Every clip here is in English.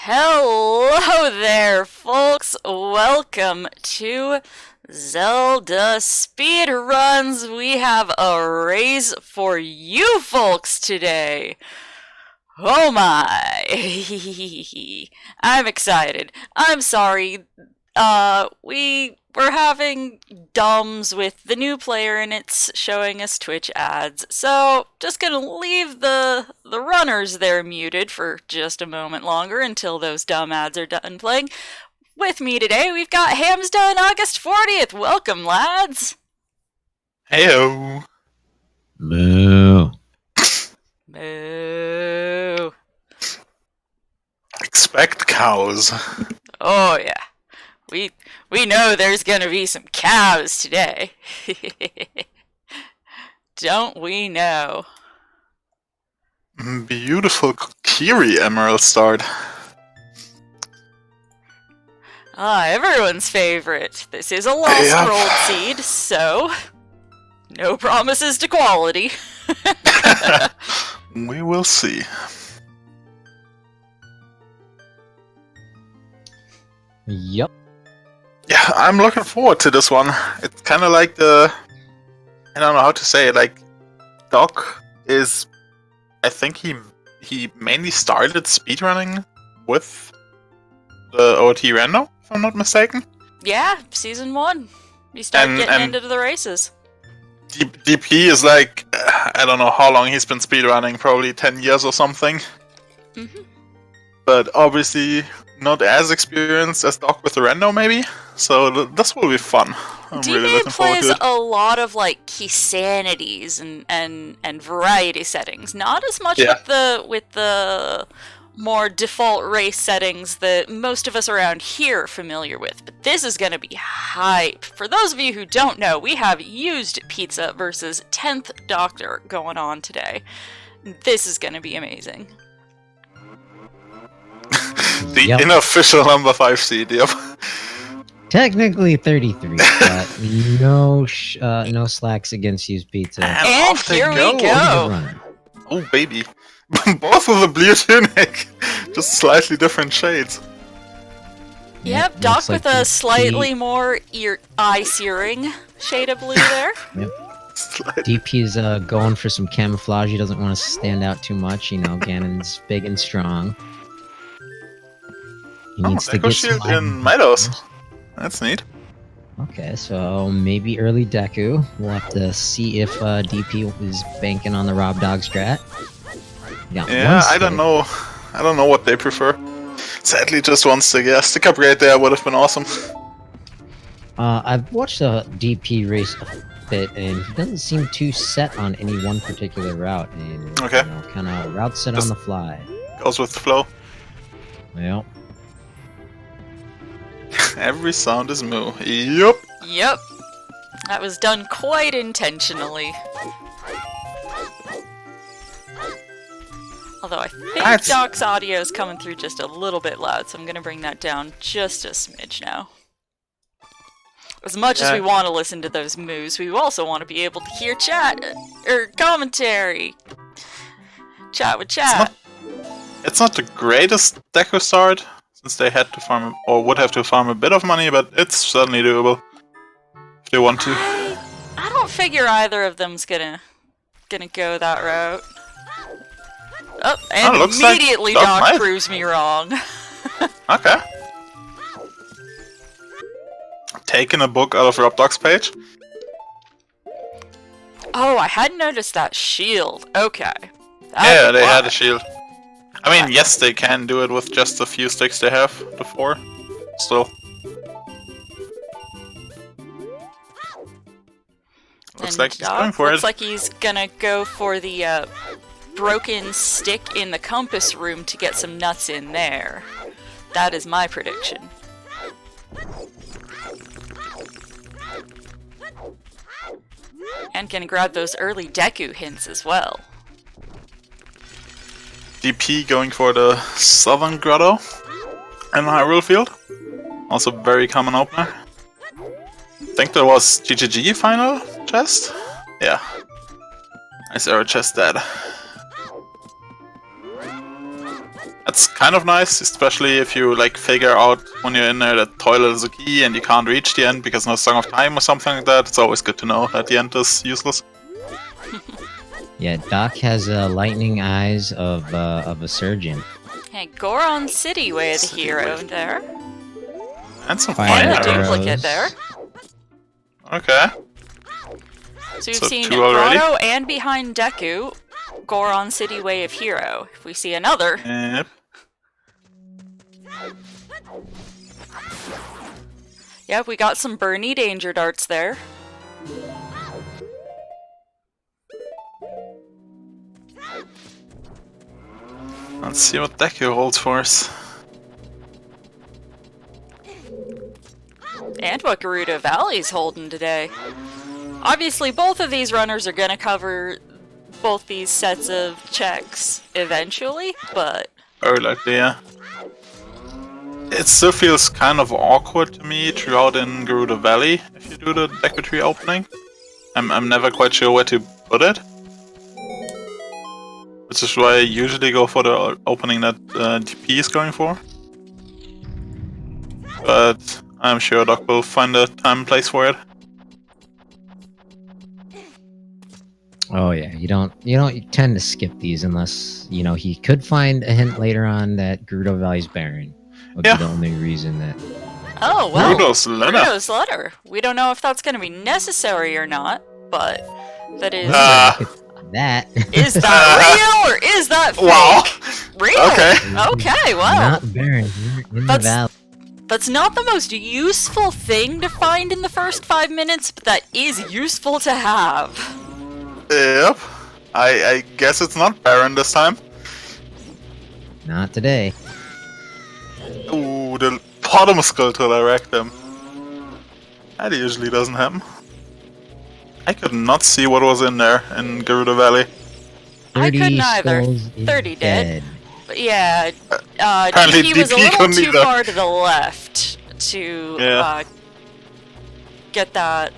Hello there, folks! Welcome to ZeldaSpeedRuns! We have a race for you folks today! Oh my! I'm excited. I'm sorry. We were having dumbs with the new player and it's showing us Twitch ads. So, just gonna leave the runners there muted for just a moment longer until those dumb ads are done playing. With me today, we've got Hamsda and August 40th. Welcome, lads! Heyo! Moo. Moo. Expect cows. Oh yeah. We know there's gonna be some cows today. Don't we know? Beautiful Kiri emerald start. Everyone's favorite. This is a lost rolled seed, so no promises to quality. We will see. Yup. Yeah, I'm looking forward to this one. It's kind of like I don't know how to say it, like, Doc is... I think he mainly started speedrunning with the OT Rando, if I'm not mistaken. Yeah, season 1. You start getting into the races. DP is like, I don't know how long he's been speedrunning, probably 10 years or something. Mm-hmm. But obviously not as experienced as Doc with the Rando, maybe. So this will be fun. I'm really looking forward to plays it. a lot of like key sanities and variety settings. Not as much with the more default race settings that most of us around here are familiar with. But this is going to be hype. For those of you who don't know, we have UsedPizza versus XthDoctor going on today. This is going to be amazing. The unofficial number 5 seed, yep. Technically 33, but no slacks against UsedPizza. And here we go. Oh baby. Both with a blue tunic. Just slightly different shades. Yep, Doc with a slightly more eye-searing shade of blue there. Yep. DP's going for some camouflage. He doesn't want to stand out too much. You know, Ganon's big and strong. He needs to get shield in Midos. That's neat. Okay, so maybe early Deku. We'll have to see if DP is banking on the Rob Dog strat. Yeah, I don't know. I don't know what they prefer. Sadly, just one stick. Yeah, stick upgrade there would have been awesome. I've watched a DP race a bit, and he doesn't seem too set on any one particular route. And, okay. You know, kind of route set on the fly. Goes with the flow. Yep. Every sound is moo. Yup. Yep. That was done quite intentionally. Although I think Doc's audio is coming through just a little bit loud, so I'm going to bring that down just a smidge now. As much as we want to listen to those moves, we also want to be able to hear chat, or commentary. Chat with chat. It's not the greatest Deku start, since they had to farm, or would have to farm a bit of money, but it's certainly doable. If they want to. I don't figure either of them's gonna go that route. Oh, and immediately like Doc proves me wrong. Okay. Taking a book out of Rob Doc's page. Oh, I hadn't noticed that shield. Okay. Yeah, they had a shield. I mean, yes, they can do it with just a few sticks they have, the 4. Still. Looks like he's going for it. Looks like he's gonna go for the broken stick in the compass room to get some nuts in there. That is my prediction. And gonna grab those early Deku hints as well. DP going for the Southern Grotto in Hyrule Field. Also very common opener. I think there was GGG final chest? Yeah. Nice arrow chest dead. That's kind of nice, especially if you like figure out when you're in there that toilet is a key and you can't reach the end because no Song of Time or something like that. It's always good to know that the end is useless. Yeah, Doc has lightning eyes of a surgeon. Hey, Goron City way of the hero there. And some Fire fire And a arrows. duplicate there. Okay. So we've So seen 2 already? Grotto and behind Deku, Goron City way of hero. If we see another, Yep. yeah, we got some Bernie danger darts there. Let's see what Deku holds for us. And what Gerudo Valley's holding today. Obviously, both of these runners are gonna cover both these sets of checks eventually, but Very likely, yeah. It still feels kind of awkward to me throughout in Gerudo Valley if you do the Deku Tree opening. I'm never quite sure where to put it. Which is why I usually go for the opening that DP is going for. But I'm sure Doc will find a time and place for it. Oh yeah, you don't tend to skip these unless he could find a hint later on that Gerudo Valley's barren. Would Yeah. be the only reason that. oh well. Gerudo's letter. Gerudo's letter. We don't know if that's gonna be necessary or not, but that is. That Is that real or is that fake? Wow. Real. Okay. Okay. Well, not barren. You're in the That's- valley. that's not the most useful thing to find in the first 5 minutes, but that is useful to have. Yep. I guess it's not barren this time. Not today. Ooh, the bottom sculpture direct them. That usually doesn't happen. I could not see what was in there in Gerudo Valley. I 30 couldn't either. skulls is 30 did. dead. But yeah, Apparently he was a DP little couldn't too either. far to the left to Yeah. get that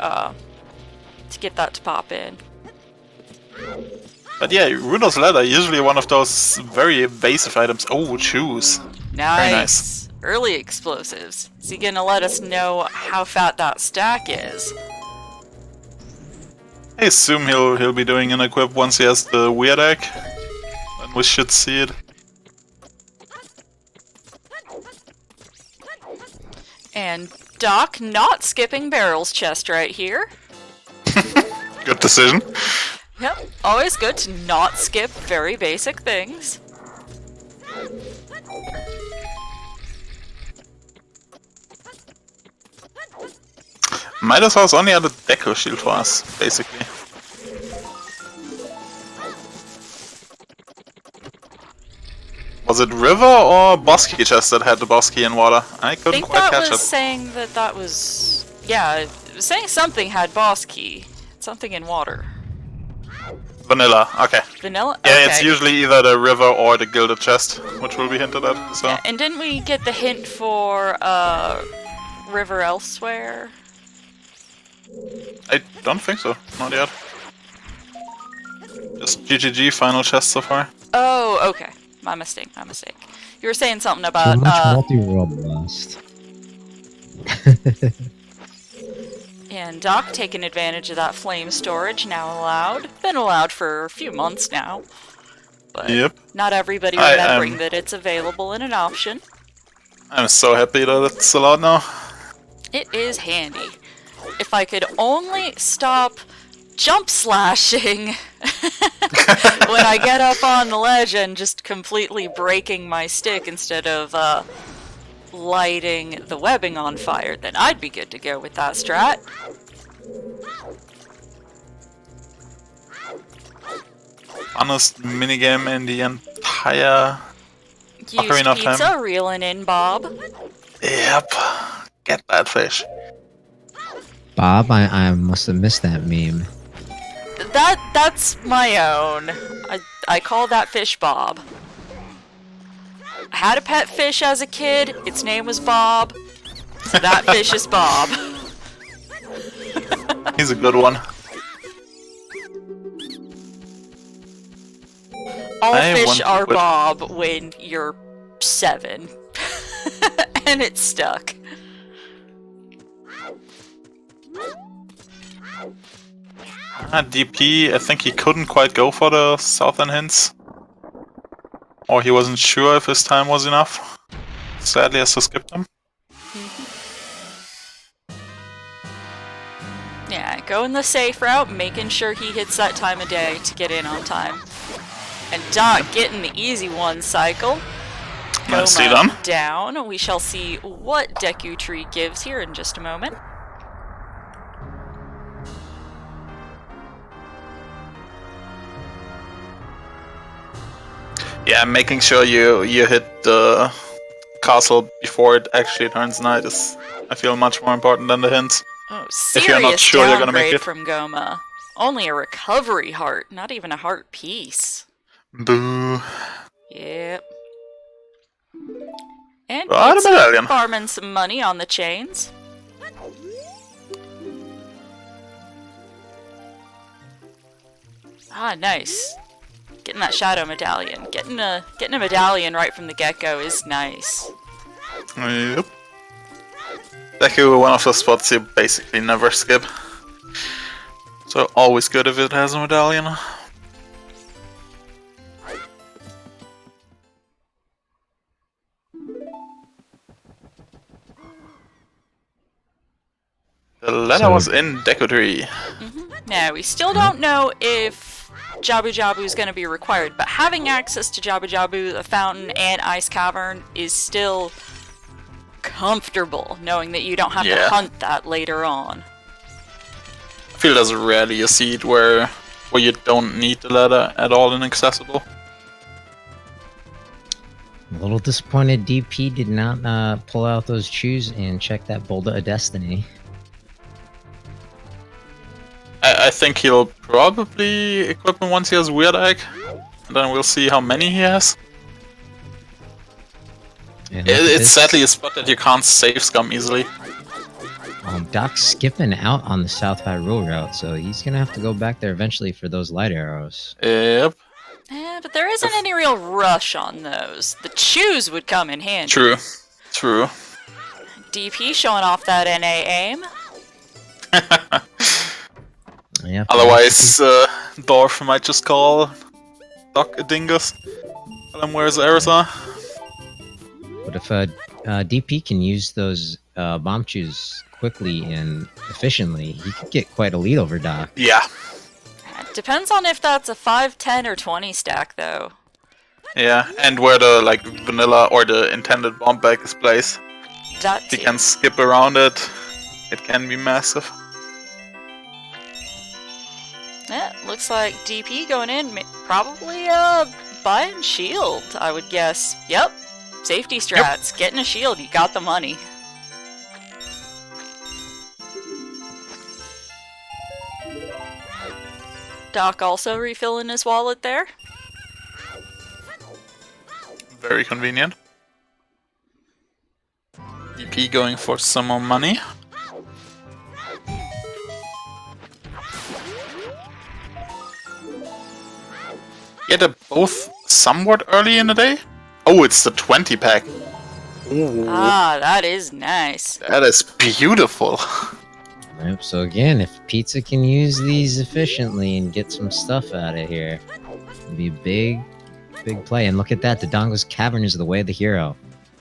to pop in. But yeah, Runo's Ladder, usually one of those very evasive items. Oh, shoes. Nice. nice. Early explosives. Is he gonna let us know how fat that stack is? I assume he'll be doing an equip once he has the weird egg. And we should see it. And Doc not skipping Barrel's chest right here. Good decision. Yep, always good to not skip very basic things. Might as well only had a Deco shield for us, basically. Was it River or Bosky chest that had the Bosky in water? I I couldn't think quite that catch was it. saying that was... Yeah, it was saying something had boss key. Something in water. Vanilla, okay. Vanilla? Yeah, Okay. it's usually either the River or the Gilded chest, which will be hinted at, so... Yeah, and didn't we get the hint for River Elsewhere? I don't think so, not yet. Just GGG final chest so far. Oh, okay. My mistake, my mistake. You were saying something Too about much multi-world blast. and Doc taking advantage of that flame storage now allowed. Been allowed for a few months now. But Yep. not everybody I remembering am- that it's available and an option. I'm so happy that it's allowed now. It is handy. If I could only stop jump slashing when I get up on the ledge and just completely breaking my stick instead of lighting the webbing on fire, then I'd be good to go with that strat. Funnest minigame in the entire... Ocarina of Time. UsedPizza reeling in, Bob. Yep. Get that fish. Bob, I must have missed that meme. That's my own. I call that fish Bob. I had a pet fish as a kid. Its name was Bob. So that fish is Bob. He's a good one. All I fish want to are put- Bob when you're 7. And it's stuck. DP, I think he couldn't quite go for the southern hints. Or he wasn't sure if his time was enough. Sadly, has to skip them. Yeah, going the safe route, making sure he hits that time of day to get in on time. And Doc getting the easy one cycle. Nicely Goma done. down. We shall see what Deku Tree gives here in just a moment. Yeah, making sure you hit the castle before it actually turns night is, I feel, much more important than the hints. Oh, If you're not serious sure you're gonna make downgrade it. from Goma. Only a recovery heart, not even a heart piece. Boo. Yep. And Ah, the Pizza medallion. farming some money on the chains. Ah, nice. Getting that shadow medallion. Getting a medallion right from the get-go is nice. Yep. Deku, one of those spots you basically never skip. So always good if it has a medallion. The letter was in Deku Tree. Now, we still don't know if Jabu Jabu is going to be required, but having access to Jabu Jabu, the fountain, and Ice Cavern is still comfortable, knowing that you don't have to hunt that later on. I feel there's rarely a seed where you don't need the ladder at all inaccessible. A little disappointed DP did not pull out those shoes and check that Boulder of Destiny. I think he'll probably equip them once he has Weird Egg, and then we'll see how many he has. It's sadly a spot that you can't save scum easily. Doc's skipping out on the South Hyrule route, so he's gonna have to go back there eventually for those light arrows. Yep. Yeah, but there isn't any real rush on those. The shoes would come in handy. True. True. DP showing off that NA aim. Yeah, Otherwise, Dorf might just call Doc a dingus. Tell him where his arrows are. but if DP can use those bomb shoes quickly and efficiently, he could get quite a lead over Doc. Yeah. Depends on if that's a 5, 10, or 20 stack, though. Yeah, and where the vanilla or the intended bomb bag is placed. That If he too. can skip around it, it can be massive. Yeah, looks like DP going in, probably buying shield, I would guess. Yep, safety strats, getting a shield, you got the money. Doc also refilling his wallet there. Very convenient. DP going for some more money. Yeah, they're both somewhat early in the day. Oh, it's the 20 pack. Ooh, Ah, that is nice. that is beautiful. Yep, so again, if Pizza can use these efficiently and get some stuff out of here, it'd be a big play. And look at that, the Dongo's Cavern is the way of the hero.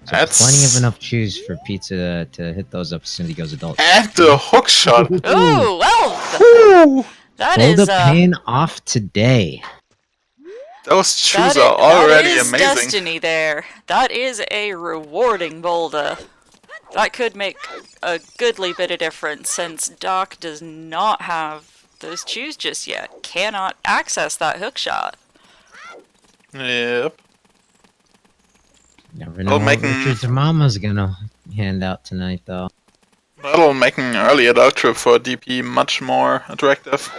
So That's plenty of enough shoes for Pizza to hit those up as soon as he goes adult. And the hook shot. Ooh, well, Ooh, that Boulder is paying off today. those shoes that are already is amazing. destiny there. That is a rewarding boulder. That could make a goodly bit of difference since Doc does not have those shoes just yet. Cannot access that hook shot. Yep. Never know what making- Richard's mama's gonna hand out tonight, though. That'll make an early adult trip for DP much more attractive.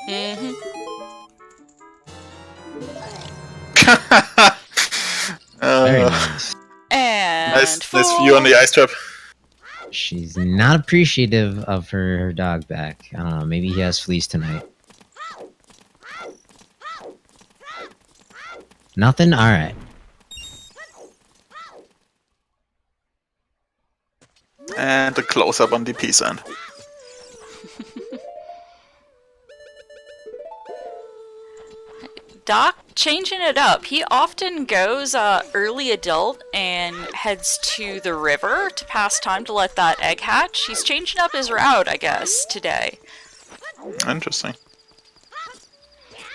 Mm-hmm. Very uh, nice. And nice view on the ice trap. She's not appreciative of her dog back. I don't know, maybe he has fleas tonight. Nothing? Alright. And a close-up on DP's end. Doc changing it up. He often goes early adult and heads to the river to pass time to let that egg hatch. He's changing up his route, I guess, today. Interesting.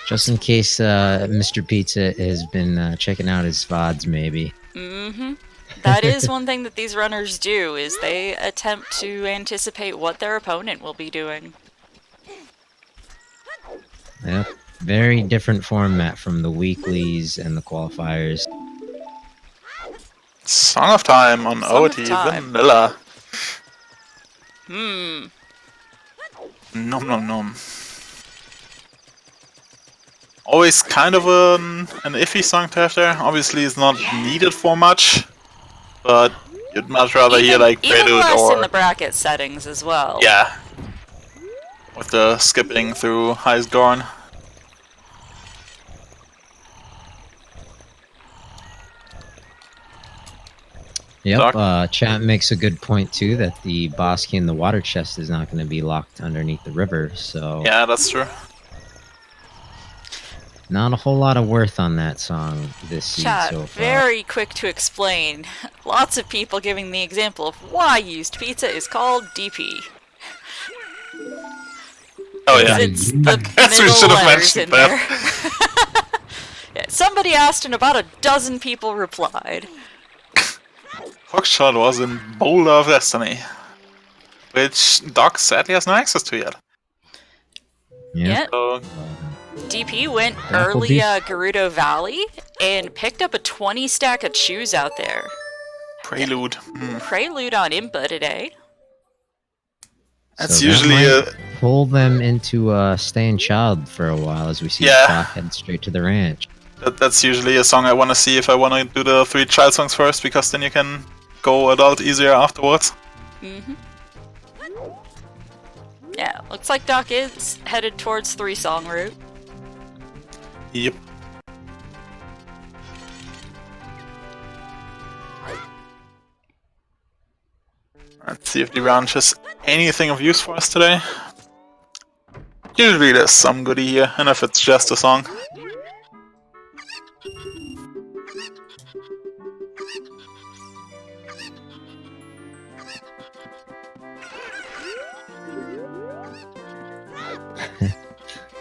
Just in case Mr. Pizza has been checking out his VODs, maybe. Mm-hmm. That is one thing that these runners do, is they attempt to anticipate what their opponent will be doing. Yep. Very different format from the weeklies and the qualifiers. Song of Time on Song of OT Time. Vanilla. Hmm. Nom nom nom. Always kind of an iffy song to have there. Obviously, it's not needed for much, but you'd much rather hear like even Prelude less or in the bracket settings as well. yeah, with the skipping through Highest Gorn. Yep, chat makes a good point too that the boss key in the water chest is not going to be locked underneath the river, so Yeah, that's true. not a whole lot of worth on that song this season Chat, so far. very quick to explain. Lots of people giving the example of why UsedPizza is called DP. Oh yeah. It's the Yes, we middle should have letters mentioned in there. Yeah, somebody asked and about a dozen people replied. Hookshot was in Boulder of Destiny, which Doc sadly has no access to yet. Yeah. So, DP went That will early be- Gerudo Valley and picked up a 20 stack of shoes out there. Prelude. Prelude on Impa today. That's So that usually might pull them into staying child for a while as we see Yeah. Doc head straight to the ranch. that's usually a song I want to see if I want to do the 3 child songs first, because then you can go adult easier afterwards. Mm-hmm. Yeah, looks like Doc is headed towards 3-song route. Yep. Let's see if the ranch has anything of use for us today. Usually there's some goodie here, and if it's just a song.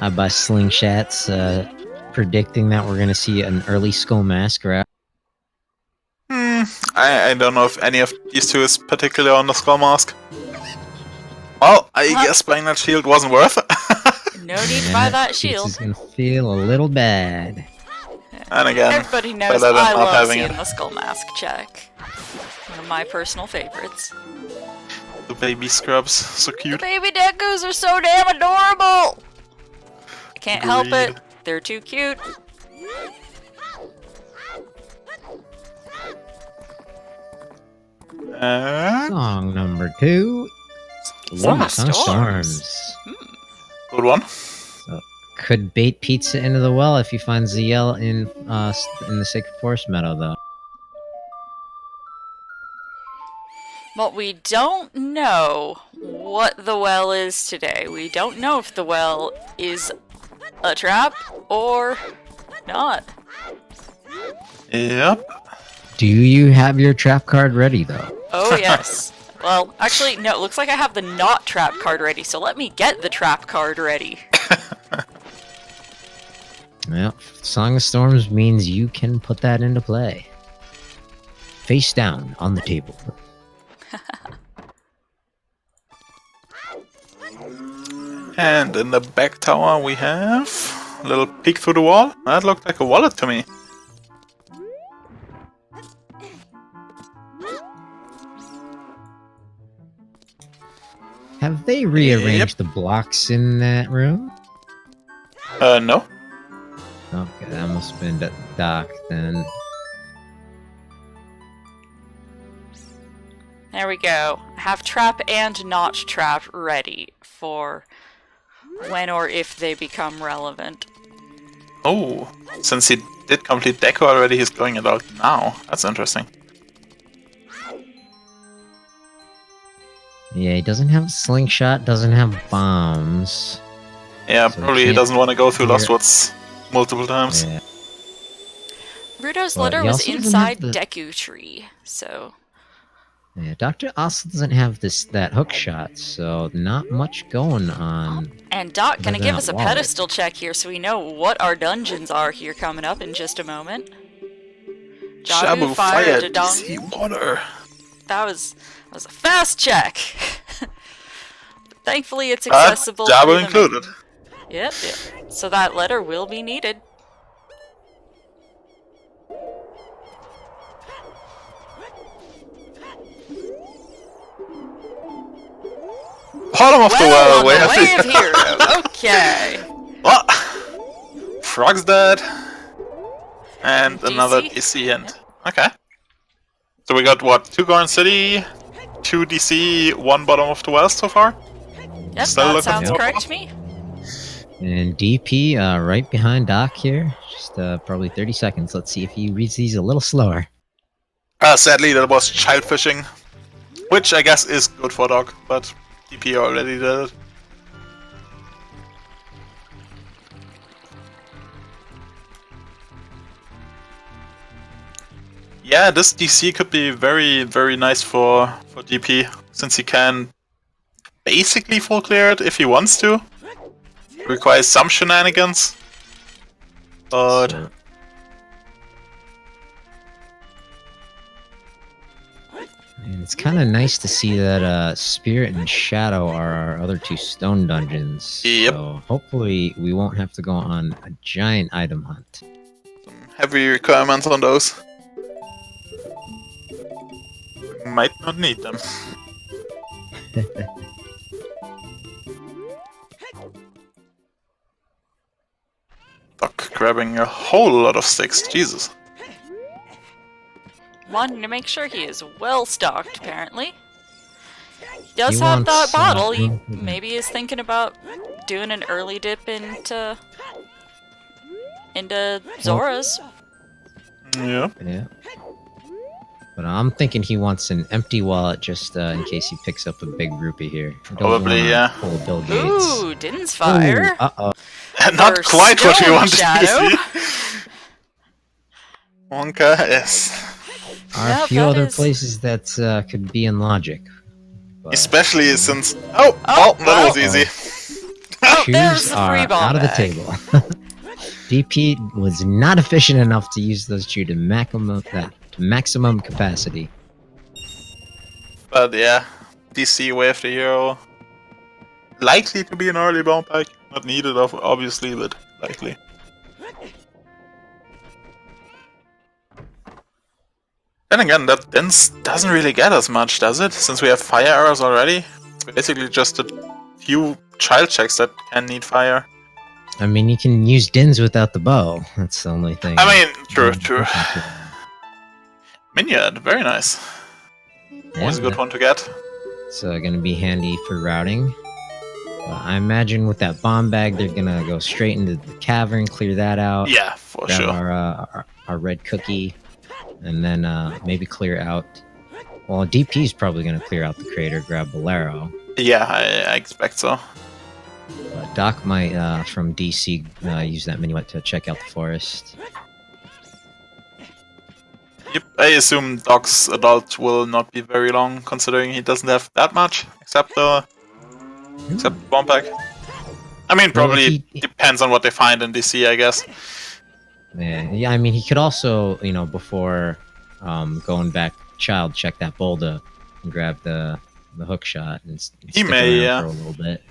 By Slingshots predicting that we're going to see an early Skull Mask route. I don't know if any of these two is particularly on the Skull Mask. Well, I guess buying that shield wasn't worth it. No need to buy that shield. This is going to feel a little bad. And again, Everybody knows better than I not love having seeing it. the Skull Mask check. One of my personal favorites. The baby scrubs, so cute. Baby Dekus are so damn adorable! I can't help it. Agreed. They're too cute. Song number 2. Song of Song of Storms. Storms. Good one. Could bait Pizza into the well if he finds the yell in the Sacred Forest Meadow, though. But we don't know what the well is today. We don't know if the well is a trap or not. Yep. Do you have your trap card ready, though? Oh, yes. Well, actually, no, it looks like I have the not trap card ready, so let me get the trap card ready. Well, Song of Storms means you can put that into play. Face down on the table. And in the back tower we have a little peek through the wall. That looked like a wallet to me. Have they rearranged the blocks in that room? No. Okay, that must have been Doc then. There we go. Have trap and not trap ready for when or if they become relevant. Oh, since he did complete Deco already, he's going it out now. That's interesting. Yeah, he doesn't have a slingshot, doesn't have bombs. Yeah, So probably he can't doesn't want to go through clear- Lost Woods multiple times. Yeah. Rudo's But letter he was also doesn't have inside the- Deku Tree, so Yeah, Doctor also doesn't have that hook shot, so not much going on. and Doc Other gonna than give that us a wallet. pedestal check here so we know what our dungeons are here coming up in just a moment. Jabu, Shabu, fire, fire, Dodong. DC, water. That was a fast check. Thankfully, it's accessible. Jabu through the included. Yep. So that letter will be needed. Bottom of the Well, well, on the way of hero. Okay. What? Frog's dead. And DC? another DC hint. Okay. So we got what? 2 Garden City, 2 DC, 1 bottom of the well so far? Yep, Still that looking sounds for- correct to me. And DP right behind Doc here. Just probably 30 seconds. Let's see if he reads these a little slower. Sadly, that was child fishing, which I guess is good for Doc, but DP already did it. Yeah, this DC could be very, very nice for DP, since he can basically full clear it if he wants to. Requires some shenanigans, but So, and it's kind of nice to see that Spirit and Shadow are our other 2 stone dungeons. Yep. So hopefully we won't have to go on a giant item hunt. heavy requirements on those. Might not need them. Doc grabbing a whole lot of sticks, Jesus. Wanting to make sure he is well stocked, apparently. He does He have that wants, bottle. He mhm. maybe is thinking about doing an early dip into Zora's. Yeah. Yeah. But I'm thinking he wants an empty wallet just in case he picks up a big rupee here. He doesn't Probably, wanna yeah. pull Bill Gates. Ooh, Din's fire. Uh-oh. Not For quite what we Stone wanted Shadow. to see. Wonka, yes. Are Yep, a few that other is- places that could be in logic. But Especially since... Oh, well, that well. was easy. Oh, there's shoes the are free ball out of the bag. table. DP was not efficient enough to use those shoes to maximum capacity. But yeah, DC Way of the Hero. Likely to be an early bomb pack. Not needed, obviously, but likely. Then again, that Dins doesn't really get us much, does it? Since we have fire arrows already. It's basically just a few child checks that can need fire. I mean, you can use Dins without the bow. That's the only thing. I mean, true. Yeah, Minyard, very nice. Always a good one to get. It's going to be handy for routing. I imagine with that bomb bag, they're going to go straight into the cavern, clear that out. Yeah, for grab sure. our red cookie, and then maybe clear out. Well, DP's probably going to clear out the crater, grab Bolero. Yeah, I expect so. But Doc might, from DC, use that minuet to check out the forest. Yep, I assume Doc's adult will not be very long, considering he doesn't have that much, except bomb pack. I mean, probably depends on what they find in DC, I guess. Yeah, I mean, he could also, before going back, child check that boulder and grab the hook shot and He stick may, around yeah. for a little bit.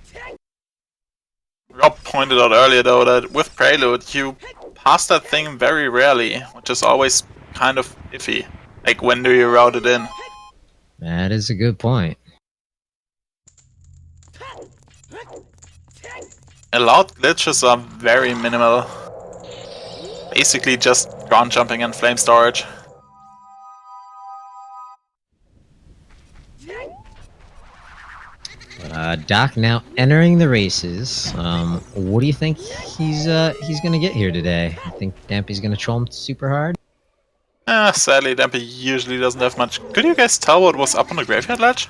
Rob pointed out earlier, though, that with Prelude, you pass that thing very rarely, which is always kind of iffy. Like, when do you route it in? That is a good point. Allowed glitches are very minimal. Basically just ground jumping and flame storage. Doc now entering the races. What do you think he's gonna get here today? I think Dampy's gonna troll him super hard. Sadly, Dampy usually doesn't have much. Could you guys tell what was up on the graveyard ledge?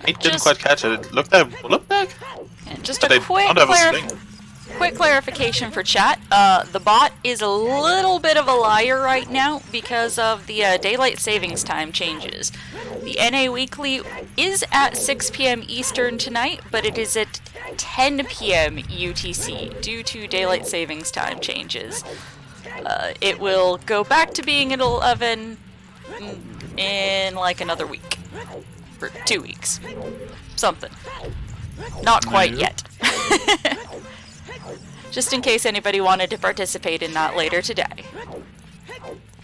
I didn't quite catch it. It looked like a bullet bag? Just But a they don't have a sling. quick clarification for chat. The bot is a little bit of a liar right now because of the daylight savings time changes. The NA Weekly is at 6 p.m. Eastern tonight, but it is at 10 p.m. UTC due to daylight savings time changes. It will go back to being at 11 in like another week. For 2 weeks. Something. Not quite yet. Just in case anybody wanted to participate in that later today.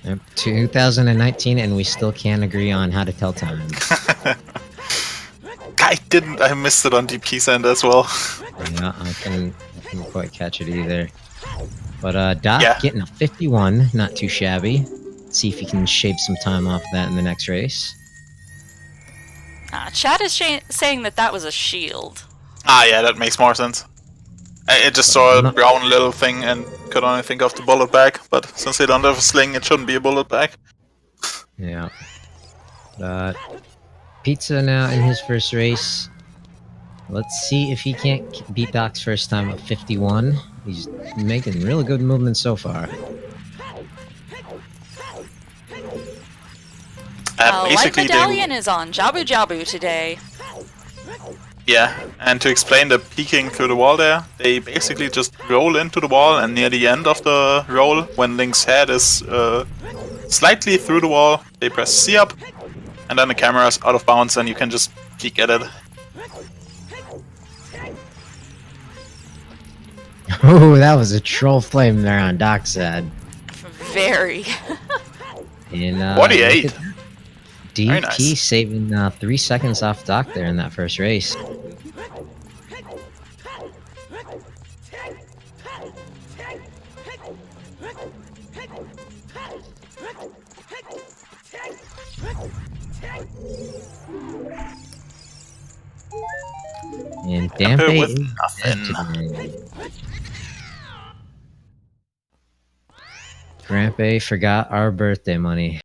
Yep, 2019, and we still can't agree on how to tell time. I missed it on DP's end as well. Yeah, I couldn't quite catch it either. But Doc getting a 51, not too shabby. Let's see if he can shave some time off that in the next race. Chat is saying that was a shield. Ah, yeah, that makes more sense. I just saw a brown little thing and could only think of the bullet bag, but since they don't have a sling, it shouldn't be a bullet bag. Yeah. Pizza now in his first race. Let's see if he can't beat Doc's first time at 51. He's making really good movements so far. Light Medallion is on Jabu Jabu today. Yeah, and to explain the peeking through the wall there, they basically just roll into the wall, and near the end of the roll, when Link's head is slightly through the wall, they press C up, and then the camera's out of bounds and you can just peek at it. Oh, that was a troll flame there on Doc's side. Very. And, 48. DP nice. saving 3 seconds off Doc there in that first race. And Dampe with is nothing. Grampe forgot our birthday money.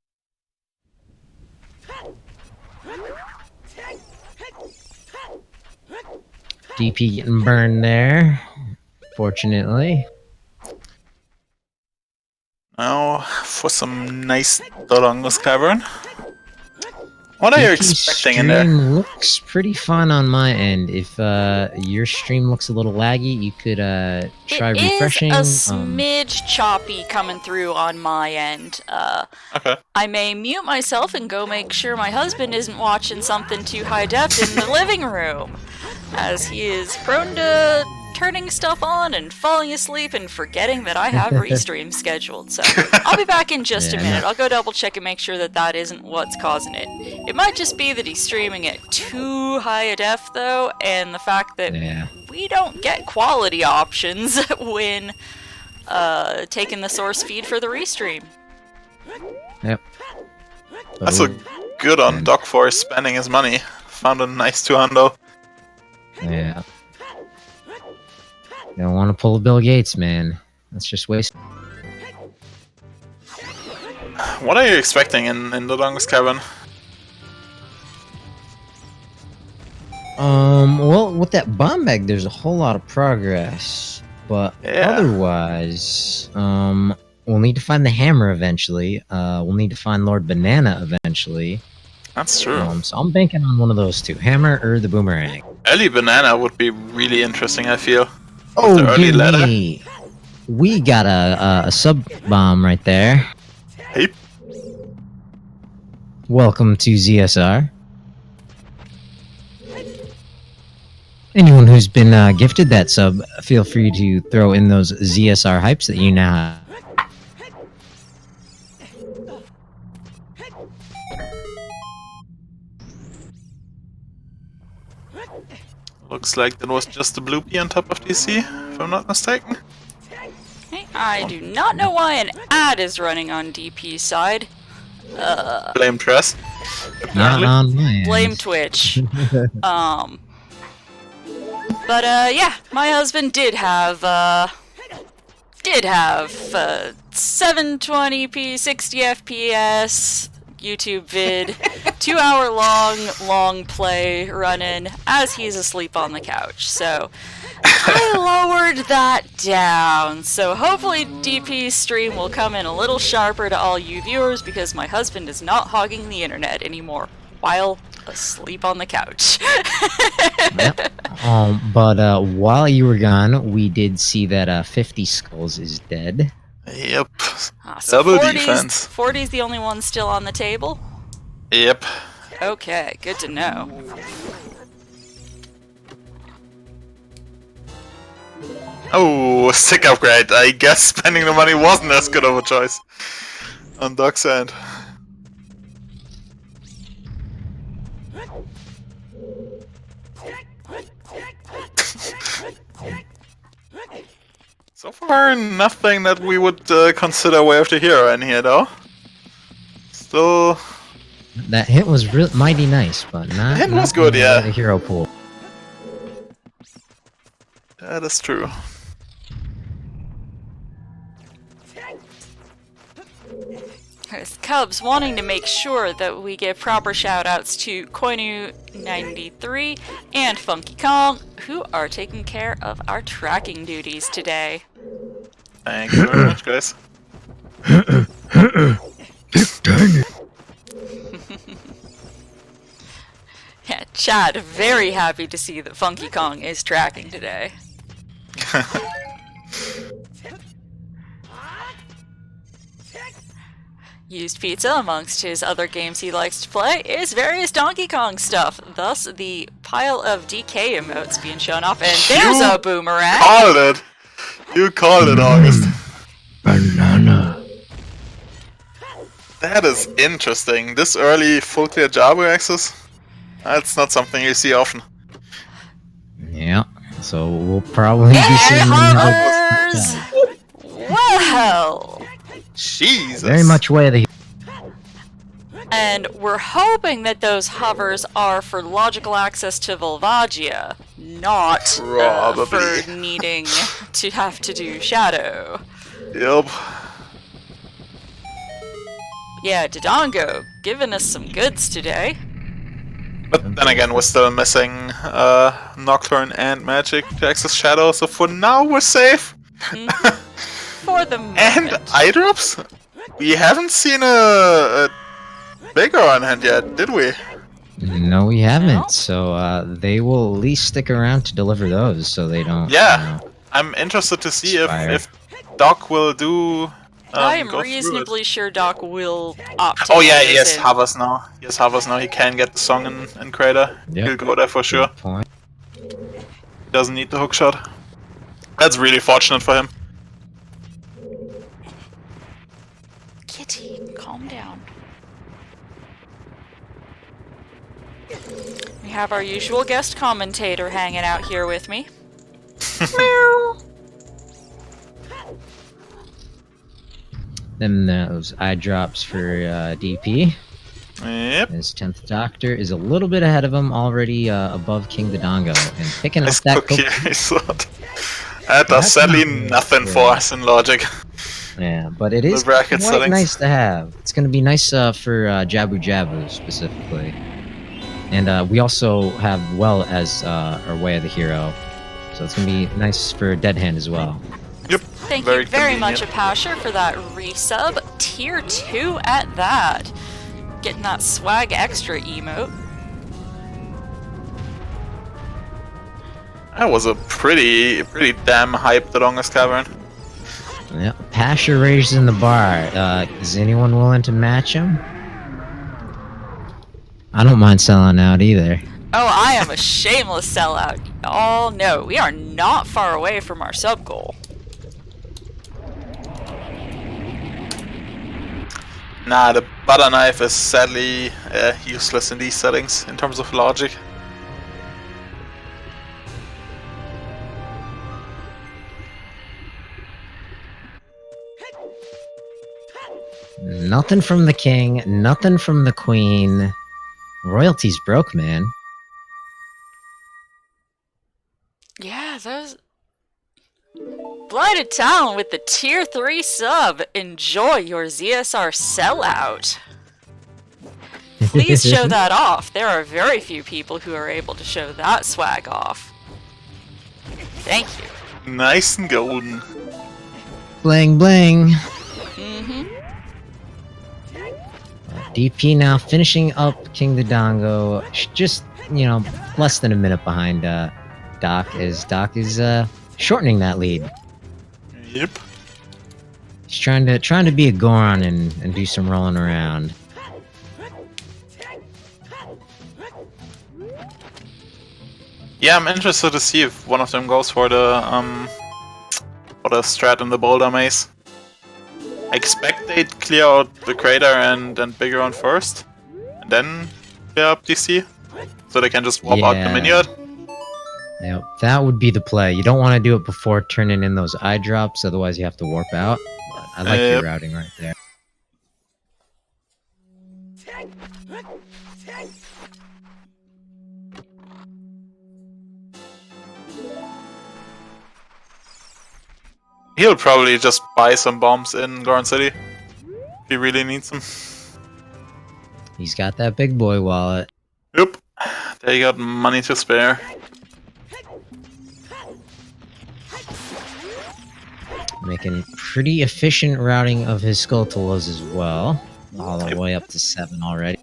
DP getting burned there, fortunately. Now for some nice Dolongus Cavern. What are you expecting in there? Stream looks pretty fun on my end. If your stream looks a little laggy, you could try refreshing. It is a smidge choppy coming through on my end. Okay. I may mute myself and go make sure my husband isn't watching something too high def in the living room, as he is prone to turning stuff on and falling asleep and forgetting that I have restream scheduled. So I'll be back in just a minute. I'll go double check and make sure that isn't what's causing it. It might just be that he's streaming at too high a def though, and the fact that we don't get quality options when taking the source feed for the restream. Yep. That's a good on Doc for spending his money. Found a nice 200. Yeah. Don't want to pull a Bill Gates, man. That's just waste. What are you expecting in the Dolongus Cavern? Well, with that bomb bag, there's a whole lot of progress. But otherwise, we'll need to find the hammer eventually. We'll need to find Lord Banana eventually. That's true. So I'm banking on one of those two, hammer or the boomerang. Early Banana would be really interesting, I feel. Oh, the early dear ladder. me. We got a sub bomb right there. Hey. Welcome to ZSR. Anyone who's been gifted that sub, feel free to throw in those ZSR hypes that you now have. Looks like that was just a bloopy on top of DC, if I'm not mistaken. Okay, I do not know why an ad is running on DP's side. Blame Tress. Not on my end. Blame Twitch. But yeah, my husband did have 720p, 60 FPS, YouTube vid, 2-hour long play running as he's asleep on the couch. So I lowered that down. So hopefully DP's stream will come in a little sharper to all you viewers because my husband is not hogging the internet anymore while asleep on the couch. Yep. But while you were gone, we did see that 50 Skulls is dead. Yep. So Double 40's, defense. 40's the only one still on the table? Yep. Okay, good to know. Oh, stick upgrade. I guess spending the money wasn't as good of a choice on Doc's end. So far, nothing that we would consider way of the hero in here, though. Still, That hit was mighty nice, but not. hit not was good, in yeah. The hero pool. that is true. There's Cubs wanting to make sure that we give proper shoutouts to Koinu93 and Funky Kong, who are taking care of our tracking duties today. Thank you very much, guys. Yeah, Chad, very happy to see that Funky Kong is tracking today. Used Pizza, amongst his other games he likes to play, is various Donkey Kong stuff, thus the pile of DK emotes being shown off, and there's a boomerang! Called it! You called it, August. Banana. That is interesting. This early full clear Jabu access? That's not something you see often. Yeah. So we'll probably be And seeing hovers! Well! Jesus. very much way of the. And we're hoping that those hovers are for logical access to Volvagia, not Probably. for needing to have to do Shadow. Yep. Yeah, Dodongo, giving us some goods today. But then again, we're still missing Nocturne and Magic to access Shadow, so for now we're safe. For the moment. And eye drops? We haven't seen a bigger on hand yet, did we? No, we haven't. No? So they will at least stick around to deliver those, so they don't. Yeah. I'm interested to see Expire. if Doc will do. I am go through it. reasonably sure Doc will opt Oh to yeah, do this yes, in. Hovers now. Yes, Hovers now. He can get the song in Crater. Yep. He'll go there for sure. Good point. Doesn't need the hook shot. That's really fortunate for him. Kitty, calm down. We have our usual guest commentator hanging out here with me. Then those eye drops for DP. Yep. His 10th Doctor is a little bit ahead of him, already above King Dodongo, and picking up Nice that cookie. cookie. I thought. That does That's sadly not bad. nothing for Yeah. us in Logic. Yeah, but it is The bracket quite settings. nice to have. It's going to be nice for Jabu Jabu specifically. And we also have well as our Way of the Hero. So it's going to be nice for Dead Hand as well. Yep. Thank you very much, convenient. Apasher, for that resub. Tier 2 at that. Getting that swag extra emote. That was a pretty damn hype, the longest cavern. Yeah, Pasha raising the bar. Is anyone willing to match him? I don't mind selling out either. Oh, I am a shameless sellout. Oh no, we are not far away from our sub goal. Nah, the butter knife is sadly useless in these settings in terms of logic. Nothing from the king, nothing from the queen. Royalty's broke, man. Yeah, those... Blighted Town with the tier 3 sub. Enjoy your ZSR sellout. please show that off. There are very few people who are able to show that swag off. Thank you. Nice and golden. Bling bling. Mm-hmm. DP now finishing up XthDoctor. Just, you know, less than a minute behind Doc, as Doc is shortening that lead. Yep. He's trying to be a Goron and do some rolling around. Yeah, I'm interested to see if one of them goes for the strat in the boulder maze. I expect they'd clear out the crater and Bigger on first, and then clear up DC, so they can just swap out the minuet. Yeah, that would be the play. You don't want to do it before turning in those eye drops, otherwise you have to warp out. But I like your routing right there. He'll probably just buy some bombs in Goron City if he really needs them. He's got that big boy wallet. Yep, they got money to spare. Making pretty efficient routing of his Skulltulas as well. All the way up to 7 already.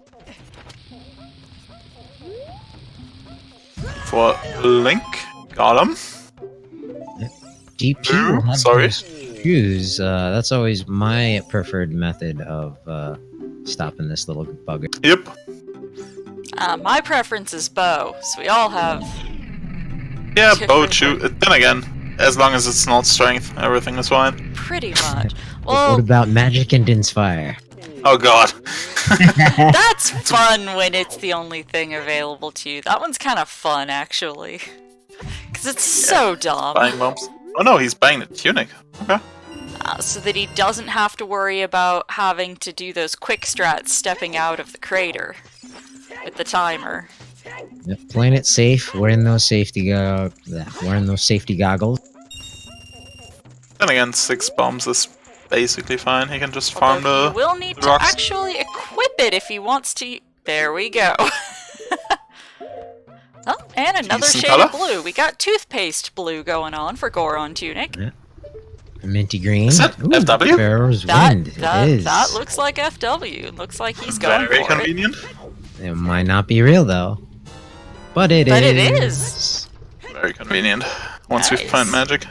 For Link, got him. DP will have sorry. those shoes. That's always my preferred method of stopping this little bugger. Yep. My preference is bow, so we all have... Yeah, bow different- shoot. Then again, as long as it's not strength, everything is fine. Pretty much. What Well, about magic and inspire? Oh god. that's fun when it's the only thing available to you. That one's kind of fun, actually. Because it's so dumb. Buying bombs. Oh no, he's buying the tunic. Okay. So that he doesn't have to worry about having to do those quick strats stepping out of the crater with the timer. Yep, playing it safe, wearing those safety goggles. Then again, 6 bombs is basically fine. He can just farm Although the... he will need to rocks. actually equip it if he wants to. There we go. Oh, and another Decent shade color. of blue. We got toothpaste blue going on for Goron Tunic. Yeah. Minty green. Is that FW? Pharaoh's Wind. It is. That looks like FW. Looks like he's going Very for it. convenient. It might not be real though, but it is. But it is. Very convenient. Once we Nice. find magic.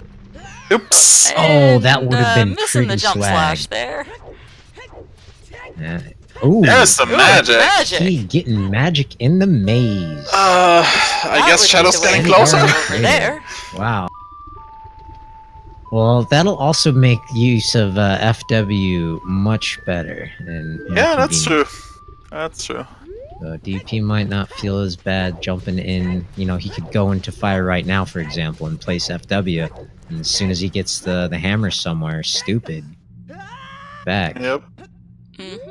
Oops. Oh, that would have been missing the pretty jump swag. slash there. Yeah. Ooh, There's the Ooh, magic. magic. he getting magic in the maze. I That guess would be Shadow's the way getting to go closer. over there. Wow. Well, that'll also make use of FW much better. And more Yeah, that's convenient. true. That's true. So DP might not feel as bad jumping in. You know, he could go into fire right now, for example, and place FW. And as soon as he gets the hammer somewhere, stupid. Back. Yep. Mm-hmm.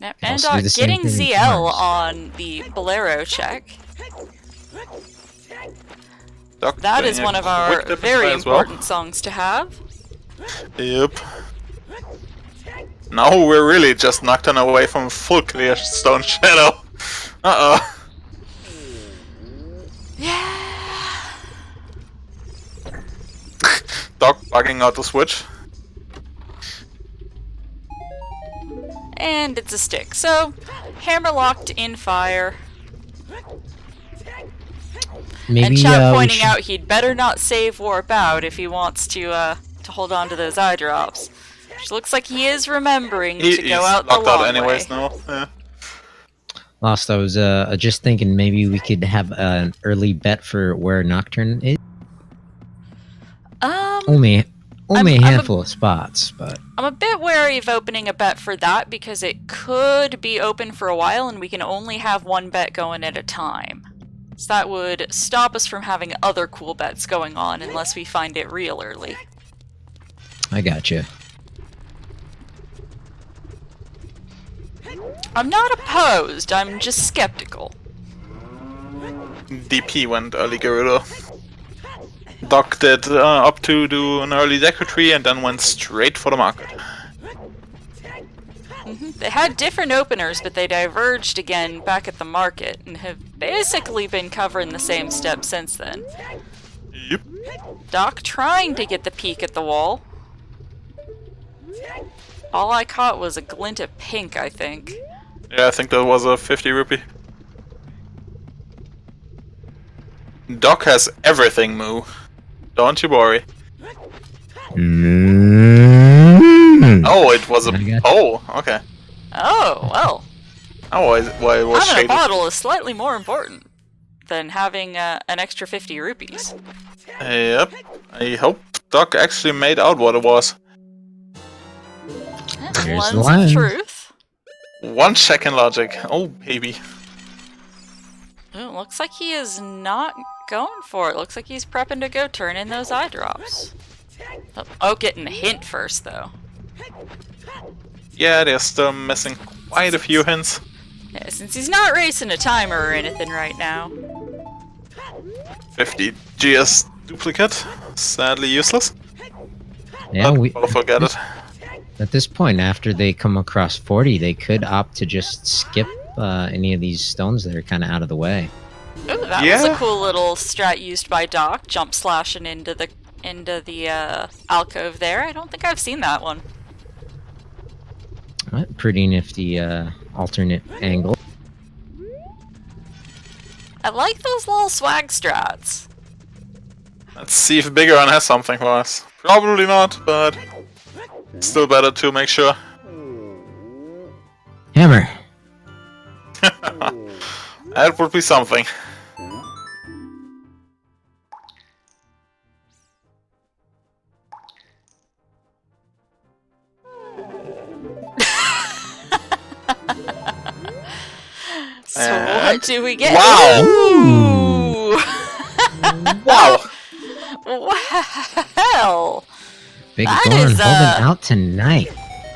Now, Can and also do the same getting thing in ZL Mars. on the Bolero check. Doc That is getting one a of our quick dip very as well. important songs to have. Yep. Now we're really just knocked on away from full clear stone shadow. Uh-oh. Yeah. Doc bugging out the switch. And it's a stick. So, hammer locked in fire. Maybe And Chad we pointing should- out he'd better not save warp out if he wants to hold on to those eye drops. Which looks like he is remembering to He's go out the locked long out anyways way. now. Yeah. Lost. I was just thinking maybe we could have an early bet for where Nocturne is. Only I'm a a- handful of spots, but I'm a bit wary of opening a bet for that because it could be open for a while and we can only have one bet going at a time. So that would stop us from having other cool bets going on unless we find it real early. I got you. I'm not opposed, I'm just skeptical. DP went early Gerudo. Doc did up to do an early Deku tree and then went straight for the market. They had different openers, but they diverged again back at the market and have basically been covering the same steps since then. Yep. Doc trying to get the peek at the wall. All I caught was a glint of pink, I think. Yeah, I think that was a 50 rupee. Doc has everything, Moo. Don't you worry. Oh, it was a... Oh, okay. Oh, well. Oh, why it was Having a shaded. bottle is slightly more important than having an extra 50 rupees. Yep. I hope Doc actually made out what it was. Here's Lens the of lens. truth. 1 second logic. Oh, baby. Ooh, looks like he is not going for it. Looks like he's prepping to go turn in those eye drops. Oh, getting a hint first, though. Yeah, they're still missing quite a few hints. Yeah, since he's not racing a timer or anything right now. 50 GS duplicate. Sadly useless. Yeah, But we'll forget it. at this point, after they come across 40, they could opt to just skip any of these stones that are kind of out of the way. Ooh, that was a cool little strat used by Doc, jump slashing into the alcove there. I don't think I've seen that one. Pretty nifty alternate angle. I like those little swag strats. Let's see if Bigger One has something for us. Probably not, but still better to make sure. Hammer. That would be something. So what do we get? Wow! Ooh! Wow! Well, Big That Thorn is, holding out tonight.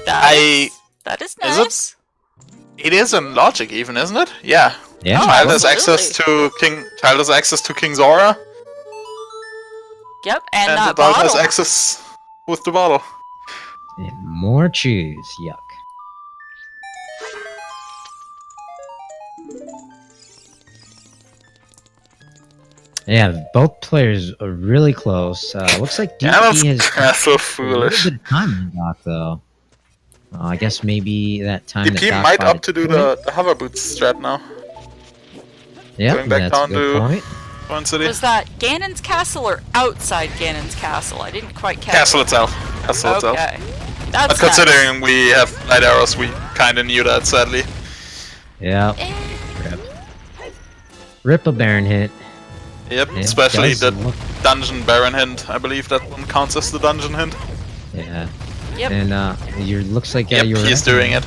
that is Is nice. It is in logic, even, isn't it? Yeah. Yeah. Oh, Child has absolutely. access to King's Aura, Yep, and and the that dog has bottle. access with the bottle. And more chews. Yuck. Yeah, both players are really close. Looks like DP That's so a little foolish. bit of time on Doc, though. I guess maybe that time that DP Doc might bought opt it to do point. the hover boots strat now. Yep, going back that's down a good to- point. Twin City. Was that Ganon's castle or outside Ganon's castle? I didn't quite catch Castle itself. Castle itself. Okay. But That's considering we have light arrows, we kinda knew that, sadly. Yeah. nice. Rip. Rip a Baron hit. Yep, Yeah, especially does the look- dungeon baron hint. I believe that one counts as the dungeon hint. Yeah. Yep. And you looks like Yep, you were he's doing it.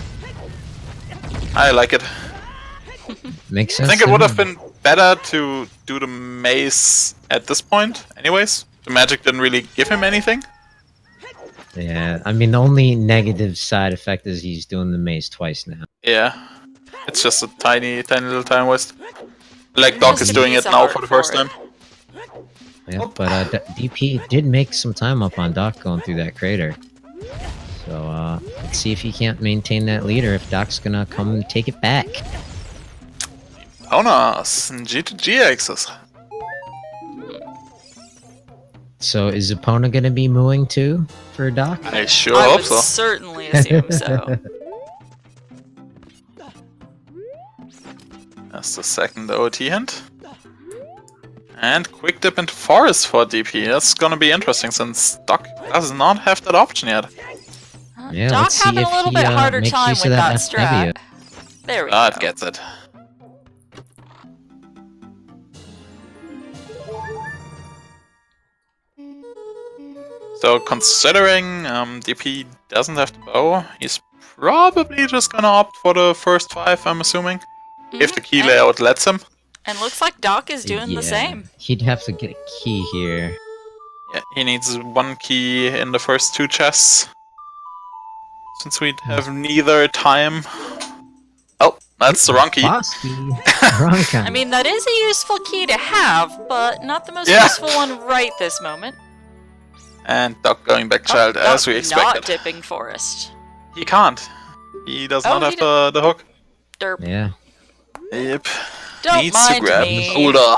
I like it. Makes I sense. think it to would me. have been better to do the maze at this point, anyways. The magic didn't really give him anything. Yeah, I mean the only negative side effect is he's doing the maze twice now. Yeah. It's just a tiny little time waste. Like Doc is doing it Piece of now art for the first for it. time. Yeah, but DP did make some time up on Doc going through that crater. So let's see if he can't maintain that lead or if Doc's gonna come and take it back. Bonus! G2G access. So is Epona gonna be mooing too for Doc? I sure I hope would so. certainly assume so. That's the second OT hint. And quick dip into forest for DP. That's gonna be interesting since Doc does not have that option yet. Yeah, Doc let's see having if a little he, bit harder makes time use with of that that heavy. strat. There we Ah, go. it gets it. So considering DP doesn't have the bow, he's probably just gonna opt for the first 5, I'm assuming. If the key Mhm. layout lets him. And looks like Doc is doing the same. He'd have to get a key here. Yeah, he needs 1 key in the first 2 chests. Since we have neither time. Oh, that's the wrong key. Boss key. Wrong kind. I mean, that is a useful key to have, but not the most Yeah. useful one right this moment. And Doc going back child Oh, as we Doc expected. not dipping forest. He can't. He does Oh, not he have the hook. Derp. Yeah. Yep. Don't Needs to mind grab me. boulder.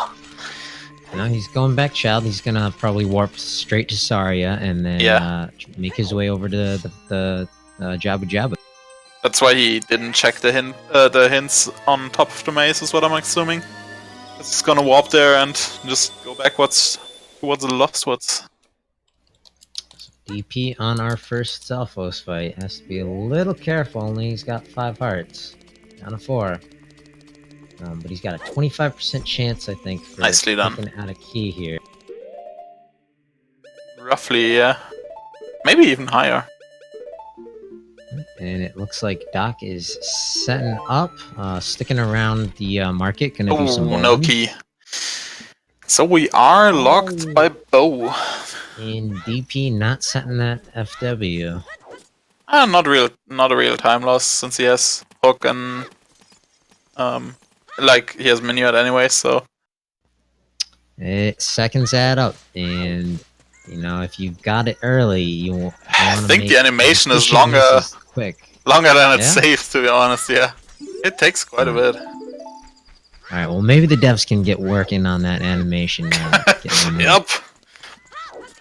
No, he's going back, child. He's gonna probably warp straight to Saria and then make his way over to the Jabu Jabu. That's why he didn't check the hints on top of the maze, is what I'm assuming. It's gonna warp there and just go backwards towards the Lost Woods. DP on our first Zelfos fight has to be a little careful. Only he's got 5 hearts, down to 4. But he's got a 25% chance, I think, for Nicely done. picking out a key here. Roughly, yeah. Maybe even higher. And it looks like Doc is setting up, sticking around the market, gonna do some Oh, no bowling. key. So we are locked by bow. And DP not setting that FW. Not a real time loss since he has hook and like he has minuet anyway. So Seconds add up, and you know if you got it early, you I think the animation is longer quick. than it's Yeah? safe, to be honest. Yeah, it takes quite a bit. All right, well maybe the devs can get working on that animation. Yep.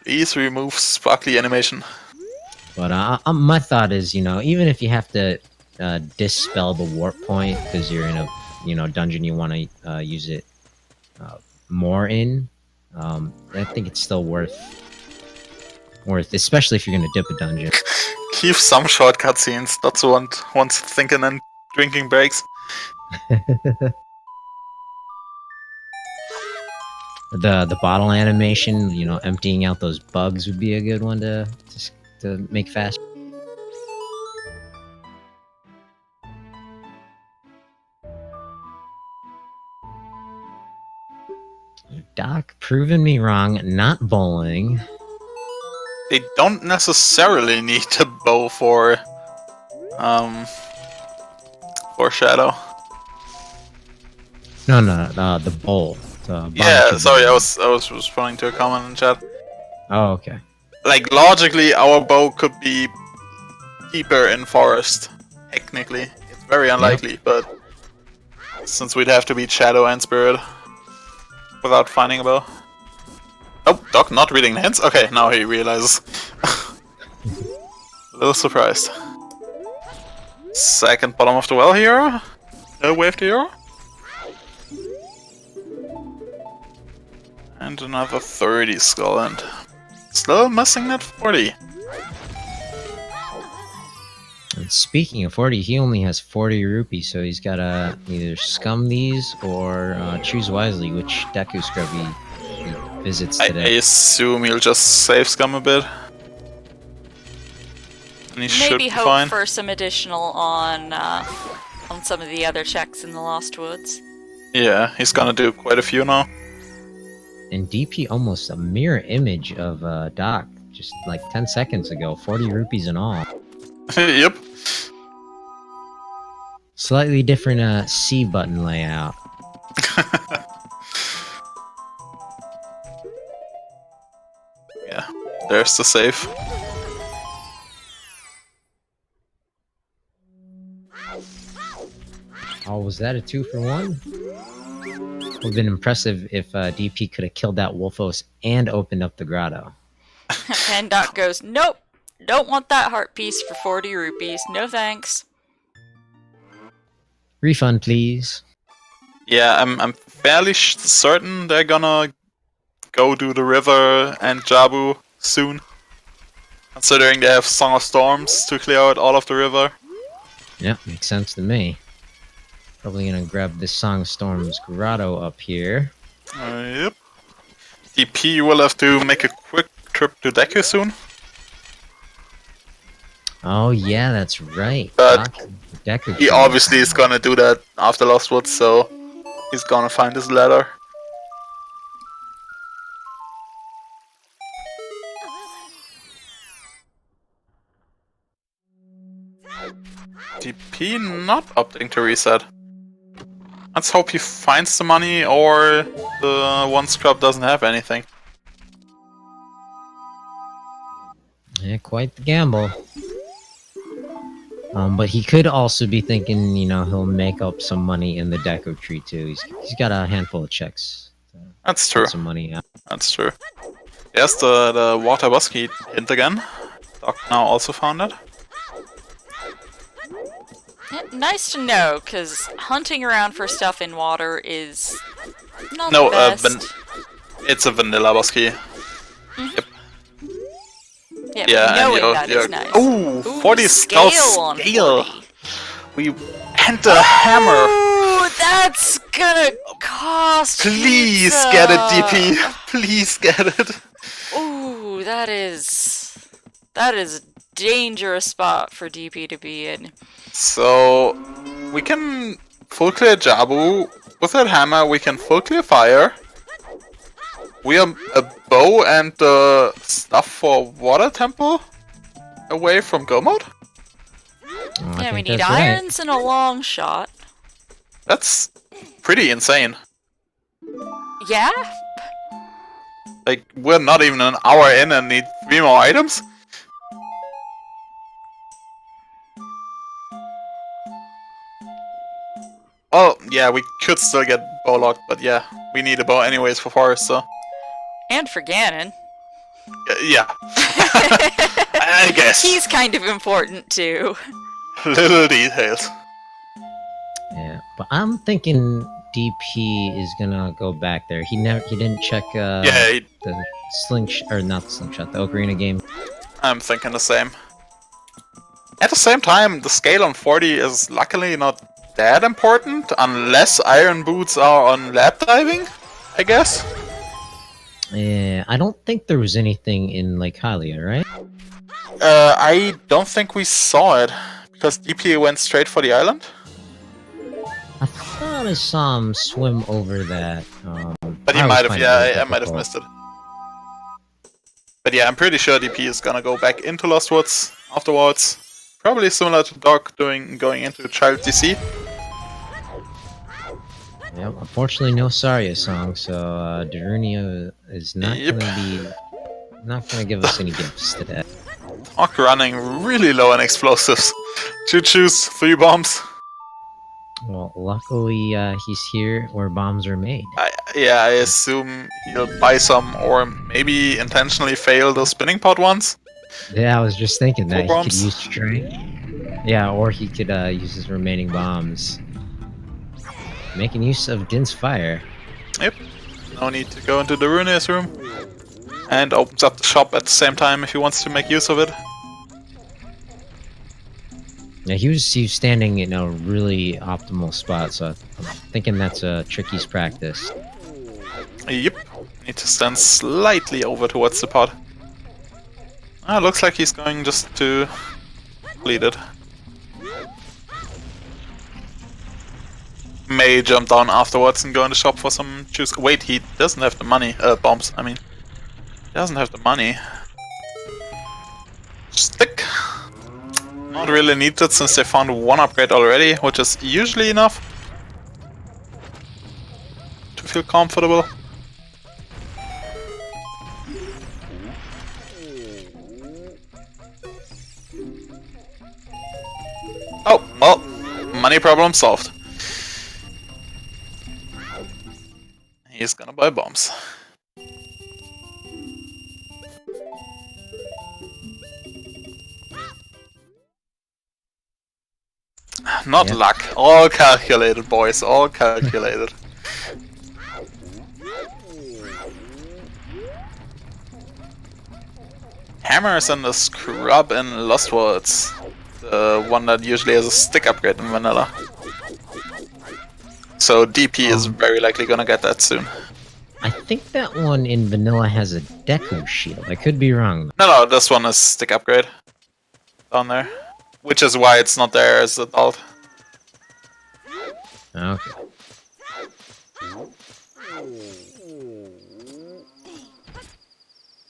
Please remove sparkly animation. But my thought is, you know, even if you have to dispel the warp point because you're in a dungeon you want to use it more in, I think it's still worth, especially if you're gonna dip a dungeon. Keep some shortcut scenes. That's once thinking and drinking breaks. The bottle animation, you know, emptying out those bugs would be a good one to make fast. Doc proving me wrong, not bowling. They don't necessarily need to bow for Shadow. No, the bowl. Yeah, sorry, I was responding to a comment in chat. Oh, okay. Like logically, our bow could be deeper in forest. Technically, it's very unlikely, but since we'd have to beat Shadow and Spirit without finding a bow. Oh, Doc not reading the hints? Okay, now he realizes. A little surprised. Second bottom of the well here. Wave the hero. And another 30 skull and still missing that 40. And speaking of 40, he only has 40 rupees, so he's gotta either scum these or choose wisely which Deku scrub he visits I today. assume he'll just save scum a bit. And he should Maybe be hope fine. for some additional on some of the other checks in the Lost Woods. Yeah, he's gonna do quite a few now. And DP almost a mirror image of Doc, just like 10 seconds ago, 40 rupees in all. Yep. Slightly different C button layout. Yeah, there's the save. Oh, was that a 2-for-1? Would have been impressive if DP could have killed that Wolfos and opened up the grotto. And Doc goes, nope, don't want that heart piece for 40 rupees, no thanks. Refund, please. Yeah, I'm fairly certain they're gonna go do the river and Jabu soon. Considering they have Song of Storms to clear out all of the river. Yep, makes sense to me. Probably gonna grab this Song of Storms grotto up here. Yep. DP will have to make a quick trip to Deku soon. Oh yeah, that's right. But Deku he obviously is gonna do that after Lost Woods, so he's gonna find his ladder. DP not opting to reset. Let's hope he finds the money or the one scrub doesn't have anything. Yeah, quite the gamble. But he could also be thinking, you know, he'll make up some money in the deco tree too. He's got a handful of checks. To That's true. get some money out. That's true. There's the water bus key hint again. Doc now also found it. Nice to know, because hunting around for stuff in water is not No, the best. it's a vanilla bus key. Yeah, Yeah, knowing and that is nice. Ooh, 40 scale skull on scale. 40. We enter a hammer. Ooh, that's gonna cost Please pizza. get it, DP. Please get it. Ooh, that is a dangerous spot for DP to be in. So we can full clear Jabu with that hammer. We can full clear fire. We are a bow and stuff for water temple away from go mode. Oh, I Yeah, we think need that's right. irons and a long shot. That's pretty insane. Yeah? Like, we're not even an hour in and need 3 more items? Oh, yeah, we could still get bow locked, but yeah, we need a bow anyways for forest, so... And for Ganon. Yeah. I guess. He's kind of important too. Little details. Yeah, but I'm thinking DP is gonna go back there. He didn't check Yeah, the slingshot, or not the slingshot, the Ocarina game. I'm thinking the same. At the same time, the scale on 40 is luckily not that important, unless iron boots are on lab diving, I guess. Yeah, I don't think there was anything in Lake Hylia, right? I don't think we saw it, because DP went straight for the island. I thought I saw him swim over that. But he I might was have, finding it yeah, I might have difficult. missed it. But yeah, I'm pretty sure DP is gonna go back into Lost Woods afterwards. Probably similar to Doc going into Child DC. Yep, unfortunately no Saria song, so Darunia is not Yep. not gonna give us any gifts today. Doc running really low on explosives. Choose 3 bombs. Well, luckily he's here where bombs are made. I assume he'll buy some, or maybe intentionally fail the spinning pot ones. Yeah, I was just thinking that Full he could bombs? use strength. Yeah, or he could use his remaining bombs. Making use of Din's fire. Yep. No need to go into the Runia's room. And opens up the shop at the same time if he wants to make use of it. Yeah, he was standing in a really optimal spot, so I'm thinking that's a Tricky's practice. Yep. Need to stand slightly over towards the pot. Looks like he's going just to lead it. May jump down afterwards and go in the shop for some juice. Wait, he doesn't have the money. Bombs, I mean. He doesn't have the money. Stick. Not really needed since they found 1 upgrade already, which is usually enough to feel comfortable. Oh, well, money problem solved. He's gonna buy bombs. Not Yep. luck, all calculated, boys, all calculated. Hammers and the scrub in Lost Worlds. The one that usually has a stick upgrade in vanilla. So DP is very likely gonna get that soon. I think that one in vanilla has a Deco shield. I could be wrong. No, this one is stick upgrade. Down there. Which is why it's not there as adult. Okay.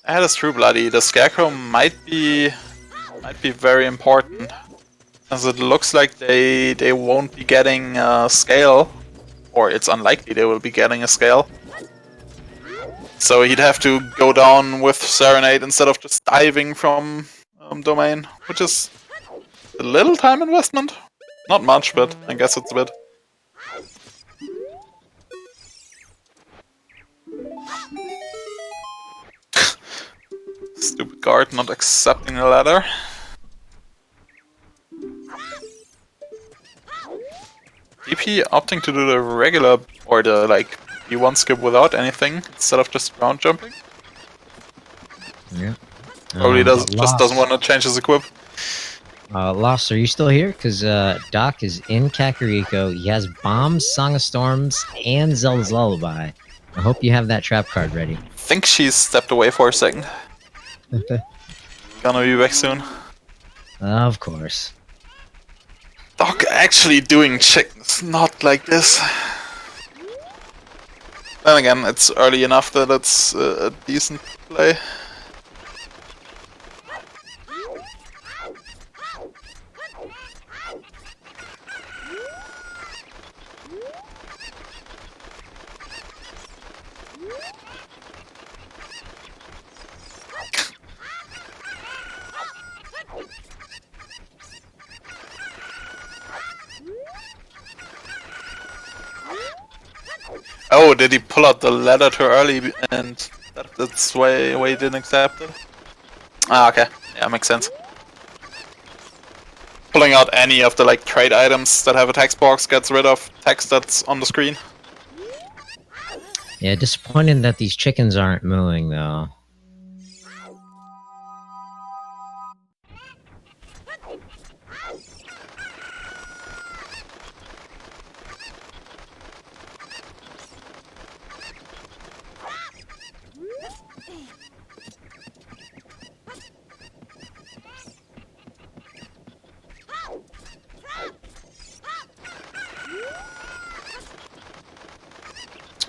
That is true, Bloody. The Scarecrow might be very important. As it looks like they won't be getting a scale. Or it's unlikely they will be getting a scale. So he'd have to go down with Serenade instead of just diving from domain, which is a little time investment. Not much, but I guess it's a bit. Stupid guard not accepting the ladder. DP opting to do the regular or the like E1 skip without anything instead of just ground jumping. Yeah. Probably just doesn't want to change his equip. Lost, are you still here? Because Doc is in Kakariko. He has Bombs, Song of Storms, and Zelda's Lullaby. I hope you have that trap card ready. I think she's stepped away for a second. Gonna be back soon. Of course. Doc actually doing chickens, not like this. Then again, it's early enough that it's a decent play. Oh, did he pull out the ladder too early and that's why he didn't accept it? Ah, okay. Yeah, makes sense. Pulling out any of the like trade items that have a text box gets rid of text that's on the screen. Yeah, disappointed that these chickens aren't mooing though.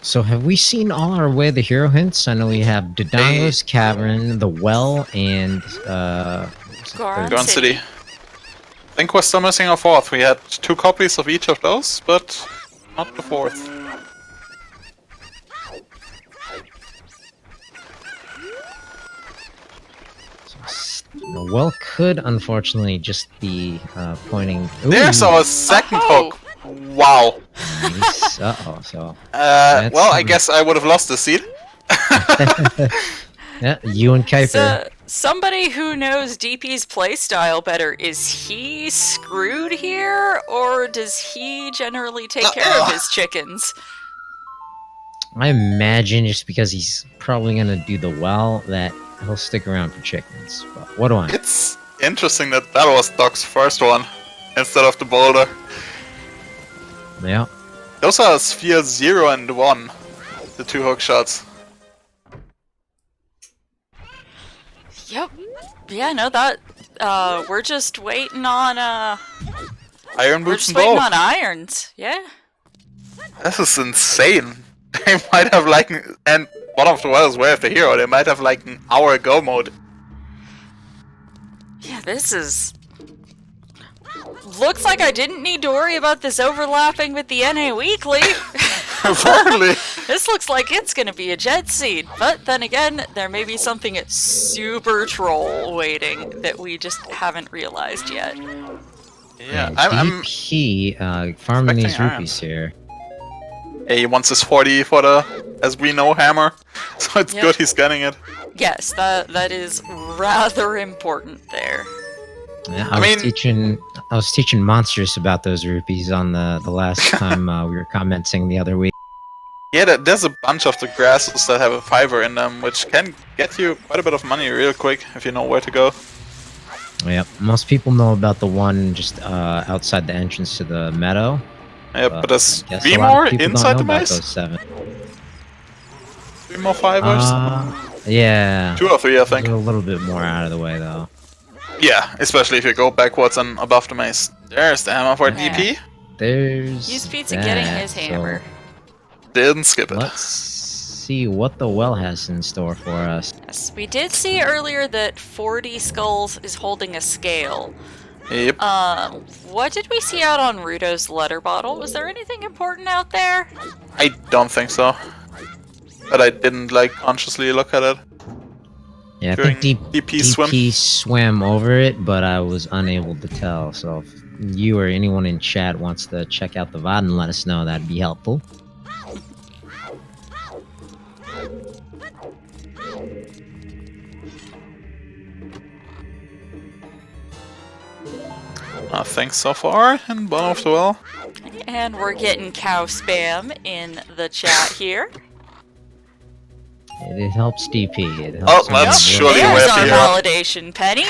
So have we seen all our way the hero hints? I know we have Dodongo's Cavern, the Well, and Goron City. City. I think we're still missing our fourth. We had 2 copies of each of those, but not the fourth. The Well could unfortunately just be pointing. Ooh, There's our second Oh. hook. Wow. nice. Uh-oh, so Well, I guess I would have lost the seat. yeah, you and Kuiper. So, somebody who knows DP's playstyle better, is he screwed here, or does he generally take care of his chickens? I imagine just because he's probably gonna do the Well that he'll stick around for chickens. But what do I know? It's interesting that that was Doc's first one instead of the boulder. Yeah. Those are sphere 0 and 1, the 2 hook shots. Yep. Yeah, no, that, we're just waiting on, Iron we're boots just and waiting bow. on irons. Yeah. This is insane. They might have like, and one of the wells where the hero, they might have like an hour go mode. Yeah, this is... Looks like I didn't need to worry about this overlapping with the NA Weekly. Apparently. This looks like it's gonna be a jet seed, but then again, there may be something super troll waiting that we just haven't realized yet. Yeah, I'm DP farming these expecting rupees here. he wants his 40 for the, as we know, hammer. So it's Yep. good he's getting it. Yes, that is rather important there. Yeah, I mean- I was teaching Monstrous about those rupees on the last time we were commenting the other week. Yeah, there's a bunch of the grasses that have a fiver in them, which can get you quite a bit of money real quick if you know where to go. Yep, most people know about the one just outside the entrance to the meadow. Yeah, but there's I guess 3 a lot of more people don't inside know the about maze? those 7. 3 more fivers? Yeah. 2 or 3, I think. They're a little bit more out of the way though. Yeah, especially if you go backwards and above the maze. There's the hammer for Yeah. DP. There's UsedPizza that, getting his so hammer. Didn't skip it. Let's see what the well has in store for us. Yes, we did see earlier that 40 Skulls is holding a scale. Yep. What did we see out on Rudo's letter bottle? Was there anything important out there? I don't think so. But I didn't like consciously look at it. Yeah, I During think DP swim. DP swam over it, but I was unable to tell. So if you or anyone in chat wants to check out the VOD and let us know, that'd be helpful. Nothing so far in bottom of the well. And we're getting cow spam in the chat here. It helps DP. It Oh, helps that's surely There's way up our here. validation, Penny.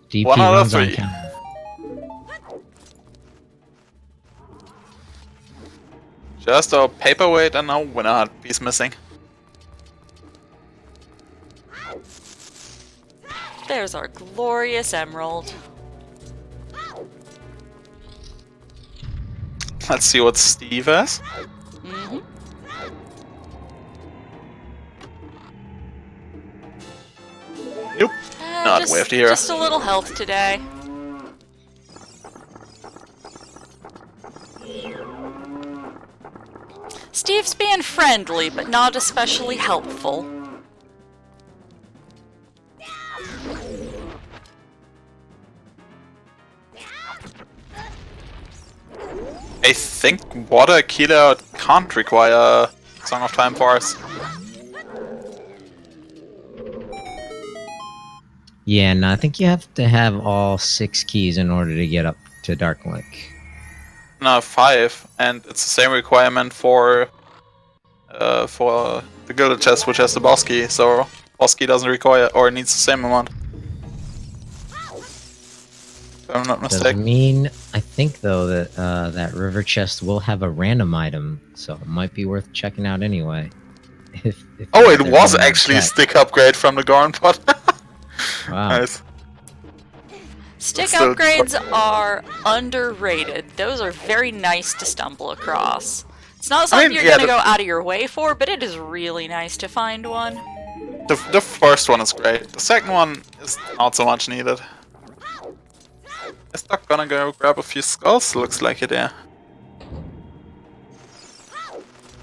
DP 1 out of runs on 3. counter. Just a paperweight and a winner piece missing. There's our glorious emerald. Let's see what Steve has. Mm-hmm. Nope. Not just, with the hero. Just a little health today. Steve's being friendly, but not especially helpful. I think water killer can't require Song of Time Force. Yeah, no, I think you have to have all 6 keys in order to get up to Dark Link. No, 5, and it's the same requirement for the Gilded Chest, which has the boss key. So boss key doesn't require or needs the same amount. If I'm not Doesn't mistaken. mean, I think though that that river chest will have a random item, so it might be worth checking out anyway. If Oh, if it there's was one actually a check. stick upgrade from the Gorn pot. Wow. Nice. Stick So- upgrades are underrated. Those are very nice to stumble across. It's not something you're yeah, gonna go out of your way for, but it is really nice to find one. The first one is great. The second one is not so much needed. Is Doc gonna go grab a few skulls? Looks like it, yeah.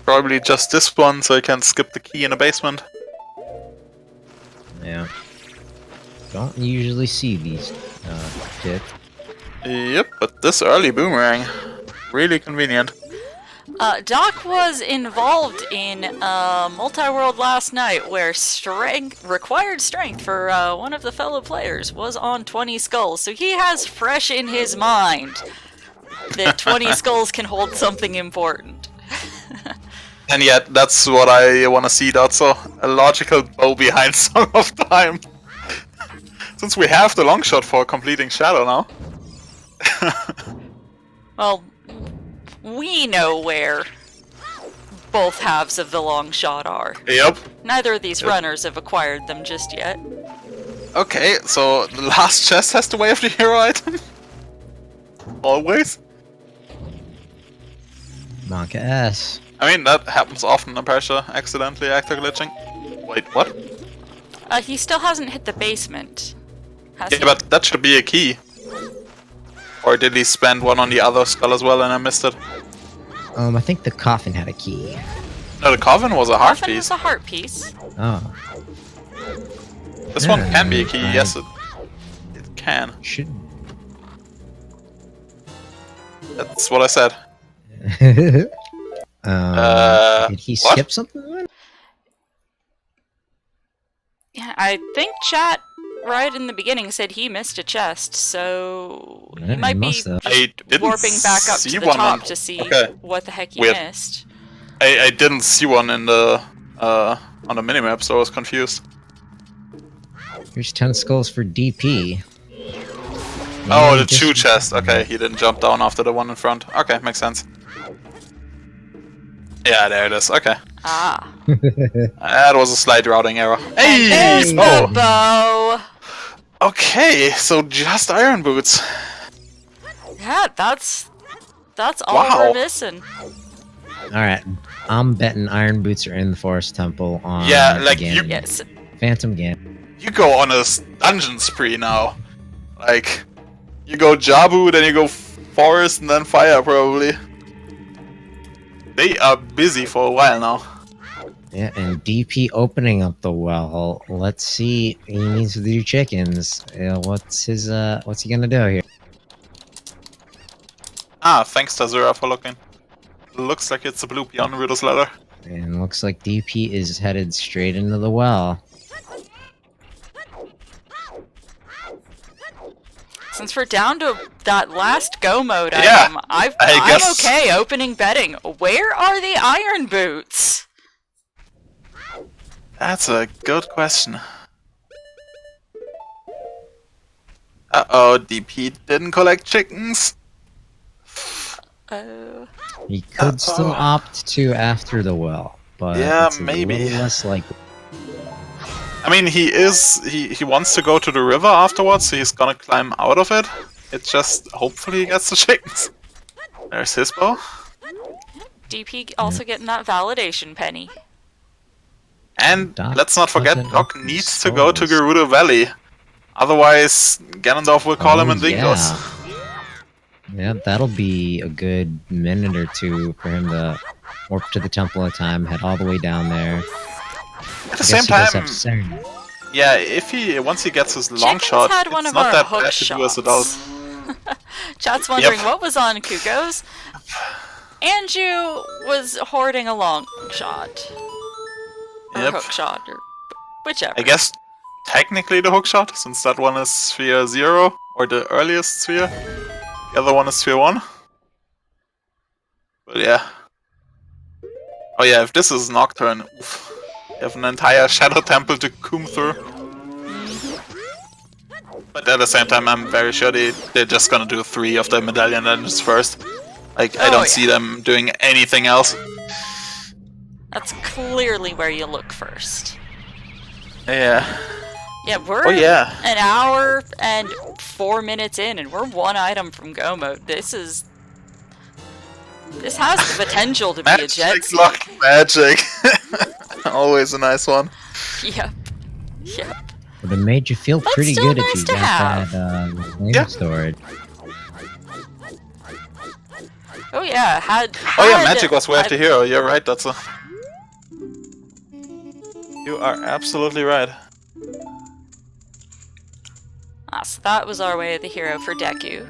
Probably just this one, so I can skip the key in the basement. Yeah. Don't usually see these kits. Yep, but this early boomerang, really convenient. Doc was involved in multi-world last night, where required strength for one of the fellow players was on 20 skulls, so he has fresh in his mind that 20 skulls can hold something important. And yet, that's what I want to see. That's a logical bow behind Song of Time. Since we have the long shot for completing Shadow now. Well, we know where both halves of the long shot are. Yep. Neither of these runners have acquired them just yet. Okay, so the last chest has to wave the hero item. Always. Monka S. I mean, that happens often in Persia, accidentally actor glitching. Wait, what? He still hasn't hit the basement. Has Yeah, he? but that should be a key. Or did he spend one on the other skull as well and I missed it? I think the coffin had a key. No, the coffin was a heart Coffin piece. was a heart piece. Oh, This one can be a key, Yeah, yes it can. should. That's what I said. Did he what? skip something then? Yeah, I think chat right in the beginning said he missed a chest, so he Yeah, might he be must have. I didn't warping back up see to the one top on- to see Okay. what the heck he Weird. missed. I didn't see one in the on the minimap, so I was confused. Here's 10 skulls for DP. Oh, Yeah, the just- 2 chest. Okay, he didn't jump down after the one in front. Okay, makes sense. Yeah, there it is. Okay. Ah. That was a slight routing error. Hey! There's Oh! the bow! Okay, so just iron boots. Yeah, that's all Wow. we're missing. Alright, I'm betting Iron Boots are in the Forest Temple on Yeah, like, you- Ganon. Yes. Phantom Ganon. You go on a dungeon spree now. Like, you go Jabu, then you go forest, and then fire, probably. They are busy for a while now. Yeah, and DP opening up the well. Let's see. He needs to do chickens. What's he gonna do here? Ah, thanks Tazura for looking. Looks like it's a blue beyond Riddle's ladder. And looks like DP is headed straight into the well. Since we're down to that last go mode Yeah, item, I'm guess- okay opening betting. Where are the iron boots? That's a good question. Uh-oh, DP didn't collect chickens. Oh. He could still opt to after the well, but Yeah, it's a maybe. little less likely. I mean, he wants to go to the river afterwards, so he's gonna climb out of it. It's just, hopefully he gets the chickens. There's his bow. DP also getting that validation penny. And Doc let's not forget, doesn't Doc open needs to go to souls. Gerudo Valley. Otherwise, Ganondorf will call him in Dingos. Yeah, that'll be a good minute or two for him to warp to the Temple of Time, head all the way down there. At the same time, Time, yeah, once he gets his long Chickens shot, had one it's of not our that hook bad to do as shots. adult. Chat's wondering Yep. what was on Kuko's. Anju was hoarding a long shot. Or Yep. hook shot, or whichever. I guess technically the hook shot, since that one is sphere 0, or the earliest sphere. The other one is sphere 1. But yeah. Oh yeah, if this is Nocturne, oof. You have an entire Shadow Temple to comb through. But at the same time, I'm very sure they're just gonna do 3 of the medallion dungeons first. Like, I Oh, don't yeah. see them doing anything else. That's clearly where you look first. Yeah. Yeah, we're Oh yeah. an hour and 4 minutes in, and we're one item from go mode. This has the potential to be a jet Magic ski. lock magic. Always a nice one. Yep. Yep. But it made you feel But pretty still good if nice you to got have. that flame Yeah. storage. Oh yeah, Oh yeah, magic was way after hero. You're right, that's a... You are absolutely right. So that was our way of the hero for Deku.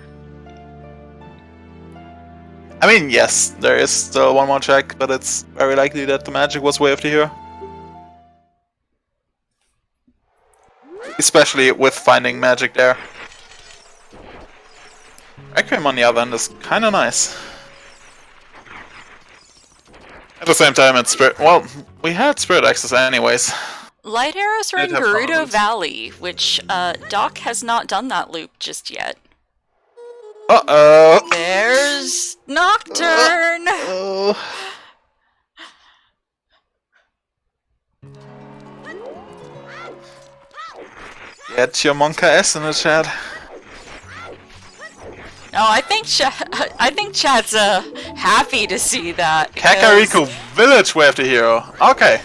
I mean, yes, there is still one more check, but it's very likely that the magic was way of the hero. Especially with finding magic there. Requiem on the other hand is kinda nice. At the same time, it's Spirit... Well, we had Spirit Access anyways. Light arrows are in Did have Gerudo problems. Valley, which Doc has not done that loop just yet. Uh-oh! There's Nocturne! Oh. Get your Monka S in the chat. No, I think chat's happy to see that. because- Kakariko Village way of the hero. Okay.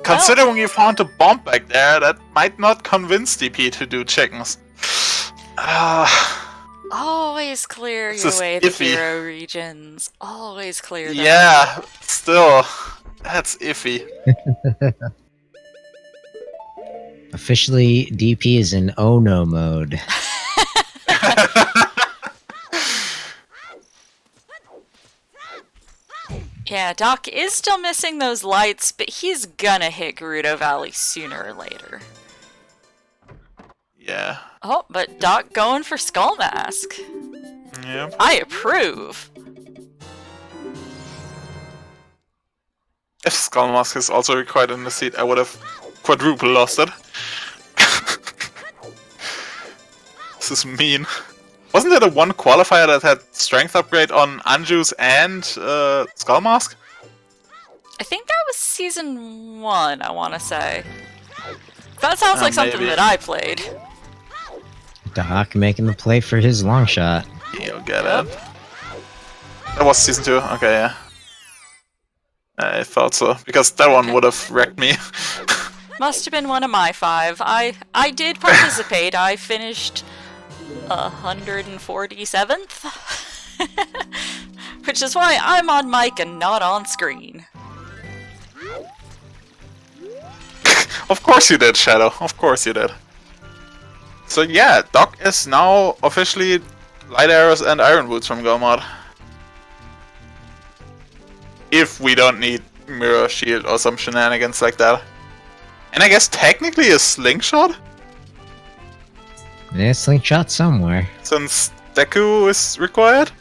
Considering you found a bomb back there, that might not convince DP to do chickens. Always clear This your is way to iffy. hero regions. Always clear them. Yeah, still. That's iffy. Officially, DP is in Ono mode. Yeah, Doc is still missing those lights, but he's gonna hit Gerudo Valley sooner or later. Yeah. Oh, but Doc going for Skull Mask. Yeah. I approve. If Skull Mask is also required in the seat, I would have quadruple lost it. This is mean. Wasn't there the one qualifier that had strength upgrade on Anju's and Skull Mask? I think that was season 1, I want to say. That sounds like something maybe. that I played. Doc making the play for his long shot. You'll get it. That was season 2? Okay, yeah. I thought so, because that one would have wrecked me. Must have been one of my 5. I did participate. I finished 147th. Which is why I'm on mic and not on screen. Of course you did, Shadow. Of course you did. So yeah, Doc is now officially light arrows and iron boots from Go Mod. If we don't need mirror shield or some shenanigans like that. And I guess technically a slingshot? There's slingshot somewhere. Since Deku is required?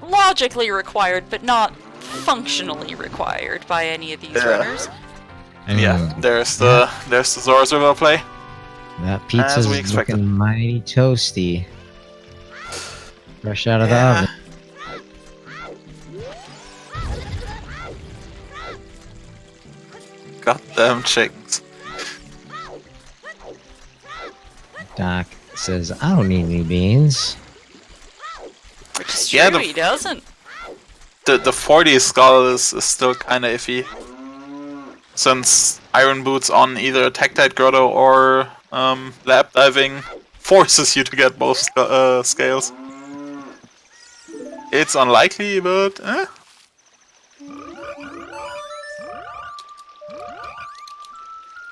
Logically required, but not functionally required by any of these runners. I mean, Yeah, there's the Zora's River play. that pizza's we expected. looking mighty toasty. Fresh out of the oven. Goddamn chickens. Doc says, I don't need any beans. Which is Yeah, true, the- he doesn't. The 40 skull is still kinda iffy. Since iron boots on either Tactite Grotto or lab diving forces you to get both scales. It's unlikely, but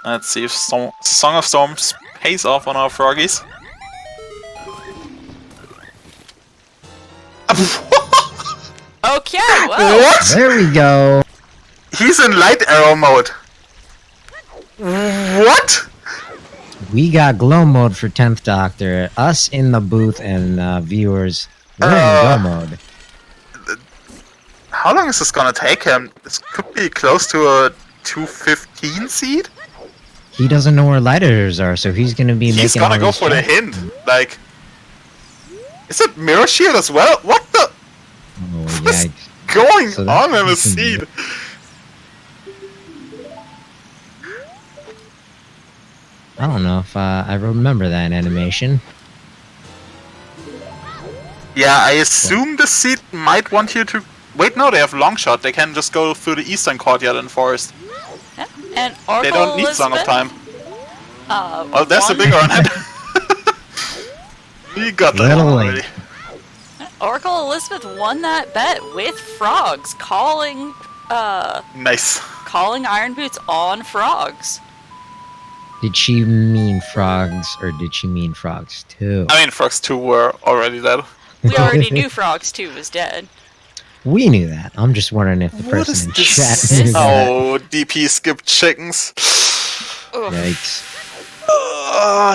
Let's see if Song of Storms pays off on our froggies. Okay, well. What? There we go. He's in light arrow mode. What? We got glow mode for 10th Doctor. Us in the booth and viewers, we're in glow mode. How long is this gonna take him? This could be close to a 215 seed? He doesn't know where lighters are, so he's gonna be He's making gonna all go these for the checks. hint. Like, is it mirror shield as well? What the Oh, What's yikes. going So that's on in the decent. seed? I don't know if I remember that animation. Yeah, I assume the seed might want you to. Wait, no, they have long shot. They can just go through the eastern courtyard and forest. Yeah. And Oracle They don't need Song of Elizabeth, Time. Oh, there's a won- bigger on it. We got that Little one late. already. Oracle Elizabeth won that bet with frogs, calling Nice. Iron Boots on frogs. Did she mean frogs, or did she mean frogs too? I mean, Frogs 2 were already dead. We already knew Frogs 2 was dead. We knew that. I'm just wondering if the What is person in this? chat knew that. Oh, DP skipped chickens. Ugh. Yikes.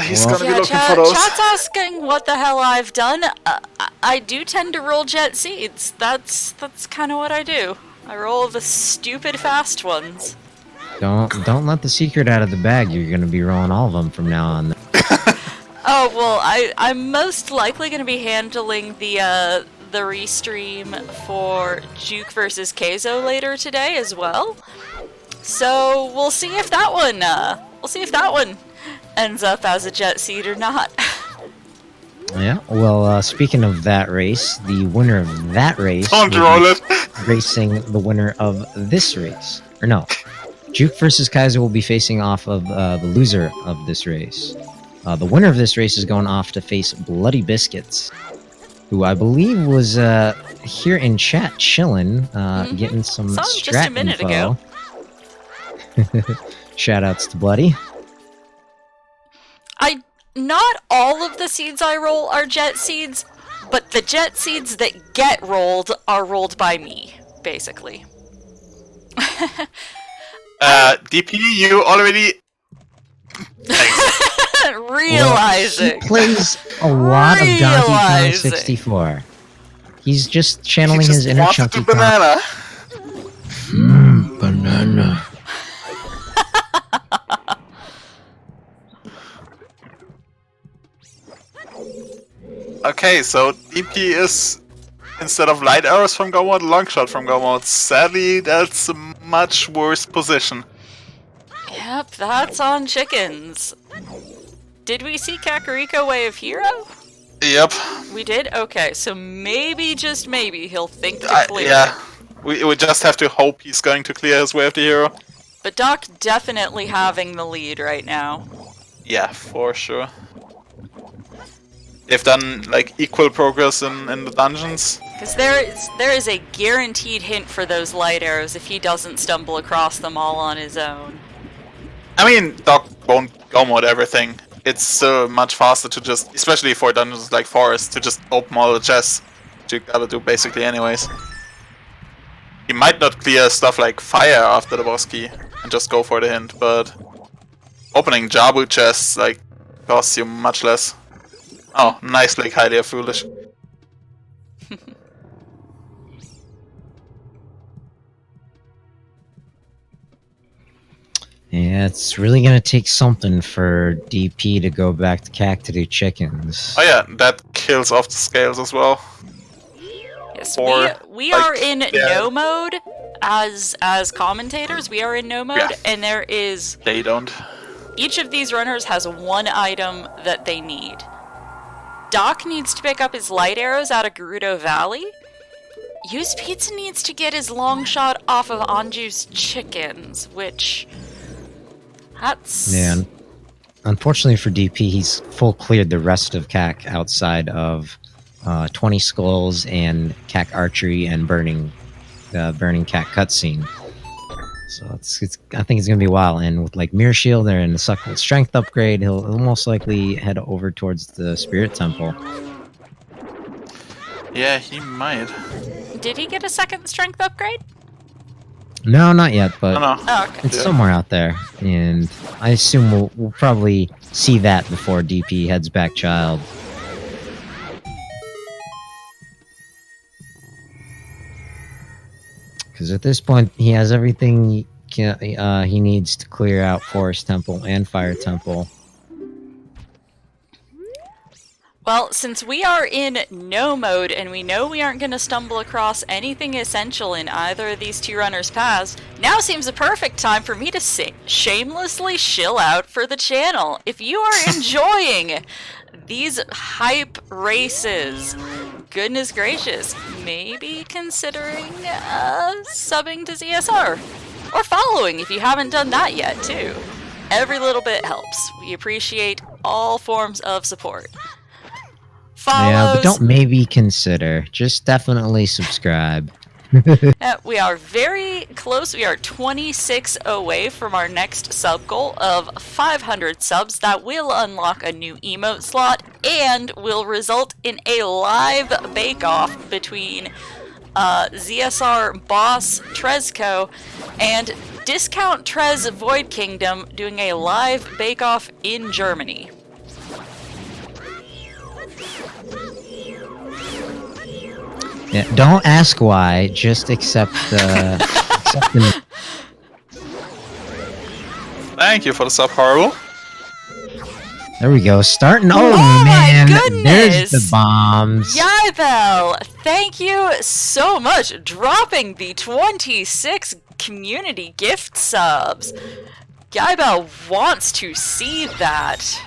He's Well- gonna be looking for those. Chat's asking what the hell I've done. I do tend to roll jet seeds. That's kind of what I do. I roll the stupid fast ones. Don't let the secret out of the bag. You're gonna be rolling all of them from now on. Oh well, I'm most likely going to be handling the restream for Juke versus Keizo later today as well. So we'll see if that one ends up as a jet seed or not. Yeah. Well, speaking of that race, the winner of that race Don't will roll be it. racing the winner of this race. Or no, Juke versus Kaiser will be facing off of the loser of this race. The winner of this race is going off to face Bloody Biscuits, who I believe was here in chat chilling, getting some Saw him just a strat minute info. Shoutouts to Bloody. Not all of the seeds I roll are jet seeds, but the jet seeds that get rolled are rolled by me, basically. DP, you already. Thanks. Realizing. He plays a lot of Donkey Kong Realizing. 64. He's just channeling He his just inner wanted Chunky the banana. Banana. Okay, so DP is instead of light arrows from Go Mode, long shot from Go Mode. Sadly, that's a much worse position. Yep, that's on chickens. Did we see Kakariko Way of Hero? Yep. We did? Okay, so maybe, just maybe, he'll think to clear. Yeah. We just have to hope he's going to clear his way of the hero. But Doc definitely having the lead right now. Yeah, for sure. They've done like equal progress in the dungeons. Because there is a guaranteed hint for those light arrows if he doesn't stumble across them all on his own. I mean, Doc won't go mode everything. It's so much faster to just, especially for dungeons like Forest, to just open all the chests, which you gotta do basically anyways. You might not clear stuff like fire after the boss key and just go for the hint, but opening Jabu chests like costs you much less. Oh, nice, like highly foolish. Yeah, it's really gonna take something for DP to go back to CAC to do chickens. Oh yeah, that kills off the scales as well. Yes, Or, we like, are in yeah. no mode as commentators. We are in no mode, Yeah. and there is They don't. each of these runners has one item that they need. Doc needs to pick up his light arrows out of Gerudo Valley. UsedPizza needs to get his long shot off of Anju's chickens, which that's Yeah, unfortunately for DP, he's full cleared the rest of CAC outside of 20 skulls and CAC archery and burning CAC cutscene. So I think it's gonna be a while. And with like Mirror Shield and the strength upgrade, he'll most likely head over towards the Spirit Temple. Yeah, he might. Did he get a second strength upgrade? No, not yet, but Oh no. Oh, okay. it's somewhere out there, and I assume we'll probably see that before DP heads back Child. Because at this point, he has everything he needs to clear out Forest Temple and Fire Temple. Well, since we are in no mode and we know we aren't going to stumble across anything essential in either of these two runners' paths, now seems a perfect time for me to shamelessly shill out for the channel. If you are enjoying these hype races, goodness gracious, maybe considering subbing to ZSR. Or following if you haven't done that yet, too. Every little bit helps. We appreciate all forms of support. Yeah, but Follows. don't maybe consider. Just definitely subscribe. We are very close. We are 26 away from our next sub goal of 500 subs. That will unlock a new emote slot and will result in a live bake-off between ZSR boss Trezco and Discount Trez Void Kingdom doing a live bake-off in Germany. Yeah, don't ask why. Just accept the. accept the Thank you for the sub, Horrible. there we go. Starting. Oh, Oh my man, goodness! there's the bombs. Yibel, thank you so much. Dropping the 26 community gift subs. Yibel wants to see that.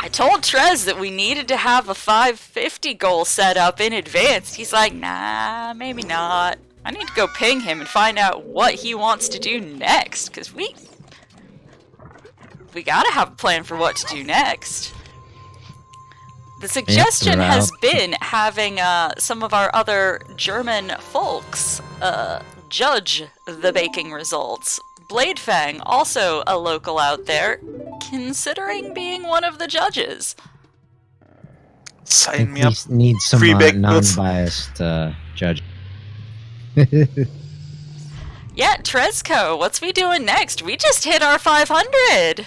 I told Trez that we needed to have a 550 goal set up in advance. He's like, nah, maybe not. I need to go ping him and find out what he wants to do next, because we gotta have a plan for what to do next. The suggestion has been having some of our other German folks judge the baking results. Bladefang, also a local out there, considering being one of the judges. I Sign think me up. we need some Free baked goods. non-biased judge. Yeah, Trezco, what's we doing next? We just hit our 500!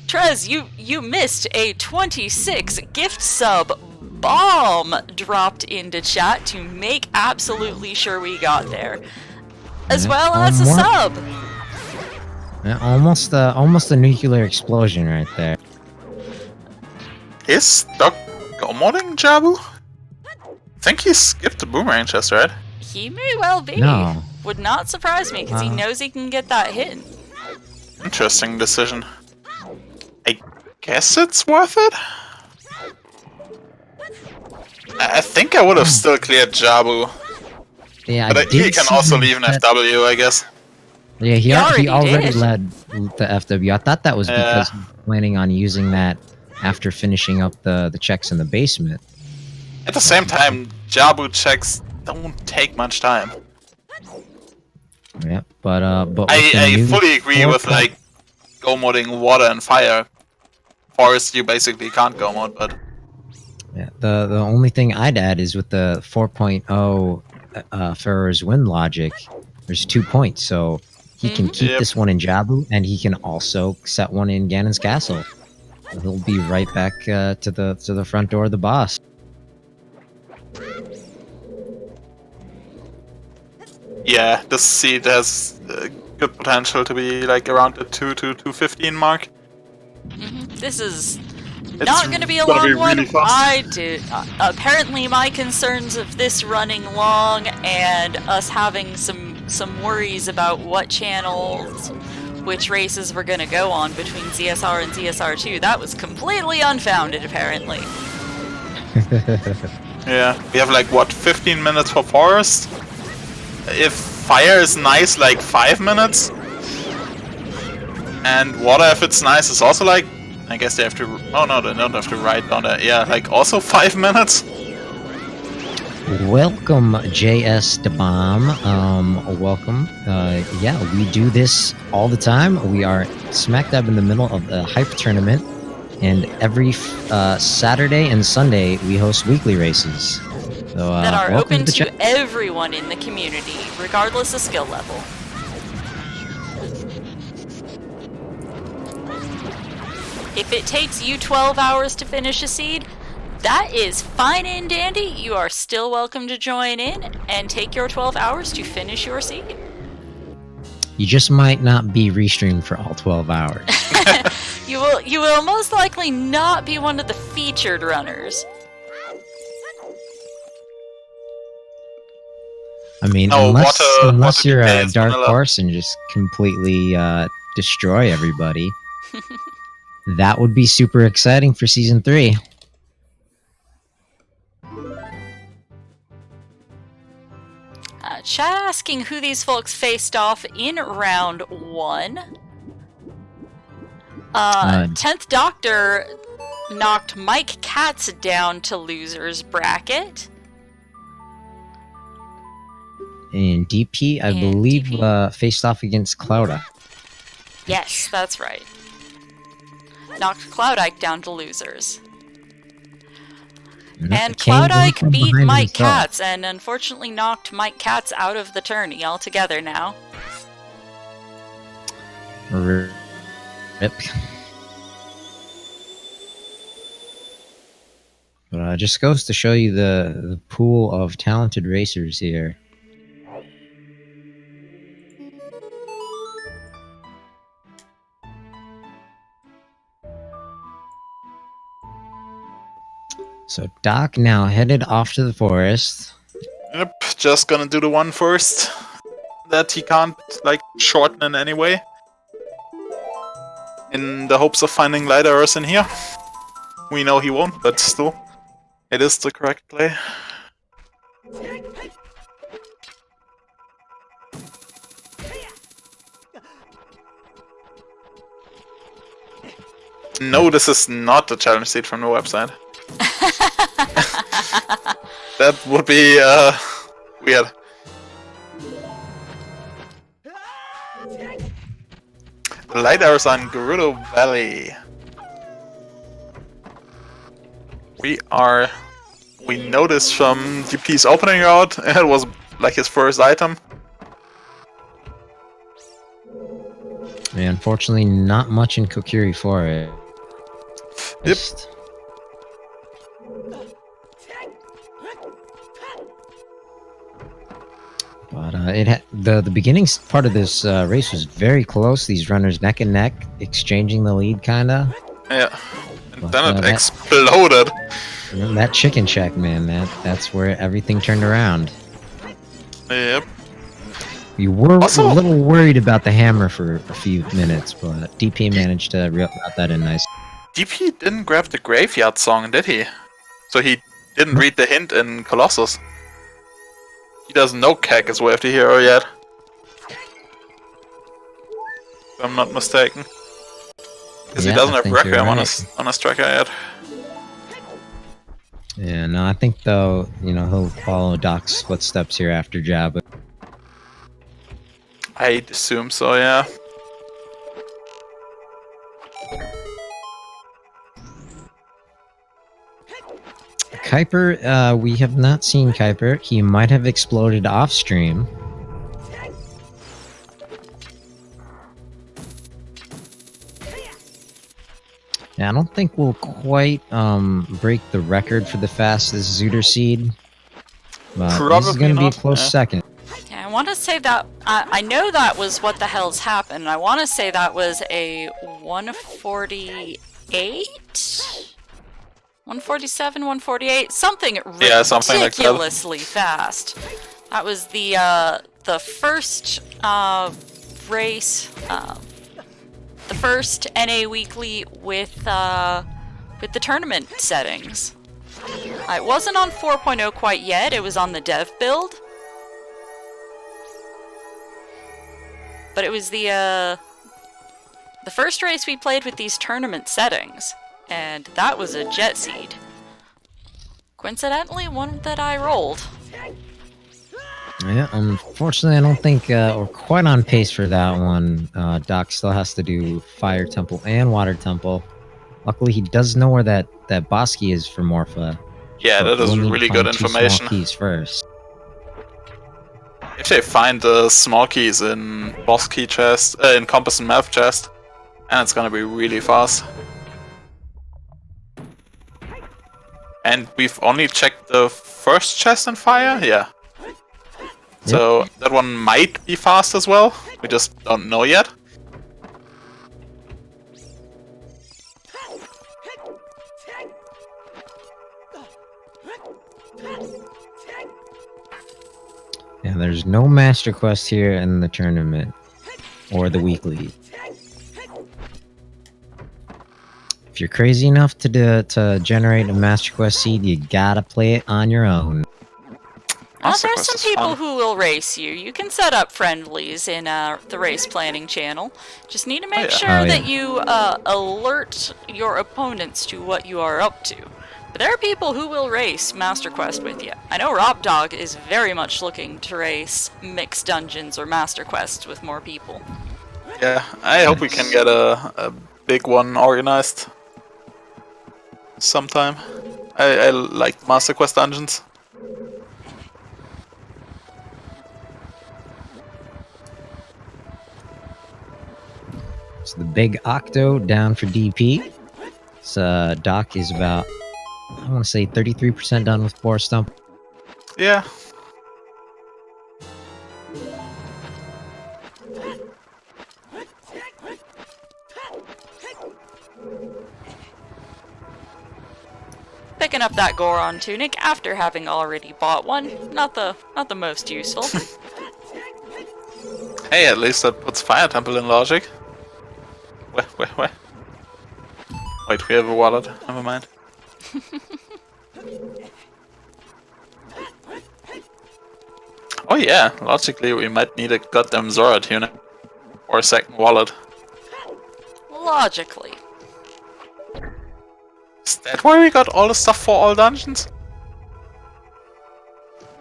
Trez, you missed a 26 gift sub bomb dropped into chat to make absolutely sure we got there. As Yeah, well as a more- sub! Yeah, almost a nuclear explosion right there. Is Doc go modding Jabu? I think he skipped the boomerang chest, right? He may well be. No. Would not surprise me, because he knows he can get that hit. Interesting decision. I guess it's worth it? I think I would have still cleared Jabu. Yeah, But I he did can see also leave an that- FW, I guess. Yeah, He he already already did. led the FW. I thought that was because he was planning on using that after finishing up the checks in the basement. At the same time, Jabu checks don't take much time. Yeah, but with the I new fully agree with 4.0 like go modding water and fire. Forest you basically can't go mod, but Yeah, the only thing I'd add is with the 4.0 Pharaoh's Wind logic, there's 2 points, so he can keep Yep. this one in Jabu, and he can also set one in Ganon's castle. He'll be right back to the front door of the boss. yeah, this seed has good potential to be like around the 2 to 215 mark. This is It's not going to be a gonna long be one. really fast. Apparently, my concerns of this running long and us having some worries about what channels, which races we're going to go on between ZSR and ZSR2, that was completely unfounded, apparently. Yeah, we have like what 15 minutes for forest. If fire is nice, like 5 minutes, and water if it's nice is also like. I guess they have to. Oh no, they don't have to write down that. Yeah, like also 5 minutes. Welcome, JS the Bomb. Welcome. Yeah, we do this all the time. We are smack dab in the middle of the hype tournament, and every Saturday and Sunday we host weekly races. So, That are welcome open the to everyone in the community, regardless of skill level. If it takes you 12 hours to finish a seed, that is fine and dandy. You are still welcome to join in and take your 12 hours to finish your seed. You just might not be restreamed for all 12 hours. You will most likely not be one of the featured runners. I mean, No, unless water you're decay a is dark vanilla. horse and just completely destroy everybody. That would be super exciting for season 3. Chat asking who these folks faced off in round 1. XthDoctor knocked Mike Katz down to loser's bracket. And DP, I And believe, DP. faced off against Clouda. Yes, that's right. Knocked Cloud Ike down to losers. And Cloud Ike beat Mike Katz and unfortunately knocked Mike Katz out of the tourney altogether now. Rip. But just goes to show you the pool of talented racers here. So Doc now headed off to the forest. Yep, just gonna do the one first. That he can't, like, shorten in any way. In the hopes of finding light errors in here. We know he won't, but still. It is the correct play. No, this is not the challenge seed from the website. That would be, weird. The light arrows on Gerudo Valley. We noticed from DP's opening route, it was like his first item. Yeah, unfortunately, not much in Kokiri for it. Yep. But the beginning part of this race was very close. These runners neck and neck, exchanging the lead, kinda. Yeah. And But, then it that- exploded. And that chicken shack, man, that's where everything turned around. Yep. We were Also- a little worried about the hammer for a few minutes, but DP managed to route that in nice. DP didn't grab the graveyard song, did he? So he didn't read the hint in Colossus. He doesn't know Kek is Wave the Hero yet. If I'm not mistaken. Because Yeah, he doesn't I have think you're Requiem right. on his tracker yet. Yeah, no, I think though, he'll follow Doc's footsteps here after Jabba. I'd assume so, yeah. Kuiper, we have not seen Kuiper. He might have exploded off stream. Yeah, I don't think we'll quite break the record for the fastest Zooter seed. But this is Probably going to be a not, close yeah. second. Yeah, I want to say that I know that was what the hell's happened. I want to say that was a 148, 147, 148, something Yeah, something like that. ridiculously fast. That was the first race, the first NA weekly with the tournament settings. It wasn't on 4.0 quite yet. It was on the dev build. But it was the first race we played with these tournament settings, and that was a jet seed. Coincidentally, one that I rolled. Yeah, unfortunately, I don't think we're quite on pace for that one. Doc still has to do Fire Temple and Water Temple. Luckily, he does know where that Bosky is for Morpha. Yeah, but that is we'll need to really find good two information. Small keys first. If they find the small keys in boss key chest, in compass and map chest, and it's gonna be really fast. And we've only checked the first chest in fire, yeah. So that one might be fast as well. We just don't know yet. Yeah, there's no Master Quest here in the tournament or the weekly. If you're crazy enough to generate a Master Quest seed, you gotta play it on your own. Master There's Quest some is people fun. who will race you. You can set up friendlies in the race planning channel. Just need to make yeah. sure Oh, that yeah. you alert your opponents to what you are up to. But there are people who will race Master Quest with you. I know Rob Dog is very much looking to race mixed dungeons or Master Quests with more people. Yeah, I hope we can get a big one organized sometime. I like Master Quest dungeons. So the big Octo down for DP. So Doc is about, I want to say 33% done with Boar Stump. Yeah. Picking up that Goron tunic after having already bought one, not the most useful. Hey, at least that puts Fire Temple in logic. Wait. Wait, we have a wallet. Never mind. Oh yeah, logically we might need a goddamn Zora tunic. Or a second wallet. Logically. Is that why we got all the stuff for all dungeons?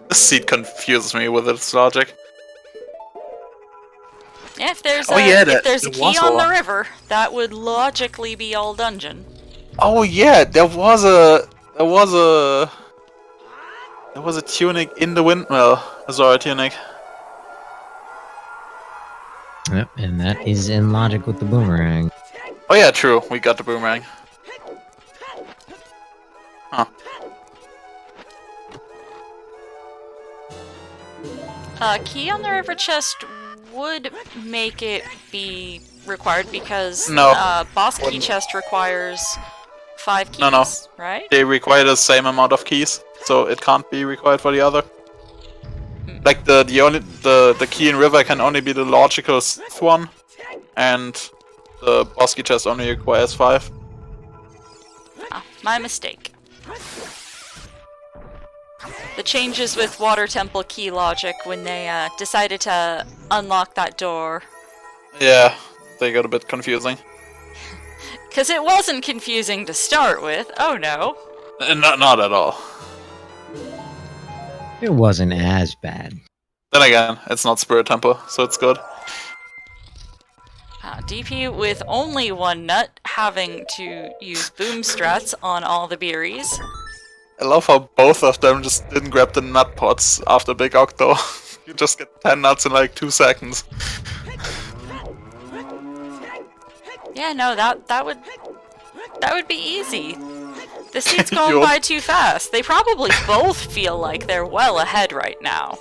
This seed confuses me with its logic. Yeah, if there's Oh, a, yeah, if there's a there was key on the one. river, that would logically be all dungeon. Oh yeah, there was a tunic in the windmill, a Zora tunic. Yep, and that is in logic with the boomerang. Oh yeah, true. We got the boomerang. Huh. Key on the river chest would make it be required because No. boss key Wouldn't. chest requires 5 keys, No. right? They require the same amount of keys, so it can't be required for the other. Like the key in river can only be the logical sixth one, and the boss key chest only requires 5. Ah, my mistake. The changes with Water Temple key logic when they decided to unlock that door. Yeah, they got a bit confusing. Because it wasn't confusing to start with. Oh no. Not at all. It wasn't as bad. Then again, it's not Spirit Temple, so it's good. DP with only one nut, having to use boom strats on all the berries. I love how both of them just didn't grab the nut pots after Big Octo. You just get 10 nuts in like 2 seconds. Yeah, no, that would be easy. The seat's going Yup. by too fast. They probably both feel like they're well ahead right now.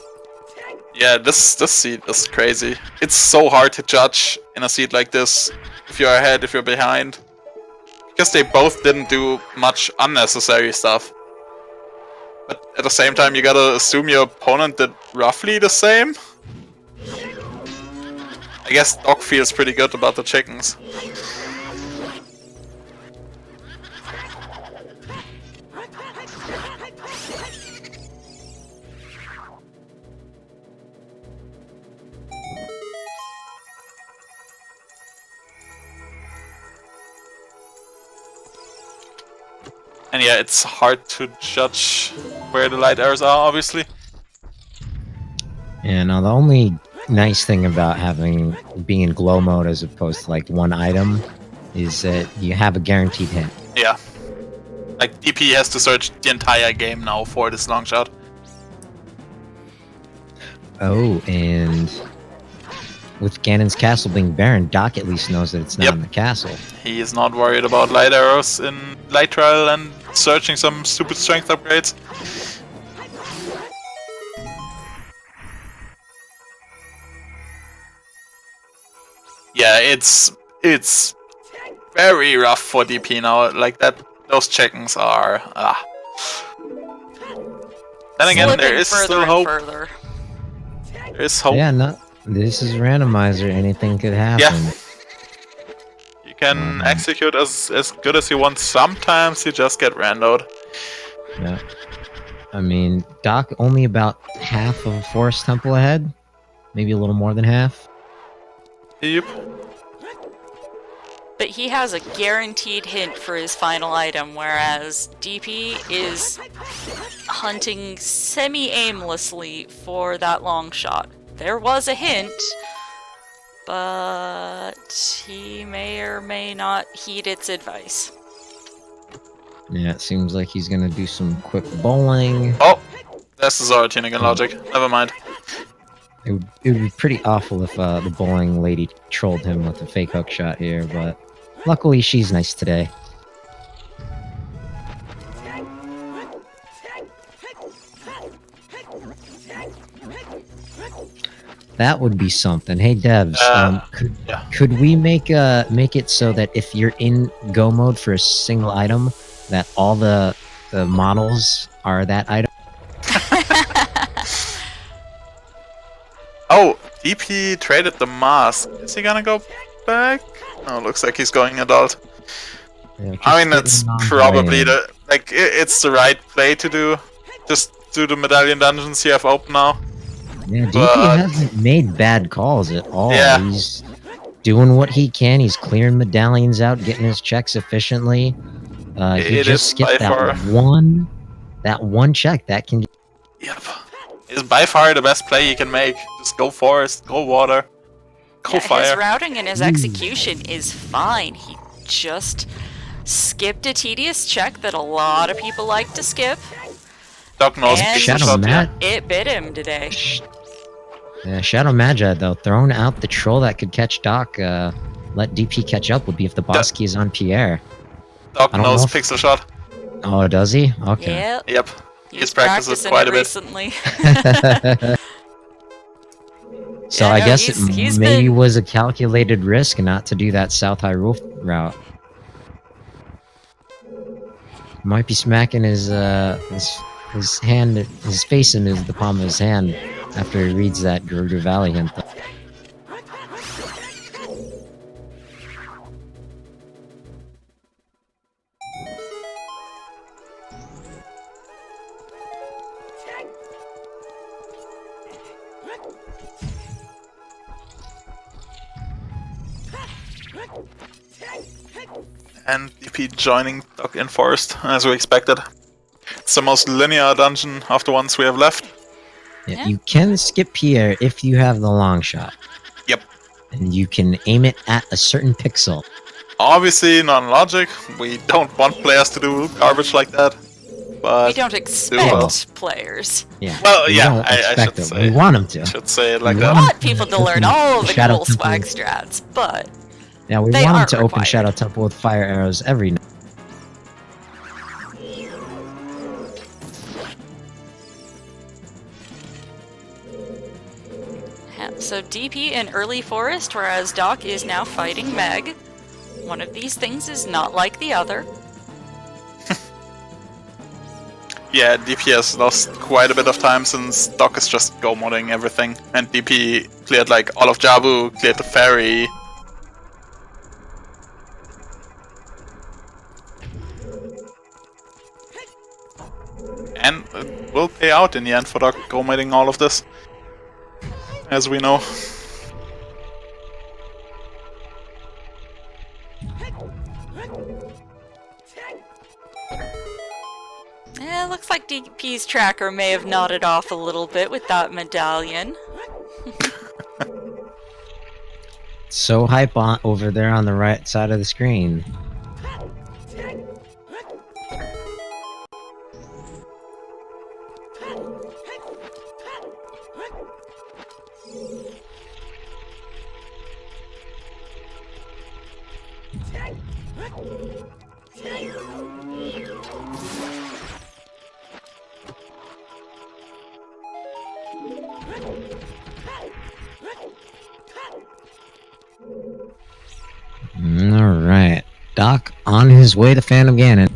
Yeah, this seed is crazy. It's so hard to judge in a seed like this, if you're ahead, if you're behind. Because they both didn't do much unnecessary stuff. But at the same time, you gotta assume your opponent did roughly the same. I guess Doc feels pretty good about the chickens. And yeah, it's hard to judge where the light arrows are, obviously. Yeah, no, the only nice thing about being in glow mode as opposed to like one item is that you have a guaranteed hit. Yeah. Like, DP has to search the entire game now for this long shot. Oh, and with Ganon's castle being barren, Doc at least knows that it's not Yep. in the castle. He is not worried about light arrows in Light Trial and searching some stupid strength upgrades. Yeah, it's very rough for DP now. Like that, those chickens are. Then again, Slipping there is further still and hope. further. There is hope. Yeah, no, this is Randomizer. Anything could happen. You can execute as good as you want. Sometimes you just get randoed. Yeah. I mean, Doc only about half of Forest Temple ahead. Maybe a little more than half. Yep. But he has a guaranteed hint for his final item, whereas DP is hunting semi-aimlessly for that long shot. There was a hint, but he may or may not heed its advice. Yeah, it seems like he's gonna do some quick bowling. Oh, that's the Zoratinigan logic. Never mind. It would be pretty awful if the bowling lady trolled him with a fake hook shot here, but luckily she's nice today. That would be something. Hey devs, Yeah. could we make it so that if you're in go mode for a single item, that all the models are that item? Oh, DP traded the mask. Is he gonna go back? Oh, looks like he's going adult. Yeah, I mean, just it's getting on probably brand. it's the right play to do. Just do the medallion dungeons you have open now. Yeah, DP but- hasn't made bad calls at all. Yeah. He's doing what he can. He's clearing medallions out, getting his checks efficiently. He It just is skipped by that far- one check. That can. Yep. It's by far the best play you can make. Just go forest, go water, go Yeah, his fire. routing and his execution is fine. He just skipped a tedious check that a lot of people like to skip. Doc knows And- pixel Shadow shot, yeah. Mat. It bit him today. Yeah, Shadow Magi though, throwing out the troll that could catch Doc. Let DP catch up would be if the boss key is on Pierre. Doc I don't knows know if- pixel shot. Oh, does he? Okay. Yep. Yep. He's He's practiced it practicing quite a bit. recently. So Yeah, I no, guess he's maybe been- was a calculated risk not to do that South High Roof route. Might be smacking his hand, his face in the palm of his hand after he reads that Gerudo Valley hint. And DP joining Doc in forest, as we expected. It's the most linear dungeon of the ones we have left. Yeah, Yeah. you can skip Pierre if you have the long shot. Yep. And you can aim it at a certain pixel. Obviously, non-logic. We don't want players to do garbage like that. But We don't well. expect players. Yeah. Well, we yeah, don't I expect should it. say. We want them to. I should say it like We that. I want want people to Open learn all of the Shadow cool Temple. swag strats, but Yeah, we They want them aren't to open required. Shadow Temple with fire arrows every night. so DP in early forest, whereas Doc is now fighting Meg. One of these things is not like the other. Yeah, DP has lost quite a bit of time since Doc is just go modding everything, and DP cleared like all of Jabu, cleared the ferry. And it will pay out in the end for Doc go modding all of this, as we know. Yeah, looks like DP's tracker may have nodded off a little bit with that medallion. So hype on over there on the right side of the screen. Alright. Doc on his way to Phantom Ganon.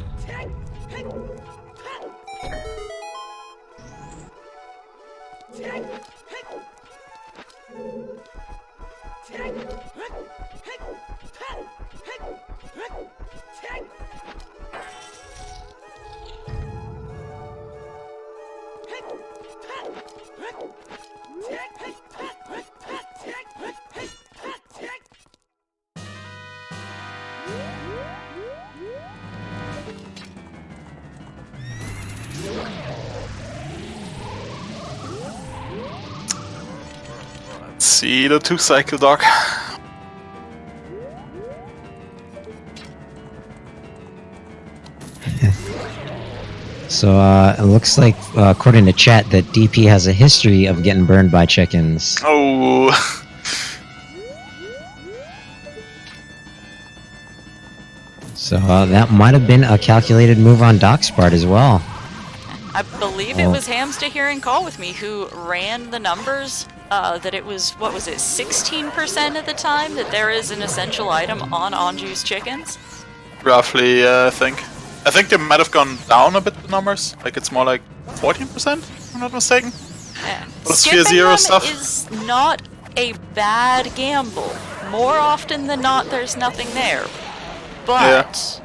Let's see the 2-cycle Doc. So, it looks like, according to chat, that DP has a history of getting burned by chickens. Oh, So, that might have been a calculated move on Doc's part as well. I believe it was Hamster here in call with me who ran the numbers. That it was, what was it, 16% at the time that there is an essential item on Anju's chickens? roughly, I think. I think they might have gone down a bit, the numbers. Like, it's more like 14%, if I'm not mistaken. Yeah. Well, Sphere Zero stuff. Is not a bad gamble. More often than not, there's nothing there. But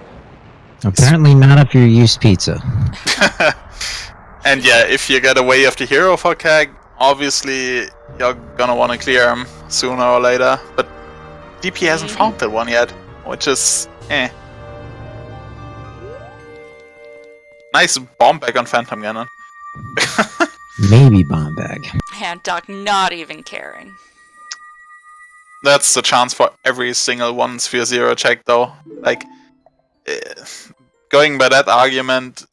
Apparently not if you're UsedPizza. And yeah, if you get away of the hero for CAG, obviously you're gonna want to clear him sooner or later. But DP hasn't found that one yet, which is Nice bomb back on Phantom Ganon. Maybe bomb bag. and Doc not even caring. That's the chance for every single one Sphere Zero check, though. Like, going by that argument,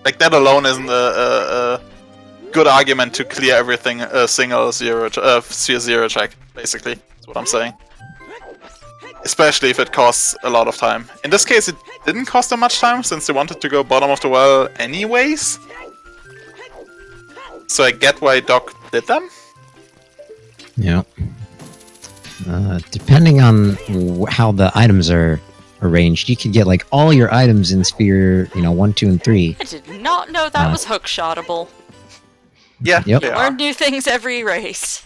like that alone isn't a good argument to clear everything a single Sphere Zero check. Basically, that's what I'm saying. Especially if it costs a lot of time. In this case, it didn't cost them much time since they wanted to go bottom of the well anyways. So I get why Doc did them. Yeah. Depending on how the items are arranged, you could get like all your items in Sphere, 1, 2, and 3. I did not know that was hookshotable. Yeah, Yep. they are. Learn new things every race.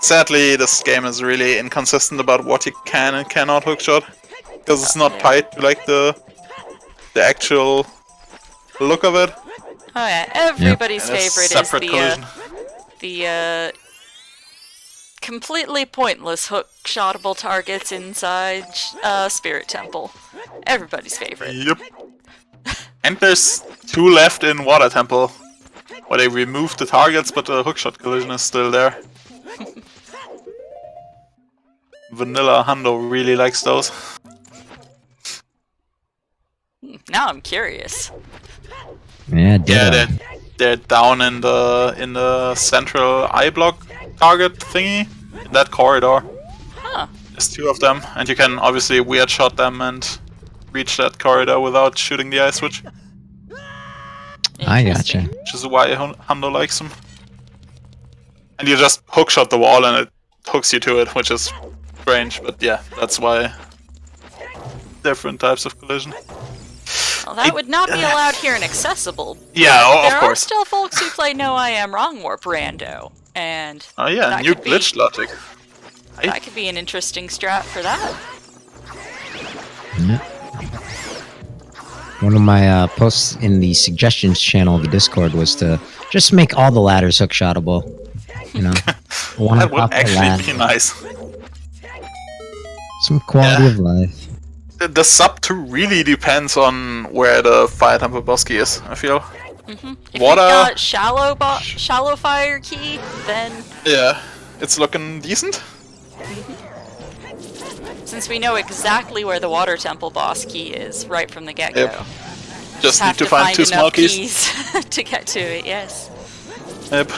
Sadly, this game is really inconsistent about what you can and cannot hookshot, because it's not Yeah. tied to like the actual look of it. Oh yeah, everybody's And a favorite is separate collision. the completely pointless hook-shottable targets inside Spirit Temple. Everybody's favorite. Yep. And there's 2 left in Water Temple, where they removed the targets, but the hookshot collision is still there. Vanilla Hundo really likes those. Now I'm curious. Yeah, Yeah, they're down in the central eye block target thingy, in that corridor. Huh. There's 2 of them, and you can obviously weird shot them and reach that corridor without shooting the eye switch. I gotcha. Which is why Hundo likes them. And you just hookshot the wall and it hooks you to it, which is strange, but yeah, that's why. Different types of collision. Well, that would not be allowed here in Accessible. Yeah, of There are course. still folks who play No I Am Wrong Warp Rando, and Oh yeah, that new could be- glitch logic. that could be an interesting strat for that. Yeah. One of my posts in the suggestions channel of the Discord was to just make all the ladders hookshotable. You know, one That on would top of the actually ladder. be nice. Some quality Yeah. of life. The sub 2 really depends on where the fire temple boss key is, I feel. If Water- you got shallow fire key, then Yeah, it's looking decent. since we know exactly where the Water Temple boss key is right from the get-go, Yep. Just have need to find 2 small enough keys. to get to it. Yes. Yep.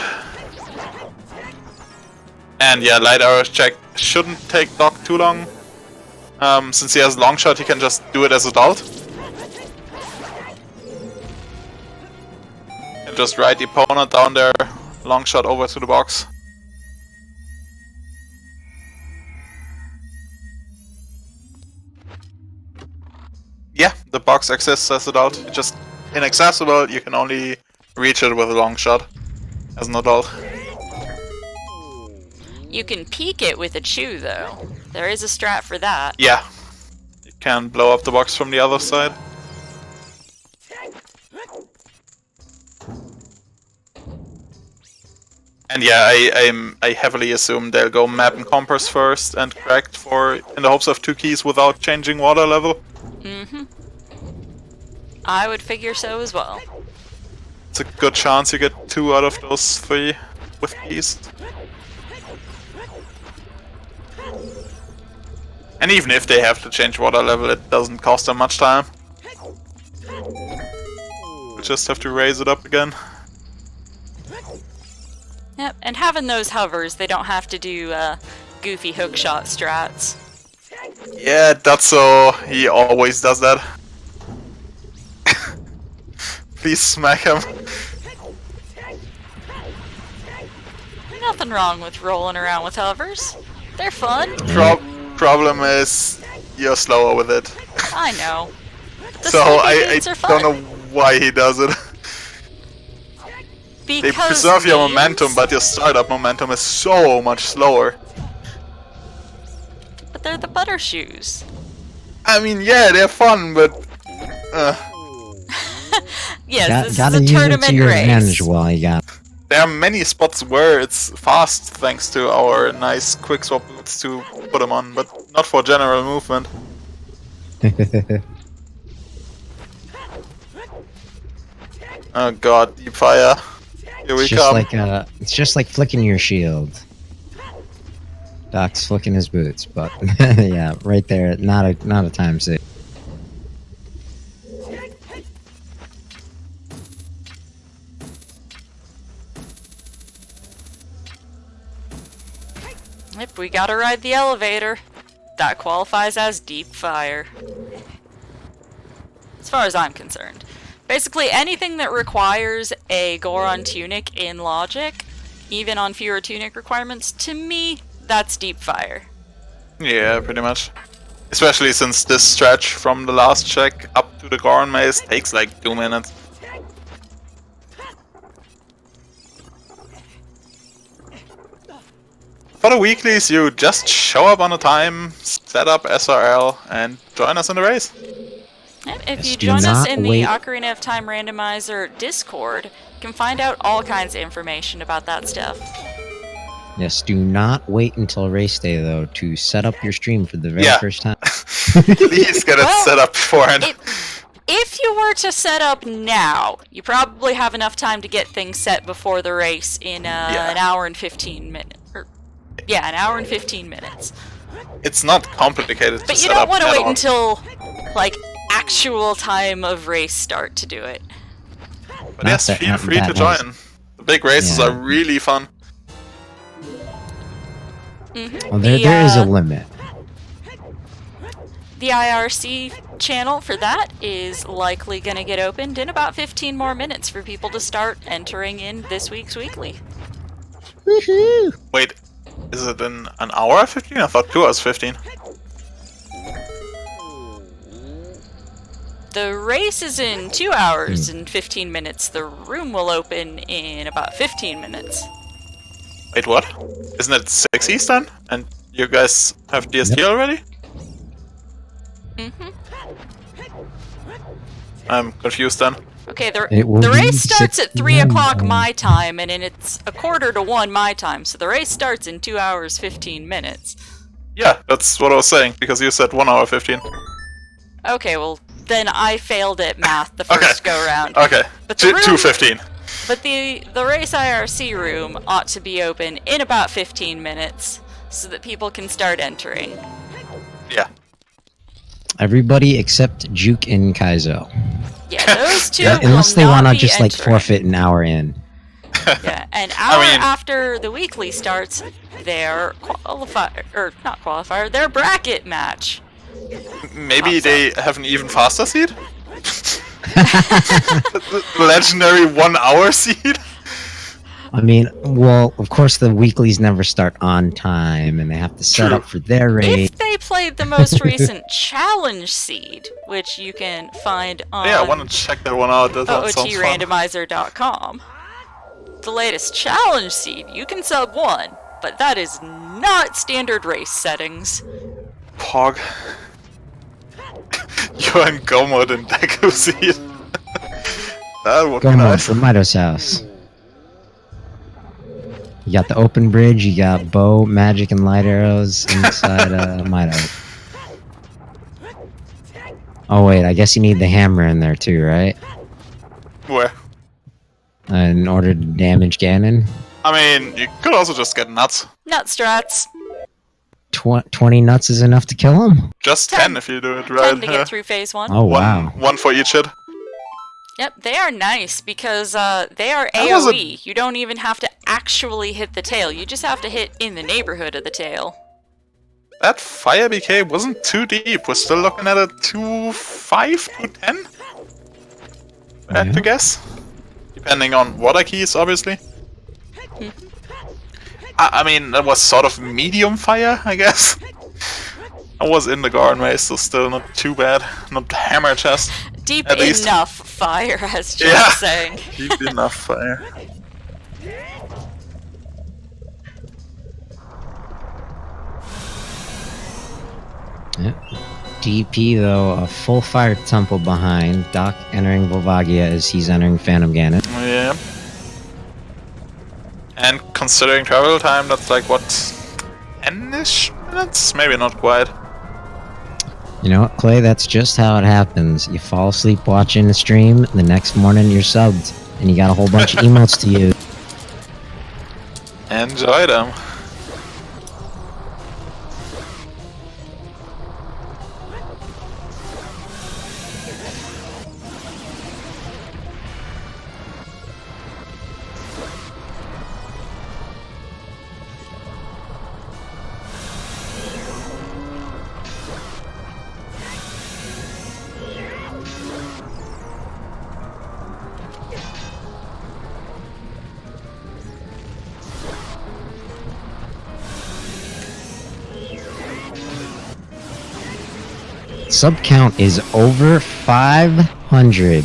And yeah, light arrows check shouldn't take Doc too long. Since he has long shot, he can just do it as adult. And just ride the opponent down there, long shot over to the box. Yeah, the box exists as adult. It's just inaccessible, you can only reach it with a long shot as an adult. You can peek it with a chew, though. There is a strat for that. Yeah, you can blow up the box from the other side. And yeah, I heavily assume they'll go map and compass first and cracked for in the hopes of 2 keys without changing water level. I would figure so as well. It's a good chance you get 2 out of those 3 with keys. And even if they have to change water level, it doesn't cost them much time. We just have to raise it up again. Yep, and having those hovers, they don't have to do goofy hookshot strats. Yeah, that's so. He always does that. Please smack him. Nothing wrong with rolling around with hovers. They're fun. Problem is, you're slower with it. I know. The So sneaky I beats are don't fun. know why he does it. They Because preserve your memes- momentum, but your startup momentum is so much slower. But they're the butter shoes. I mean, yeah, they're fun, but Yes, this Gotta is a use it to tournament your race. advantage while you got. there are many spots where it's fast thanks to our nice quick swap boots to put them on, but not for general movement. Oh god, deep fire. Here we It's just come. like it's just like flicking your shield. Doc's flicking his boots, but yeah, right there, not a time save. Yep, we gotta ride the elevator. That qualifies as deep fire. As far as I'm concerned. Basically, anything that requires a Goron tunic in logic, even on fewer tunic requirements, to me, that's deep fire. Yeah, pretty much. Especially since this stretch from the last check up to the Goron maze takes like 2 minutes. For the weeklies, you just show up on a time, set up SRL, and join us in the race. Yep, if Yes, you do join us not in wait. the Ocarina of Time Randomizer Discord, you can find out all kinds of information about that stuff. Yes, do not wait until race day though to set up your stream for the very Yeah. first time. Please get it Well, set up beforehand. If you were to set up now, you probably have enough time to get things set before the race in an hour and 15 minutes. Yeah, an hour and 15 minutes. It's not complicated to But you set don't up want to at wait all. until, like, actual time of race start to do it. But yes, feel free to join. The big races are really fun. Well, there is a limit. The IRC channel for that is likely going to get opened in about 15 more minutes for people to start entering in this week's weekly. Woohoo! Wait, is it in an hour 15? I thought 2 hours 15. The race is in 2 hours and 15 minutes. The room will open in about 15 minutes. Wait, what? Isn't it 6 Eastern? And you guys have DST already? Mm-hmm. I'm confused then. Okay, the race starts at 3 o'clock my time, and it's a quarter to 1 my time, so the race starts in 2 hours 15 minutes. Yeah, that's what I was saying, because you said 1 hour 15. Okay, well, then I failed at math the first go-round. Okay, But the room- 2:15. But the race IRC room ought to be open in about 15 minutes, so that people can start entering. Yeah. Everybody except Juke and Kaizo. Yeah, those two Yeah. will Unless they want to just like forfeit an hour in. Yeah, an hour mean- after the weekly starts, their their bracket match. Maybe they have an even faster seed? The legendary 1 hour seed? I mean, well, of course the weeklies never start on time, and they have to set True. up for their race. If they played the most recent challenge seed, which you can find on Yeah, I want to check that one out. That sounds fun. OoTRandomizer.com, the latest challenge seed, you can sub 1, but that is not standard race settings. Pog. You're in Go mode in Deku seed. That would Go be mode nice. for Mido's house. You got the open bridge, you got bow, magic, and light arrows inside Mido. Oh wait, I guess you need the hammer in there too, right? Where? In order to damage Ganon. I mean, you could also just get nuts. Nut strats. 20 nuts is enough to kill him? Just 10. 10 if you do it right. 10 to get through phase 1. Oh wow. One for each hit. Yep, they are nice because they are That was AoE. You don't even have to actually hit the tail. You just have to hit in the neighborhood of the tail. That fire BK wasn't too deep. We're still looking at a 2.5 to 10? I have to guess. Depending on water keys, obviously. I mean, that was sort of medium fire, I guess. I was in the garden maze, so still not too bad. Not hammer chest. Deep At least. enough fire, as Joe's Yeah. saying. Deep enough fire. Yep. DP though, a full fire temple behind. Doc entering Volvagia as he's entering Phantom Ganon. Yeah. And considering travel time, that's like, what, 10-ish minutes? Maybe not quite. You know what, Clay? That's just how it happens. You fall asleep watching the stream, the next morning you're subbed, and you got a whole bunch of emotes to use. Enjoy them. Sub count is over 500.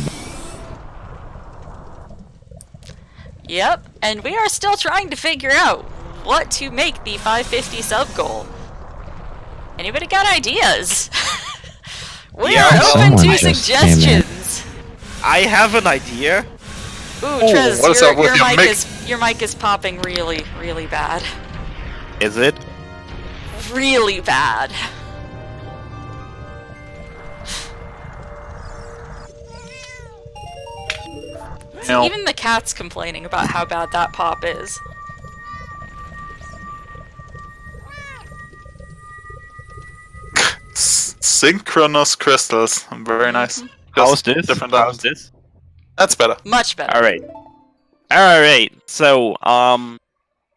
Yep, and we are still trying to figure out what to make the 550 sub goal. Anybody got ideas? We Yeah, are well, open someone to just came in. suggestions. I have an idea. Ooh, Trez, what is up with your mic? your mic is popping really, really bad. Is it? Really bad. Meow. Even the cat's complaining about how bad that pop is. Synchronous crystals. Very nice. How's Just this? different How's diamonds. this? That's better. Much better. Alright, so,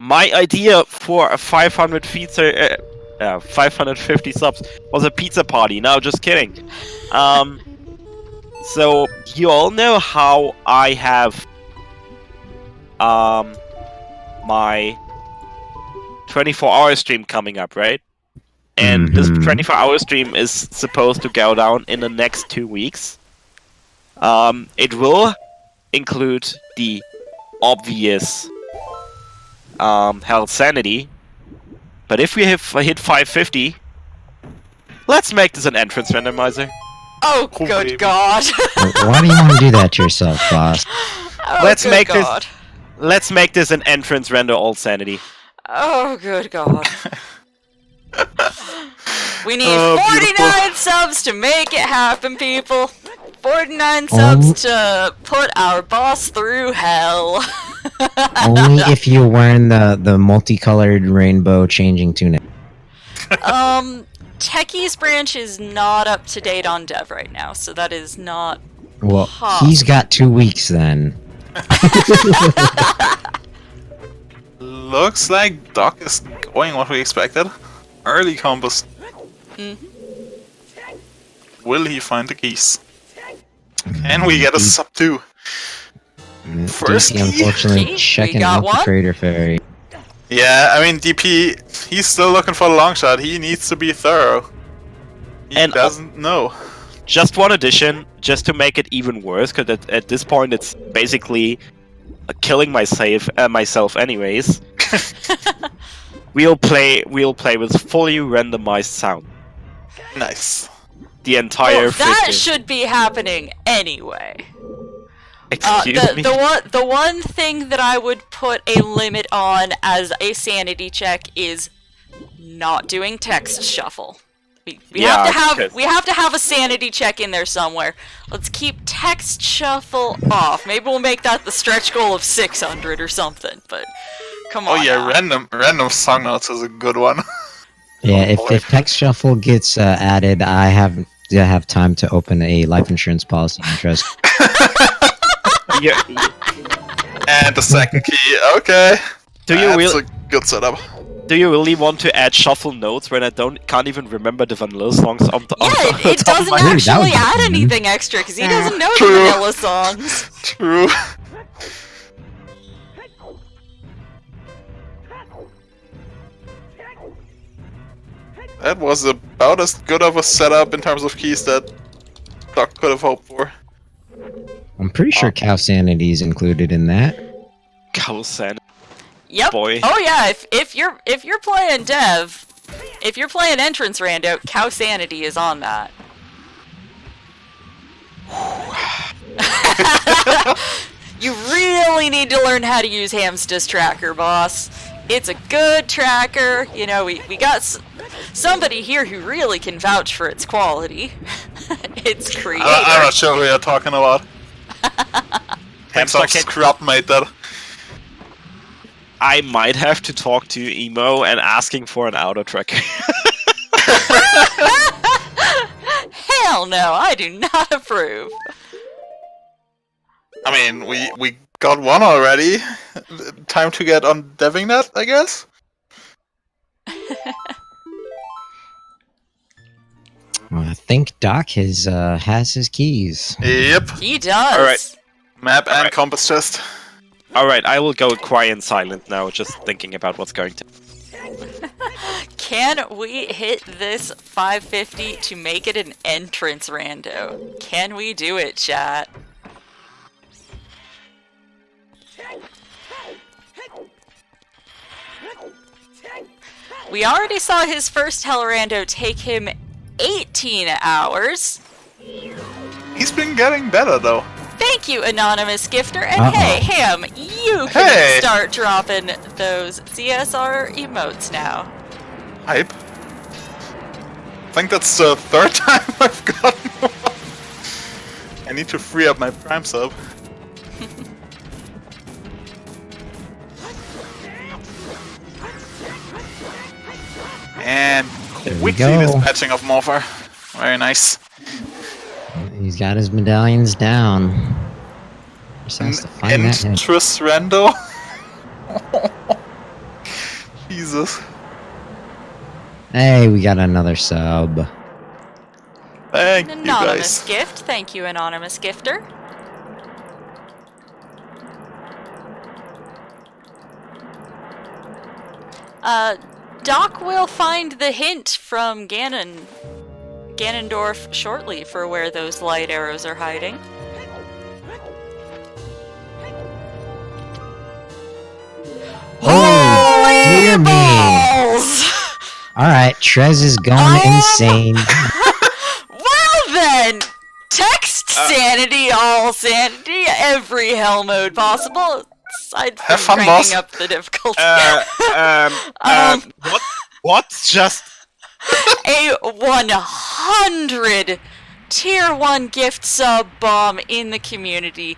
my idea for a 550 subs was a pizza party. No, just kidding. So, you all know how I have, my 24-hour stream coming up, right? And this Mhm. 24-hour stream is supposed to go down in the next 2 weeks. It will include the obvious health sanity, but if we hit 550, let's make this an entrance randomizer. Oh, Cool, good baby. God. Why do you want to do that to yourself, boss? Oh, Let's good make this- God. Let's make this an entrance render all sanity. Oh, good God. We need Oh, 49 subs to make it happen, people. 49 subs to put our boss through hell. Only if you're wearing the multicolored rainbow changing tunic. Techie's branch is not up to date on dev right now, so that is not. Well, Huh. he's got 2 weeks then. Looks like Doc is going what we expected. Early combos. Mhm. Will he find the keys? And we get a sub 2. First DC key. unfortunately Key? checking We got out the one? Crater Fairy. Yeah, I mean DP, he's still looking for the long shot. He needs to be thorough. He And- doesn't know. Just one addition, just to make it even worse, because at this point it's basically killing myself anyways. We'll play with fully randomized sound. Nice. The entire Well, that 50. should be happening anyway. Excuse me? The one thing that I would put a limit on as a sanity check is not doing text shuffle. We Yeah, we have to have a sanity check in there somewhere. Let's keep text shuffle off. Maybe we'll make that the stretch goal of 600 or something. But come Oh on. yeah, now. random song notes is a good one. Yeah, if, boy. if text shuffle gets added, I have time to open a life insurance policy in trust. Yeah, And the second key, okay. do you That's really a good setup. want to add shuffle notes when I can't even remember the vanilla songs on the Yeah, it top of doesn't my Dude, that actually would be add fun. anything extra because he doesn't know the True. vanilla songs. True. That was about as good of a setup in terms of keys that Doc could have hoped for. I'm pretty sure cow sanity is included in that. Kausen. Yep. Boy. Oh yeah, if you're playing dev, if you're playing entrance rando, cow sanity is on that. You really need to learn how to use Hamster's tracker, boss. It's a good tracker. You know, we got somebody here who really can vouch for its quality. Its creator. I'm not sure who you're talking about. Hamster Hamster can- Scrub made that. I might have to talk to Emo and asking for an auto tracker. Hell no, I do not approve. I mean, we got one already. Time to get on deving that, I guess. Well, I think Doc has his keys. Yep. He does. Alright. Map and Alright. compass chest. Alright, I will go quiet and silent now, just thinking about what's going to. Can we hit this 550 to make it an entrance rando? Can we do it, chat? We already saw his first Hell Rando take him 18 hours. He's been getting better though. Thank you, anonymous gifter. And Uh-oh. hey, Ham, you can Hey. start dropping those CSR emotes now. Hype. I think that's the third time I've gotten one. I need to free up my Prime sub. And There we quickly go. dispatching of Morpher. Very nice. He's got his medallions down. Just has to find that hit. Tris Rando. Jesus. Hey, we got another sub. Thank An you anonymous guys. gift. Thank you, anonymous gifter. Doc will find the hint from Ganondorf shortly for where those light arrows are hiding. Oh, dear me. Balls! Alright, Trez is going insane. Well then! Text sanity, all sanity, every hell mode possible. Aside from Have fun, cranking boss. up the difficulty. What just? A 100 tier 1 gift sub bomb in the community.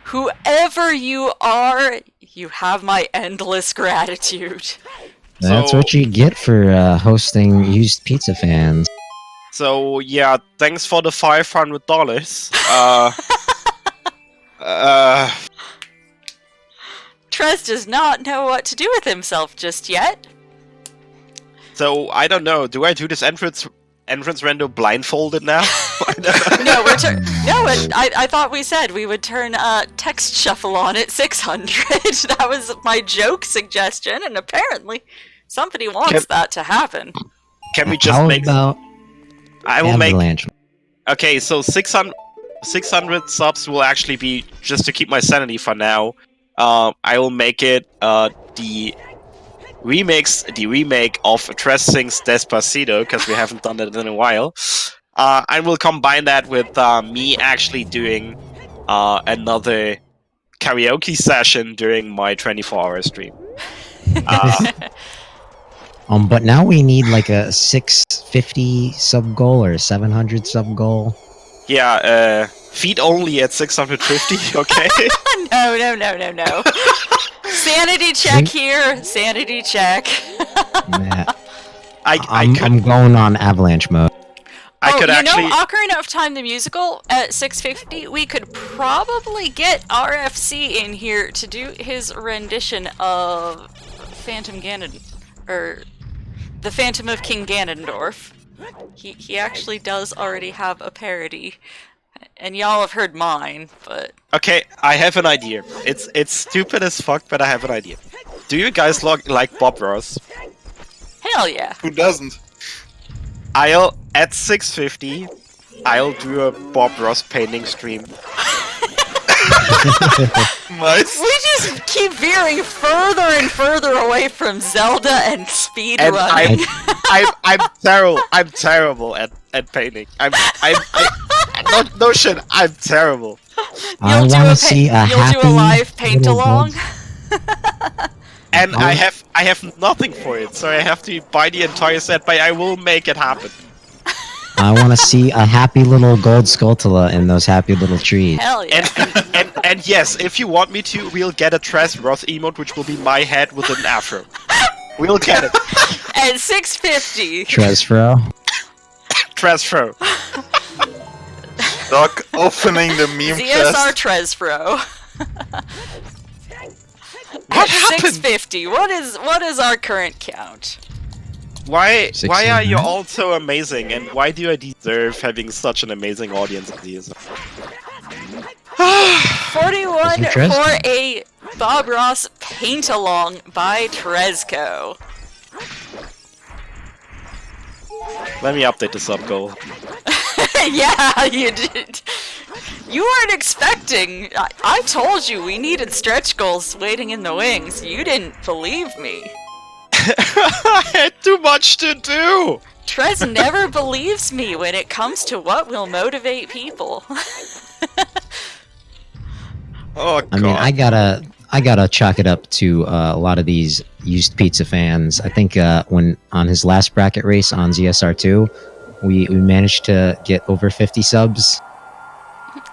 Whoever you are, you have my endless gratitude. That's So- what you get for hosting used pizza fans. So yeah, thanks for the $500. Trez does not know what to do with himself just yet. So I don't know. Do I do this entrance rando blindfolded now? No, I thought we said we would turn text shuffle on at 600. That was my joke suggestion, and apparently somebody wants that to happen. Can we just How make? about I will make. Avalanche? Okay, so 600 subs will actually be just to keep my sanity for now. I will make it the remake of Tres Sings Despacito, because we haven't done that in a while. I will combine that with me actually doing another karaoke session during my 24-hour stream. But now we need like a 650 sub goal or a 700 sub goal. Yeah, feet only at 650, okay? No. Sanity check here. Sanity check. Nah, I I'm going on Avalanche mode. I could you actually. know, Ocarina of Time the musical at 650, we could probably get RFC in here to do his rendition of Phantom Ganon, or the Phantom of King Ganondorf. He actually does already have a parody, and y'all have heard mine, but Okay, I have an idea. It's stupid as fuck, but I have an idea. Do you guys like Bob Ross? hell yeah. Who doesn't? I'll at 650. I'll do a Bob Ross painting stream. Nice. We just keep veering further and further away from Zelda and speed And running. I'm terrible at painting. No shit. I'm terrible. I You'll do want a to see a you'll happy do a live paint little along. gold- And Oh. I have nothing for it, so I have to buy the entire set. But I will make it happen. I want to see a happy little gold Skulltula in those happy little trees. Hell yeah. And yes, if you want me to, we'll get a Tres Roth emote, which will be my head with an afro. We'll get it. At 650. Tresfro. Transfer. Doc opening the meme ZSR chest. Tresfro. What At happened? 650. What is our current count? Why are you 69? all so amazing, and why do I deserve having such an amazing audience as these? 41 Is it Tresco? for a Bob Ross paint along by Tresco. Let me update the sub goal. Yeah, you did. You weren't expecting. I told you we needed stretch goals waiting in the wings. You didn't believe me. I had too much to do. Trez never believes me when it comes to what will motivate people. Oh god. I mean, I gotta chalk it up to a lot of these used pizza fans. I think when on his last bracket race on ZSR2, we managed to get over 50 subs.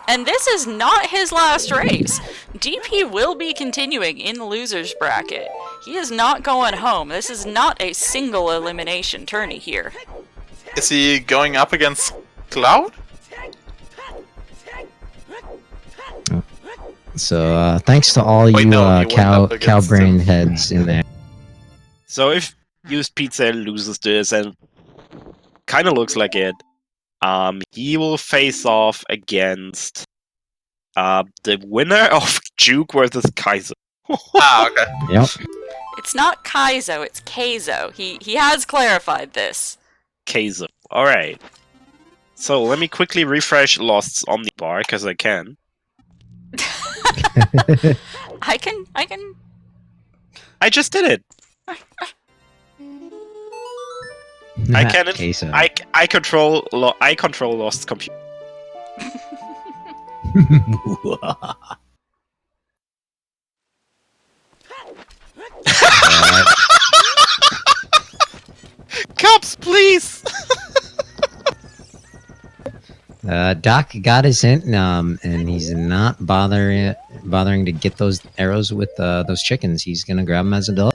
And this is not his last race. DP will be continuing in the loser's bracket. He is not going home. This is not a single elimination tourney here. Is he going up against Cloud? So thanks to all Wait, you no, he went up cow against brain him. heads in there. So if UsedPizza loses this, and kind of looks like it, he will face off against the winner of Juke versus Kaiser. Ah, okay. Yep. It's not Kaizo, it's Keizo. He has clarified this. Kaiser. Alright. So let me quickly refresh Lost's Omnibar, because I can. I can I just did it! I can. Queso. I control Lost's computer. Cops, please! Doc got his hint, and he's not bothering to get those arrows with those chickens. He's gonna grab them as a dog.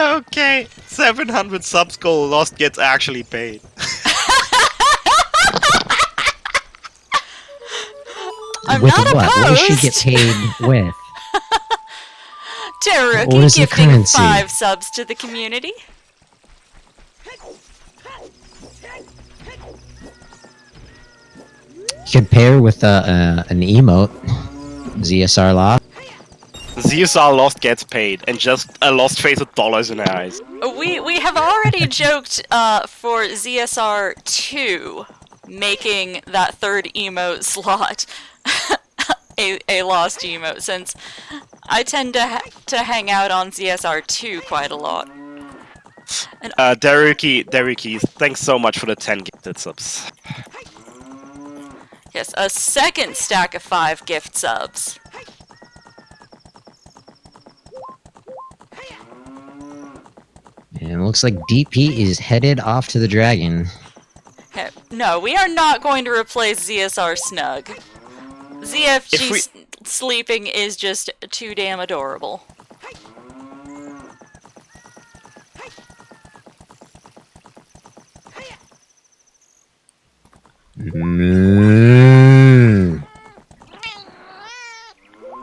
Okay, 700 subs goal. Lost gets actually paid. I'm With not what? opposed. What does she get paid with? Teruki What is the gifting currency? 5 subs to the community. You could pair with an emote. ZSR Lost. ZSR Lost gets paid, and just a Lost face with dollars in her eyes. We have already joked for ZSR 2 making that third emote slot a lost emote, since I tend to hang out on ZSR 2 quite a lot. And Deruki, thanks so much for the 10 gifted subs. yes, a second stack of 5 gift subs. And it looks like DP is headed off to the dragon. No, we are not going to replace ZSR Snug. ZFG sleeping is just too damn adorable.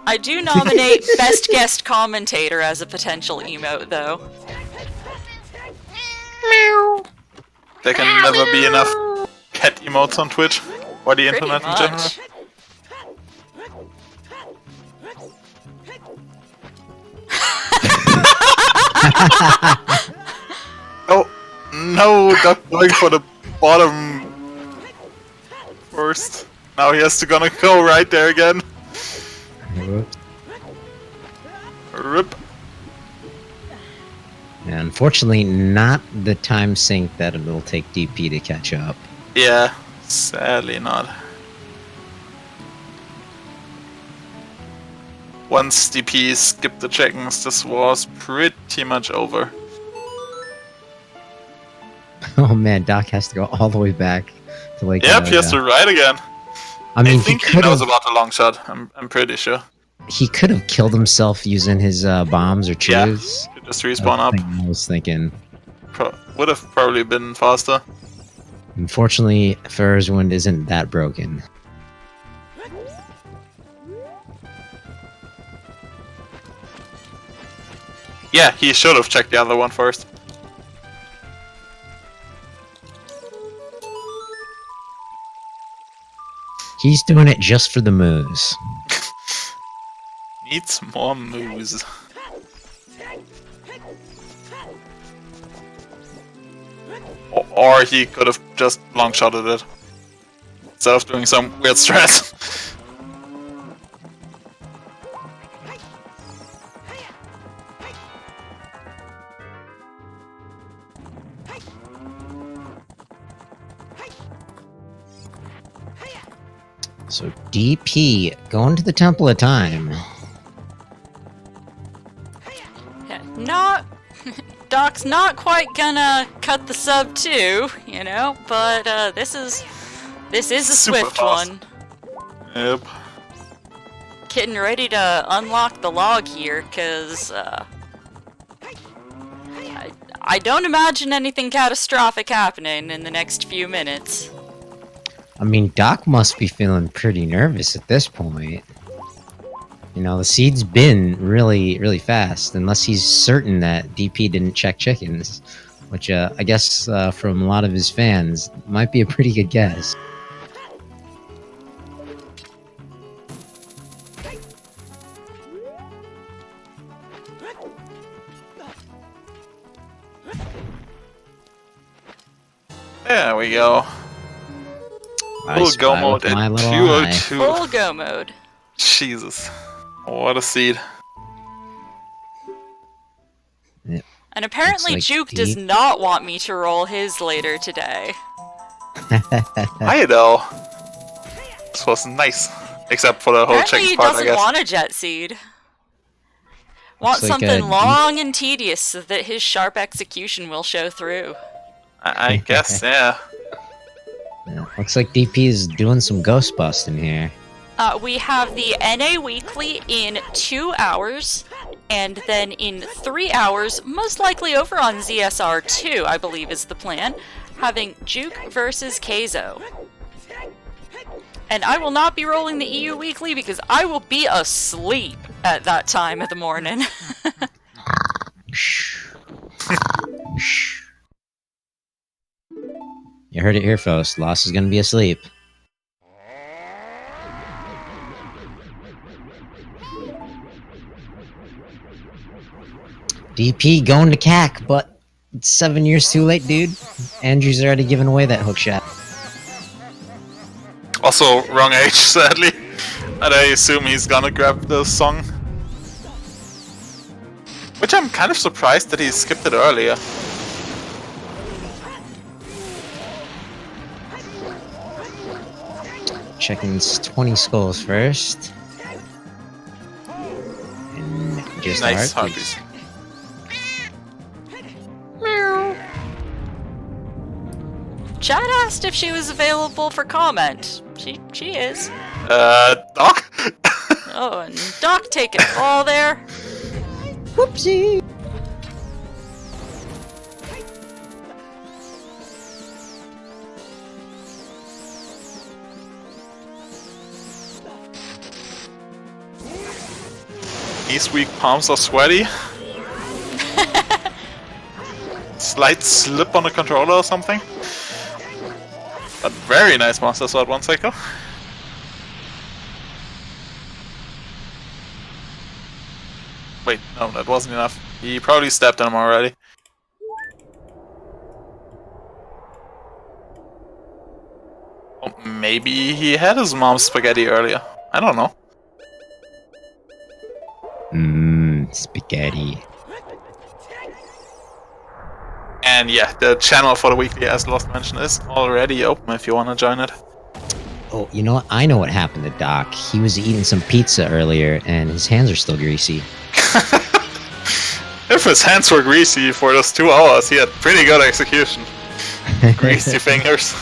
I do nominate Best Guest Commentator as a potential emote, though. There can never be enough cat emotes on Twitch or the Pretty internet in general. much. Oh no, Doc going for the bottom first. Now he has to gonna go right there again. Rip. And unfortunately, not the time sync that it'll take DP to catch up. Yeah, sadly not. Once DP skipped the check-ins, this was pretty much over. Oh man, Doc has to go all the way back to like. Yep, he has to ride again. I mean, I think he could knows have. about the long shot. I'm pretty sure. He could have killed himself using his bombs or Yeah. chews. He just respawn up. I was thinking. Would have probably been faster. Unfortunately, Ferrer's Wind isn't that broken. Yeah, he should have checked the other one first. He's doing it just for the moves. Needs more moves. Or he could have just long shotted it. Instead of doing some weird stress. So DP going to the Temple of Time. Yeah, not... Doc's not quite gonna cut the sub too, you know, but this is a Super swift fast. one. Yep. Getting ready to unlock the log here, cause I don't imagine anything catastrophic happening in the next few minutes. I mean, Doc must be feeling pretty nervous at this point. You know, the seed's been really fast, unless he's certain that DP didn't check chickens, which I guess from a lot of his fans might be a pretty good guess. There we go. I Full spy go with mode my at little eye. 202. Full go mode. Jesus. What a seed. And apparently Looks like Juke does deep. not want me to roll his later today. Hi, though. This was nice. Except for the whole Apparently chicken he part, I doesn't guess. want a jet seed. Wants Looks like something a long and tedious so that his sharp execution will show through. I guess, yeah. Yeah, looks like DP is doing some ghost busting here. We have the NA Weekly in 2 hours, and then in 3 hours, most likely over on ZSR2, I believe is the plan, having Juke versus Keizo. And I will not be rolling the EU Weekly because I will be asleep at that time of the morning. You heard it here, folks. Lost is gonna be asleep. DP going to CAC, but it's 7 years too late, dude. Andrew's already given away that hook shot. Also, wrong age, sadly. And I assume he's gonna grab the song. Which I'm kind of surprised that he skipped it earlier. Checking 20 skulls first. And just Nice heartbeats. heartbeat. Chad asked if she was available for comment. She is. Doc? Oh, and Doc taking a fall there. Whoopsie! These weak palms are sweaty. Slight slip on the controller or something. But very nice Monster Sword 1 cycle. Wait, no, that wasn't enough. He probably stepped on him already. Oh, maybe he had his mom's spaghetti earlier. I don't know. Mmm, spaghetti. And yeah, the channel for the weekly, as Lost mentioned, is already open if you want to join it. Oh, you know what? I know what happened to Doc. He was eating some pizza earlier, and his hands are still greasy. If his hands were greasy for those 2 hours, he had pretty good execution. Greasy fingers.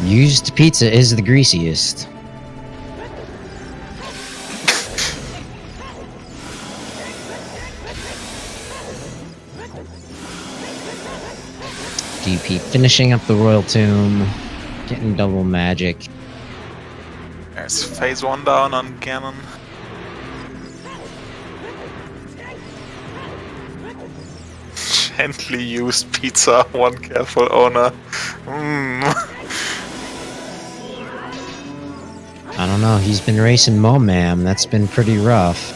Used pizza is the greasiest. DP finishing up the Royal Tomb, getting double magic. There's phase 1 down on Ganon. Gently used pizza, one careful owner. I don't know, he's been racing Momam, that's been pretty rough.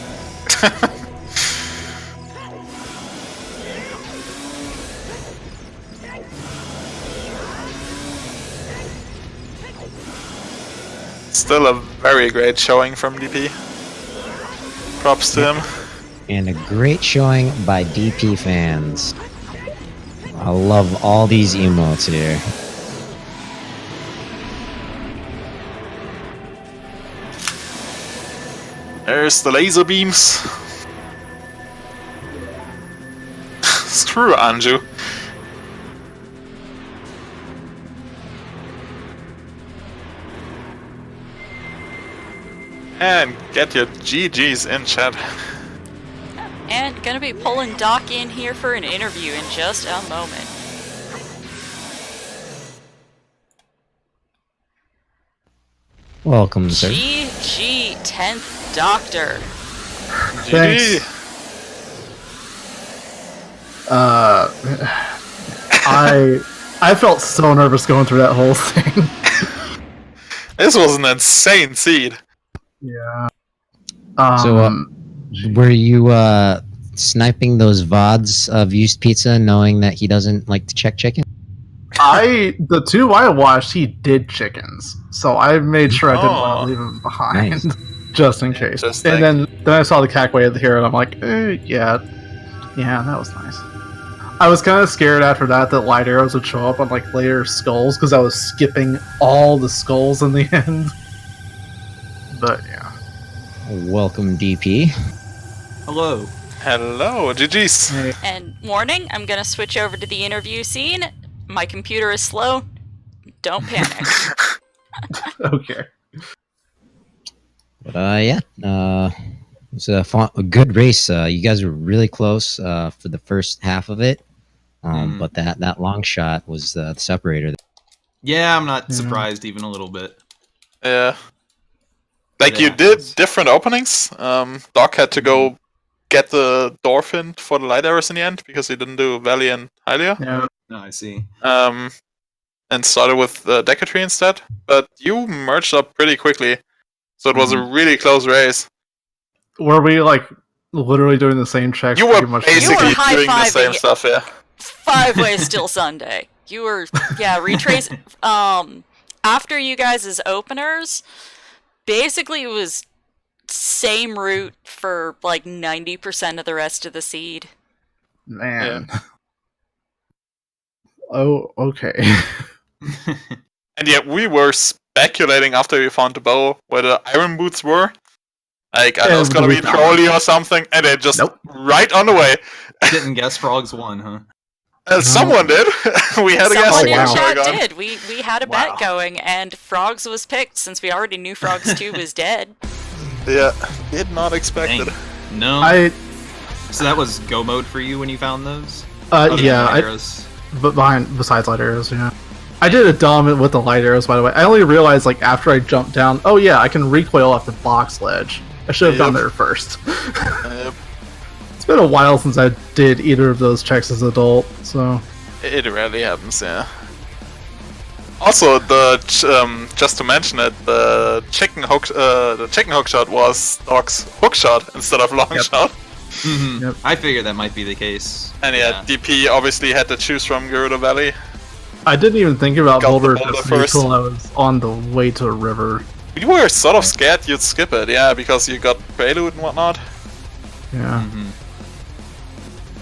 Still a very great showing from DP. Props to him. And a great showing by DP fans. I love all these emotes here. There's the laser beams. Screw Anju. And get your GGs in chat. And gonna be pulling Doc in here for an interview in just a moment. Welcome, sir. GG 10th Doctor. GG. I felt so nervous going through that whole thing. This was an insane seed. Yeah. So, were you sniping those VODs of Used Pizza knowing that he doesn't like to check chicken? The two I watched, he did chickens, so I made sure I didn't want Oh. to leave him behind, Nice. just in case. Interesting. And then I saw the cackway of the hero, and I'm like, yeah, that was nice. I was kind of scared after that light arrows would show up on like later skulls because I was skipping all the skulls in the end. But yeah. Welcome, DP. Hello. Hello, GG's. Hey. And warning, I'm gonna switch over to the interview scene. My computer is slow. Don't panic. Okay. But yeah, it was a good race. You guys were really close for the first half of it, but that long shot was the separator. Yeah, I'm not Mhm. surprised even a little bit. Yeah. Like, It you did happens. different openings. Doc had to go get the Dorphin for the light arrows in the end because he didn't do Valley and Hylia. Yeah. No, I see. And started with Decatry instead. But you merged up pretty quickly. So it was a really close race. Were we like literally doing the same checks? You were pretty much? basically You were doing the high-fiving same it. stuff, yeah. 5 ways still Sunday. You were, retrace. After you guys' openers, basically it was same route for like 90% of the rest of the seed. Man. Oh, okay. And yet we were speculating after we found the bow where the iron boots were. Like, I know it's gonna be Trolley or something, and they just right on the way. Didn't guess Frogs won, huh? Someone did. We had a guess Someone in wow. chat going on. did. We had a bet going, and Frogs was picked since we already knew Frogs 2 was dead. Yeah, did not expect Dang. it. No. So that was go mode for you when you found those? Other than yeah, light arrows? but besides light arrows, yeah. I did a dumb with the light arrows, by the way. I only realized like after I jumped down, oh yeah, I can recoil off the box ledge. I should have gone there first. It's been a while since I did either of those checks as an adult, so It rarely happens, yeah. Also, the just to mention it, the chicken hook shot was Doc's hook shot instead of long shot. Mhm. Yep. I figured that might be the case. And yeah, DP obviously had to choose from Gerudo Valley. I didn't even think about Got the Boulder boulder Destiny first. until I was on the way to the river. We were sort of scared you'd skip it, yeah, because you got Prelude and whatnot. Yeah. Mhm.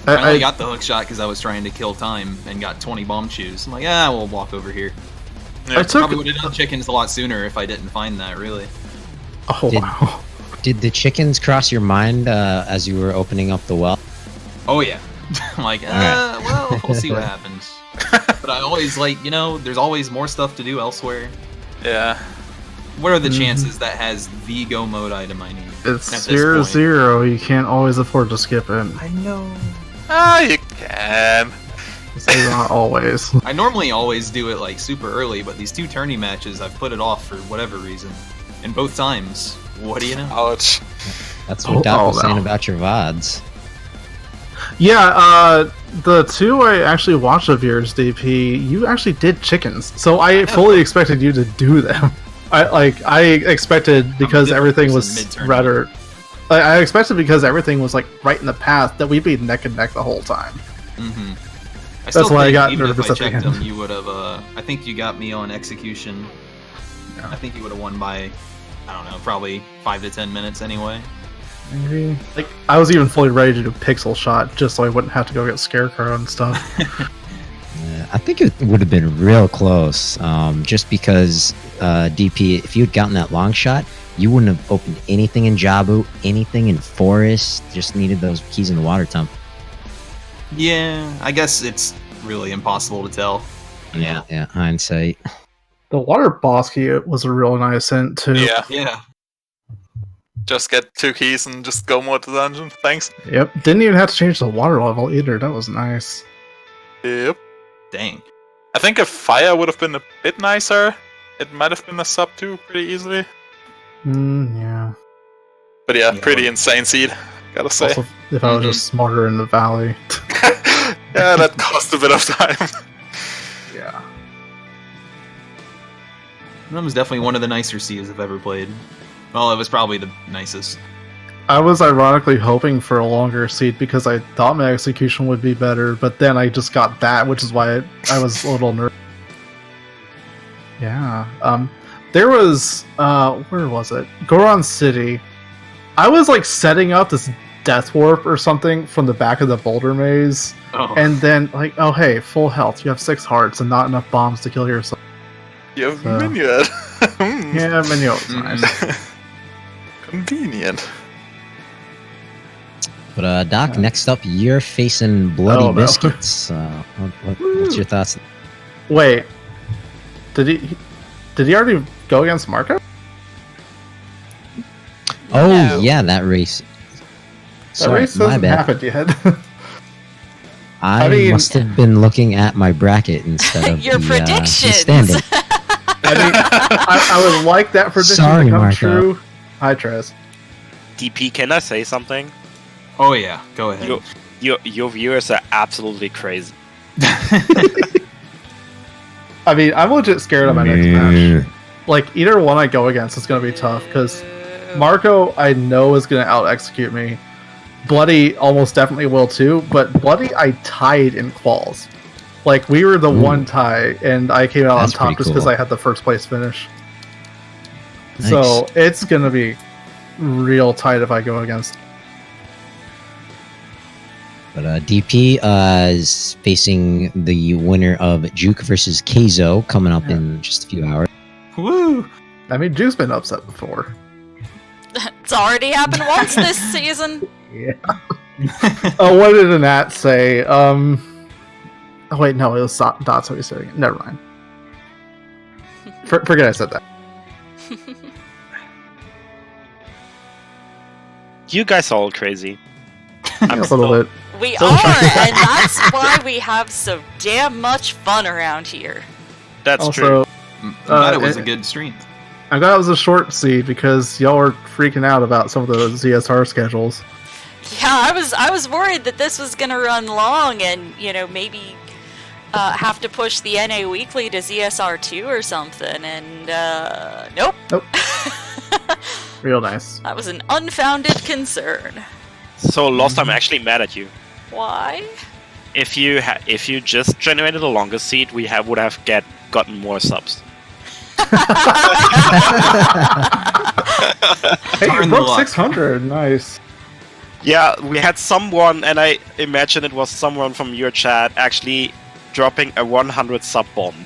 I only I got the hook shot because I was trying to kill time and got 20 bomb chews. I'm like, we'll walk over here. Yeah. I took Probably would have done chickens a lot sooner if I didn't find that, really. oh Did- wow. Did the chickens cross your mind as you were opening up the well? Oh, yeah. I'm like, Alright. well, we'll see what happens. But I always, like, there's always more stuff to do elsewhere. Yeah. What are the chances that has the go mode item I need? It's at this point? 0-0. You can't always afford to skip it. I know. Ah, you can. So not always. I normally always do it, like, super early, but these 2 tourney matches, I've put it off for whatever reason. And both times, what do you know? Ouch. That's what Doc Oh, was saying no. about your VODs. Yeah, the two I actually watched of yours, DP, you actually did chickens. So I fully expected you to do them. I expected because different everything person was mid-turn. rather. I expected because everything was like right in the path that we'd be neck and neck the whole time. Mm-hmm. That's why I got even if nervous I at the checked end. them, you would have. I think you got me on execution. Yeah. I think you would have won by, I don't know, probably 5 to 10 minutes anyway. Maybe like I was even fully ready to do pixel shot just so I wouldn't have to go get scarecrow and stuff. I think it would have been real close, just because DP, if you had gotten that long shot, You wouldn't have opened anything in Jabu, anything in Forest. Just needed those keys in the water temple. Yeah, I guess it's really impossible to tell. Yeah, hindsight. The water boss key was a real nice hint too. Yeah, Yeah. just get 2 keys and just go more to the dungeon. Thanks. Yep. Didn't even have to change the water level either. That was nice. Yep. Dang. I think if fire would have been a bit nicer, it might have been a sub 2 pretty easily. Yeah. But yeah, Yeah, pretty well- insane seed, gotta say. Also, if I was just smarter in the valley. Yeah, that cost a bit of time. Yeah. That was definitely one of the nicer seeds I've ever played. Well, it was probably the nicest. I was ironically hoping for a longer seed because I thought my execution would be better, but then I just got that, which is why I was a little nervous. Yeah. There was where was it? Goron City. I was like setting up this death warp or something from the back of the boulder maze, Oh. and then like, oh hey, full health. You have 6 hearts and not enough bombs to kill yourself. You have So- Minuet. Yeah, Minyo was nice. Convenient. But Doc, next up, you're facing Bloody Oh, no. Biscuits. What's your thoughts? Wait, did he already go against Marco? Oh, No. yeah, that race. That Sorry, race my hasn't bad. happened yet. I mean- must have been looking at my bracket instead of Your the predictions. standing. I mean, I would like that prediction Sorry, to come Marco. true. Hi, Trez. DP, can I say something? Oh yeah, go ahead. Your viewers are absolutely crazy. I mean, I'm legit scared of my next match. Like, either one I go against is going to be tough, because Marco, I know, is going to out-execute me. Bloody almost definitely will too, but Bloody I tied in quals. Like, we were the Ooh. one tie, and I came out That's on top pretty just because cool. I had the first place finish. Nice. So, it's going to be real tight if I go against. But DP is facing the winner of Juke versus Keizo coming up in just a few hours. Woo! I mean, Juke's been upset before. It's already happened once this season. Yeah. Oh, what did Anat say? Oh wait, no, it was Dots who was saying it. Never mind. Forget I said that. You guys are all crazy. A little bit. We So- are, and that's why we have so damn much fun around here. That's true. Also, I'm glad it was it- a good stream. I'm glad it was a short seed because y'all were freaking out about some of the ZSR schedules. Yeah, I was worried that this was gonna run long, and maybe have to push the NA Weekly to ZSR2 or something. And nope. Nope. Real nice. That was an unfounded concern. So Lost, I'm actually mad at you. Why? If you just generated a longer seed, we would have gotten more subs. Hey, you Darn the broke luck. 600. Nice. Yeah, we had someone, and I imagine it was someone from your chat, actually dropping a 100 sub bomb.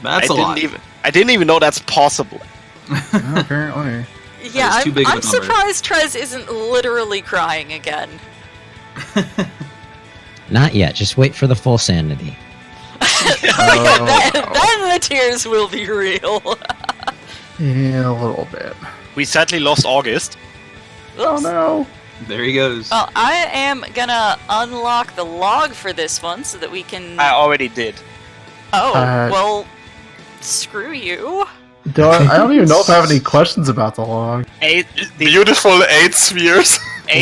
That's a lot. I didn't even know that's possible. Apparently. Yeah, is too big of a I'm number. surprised Trez isn't literally crying again. Not yet. Just wait for the full sanity. Then the tears will be real. Yeah, a little bit. We sadly lost August. Oh Oops. no. There he goes. Well, I am gonna unlock the log for this one so that we can. I already did. Oh, Uh, well, screw you. I don't even know if I have any questions about the log. Beautiful 8 spheres.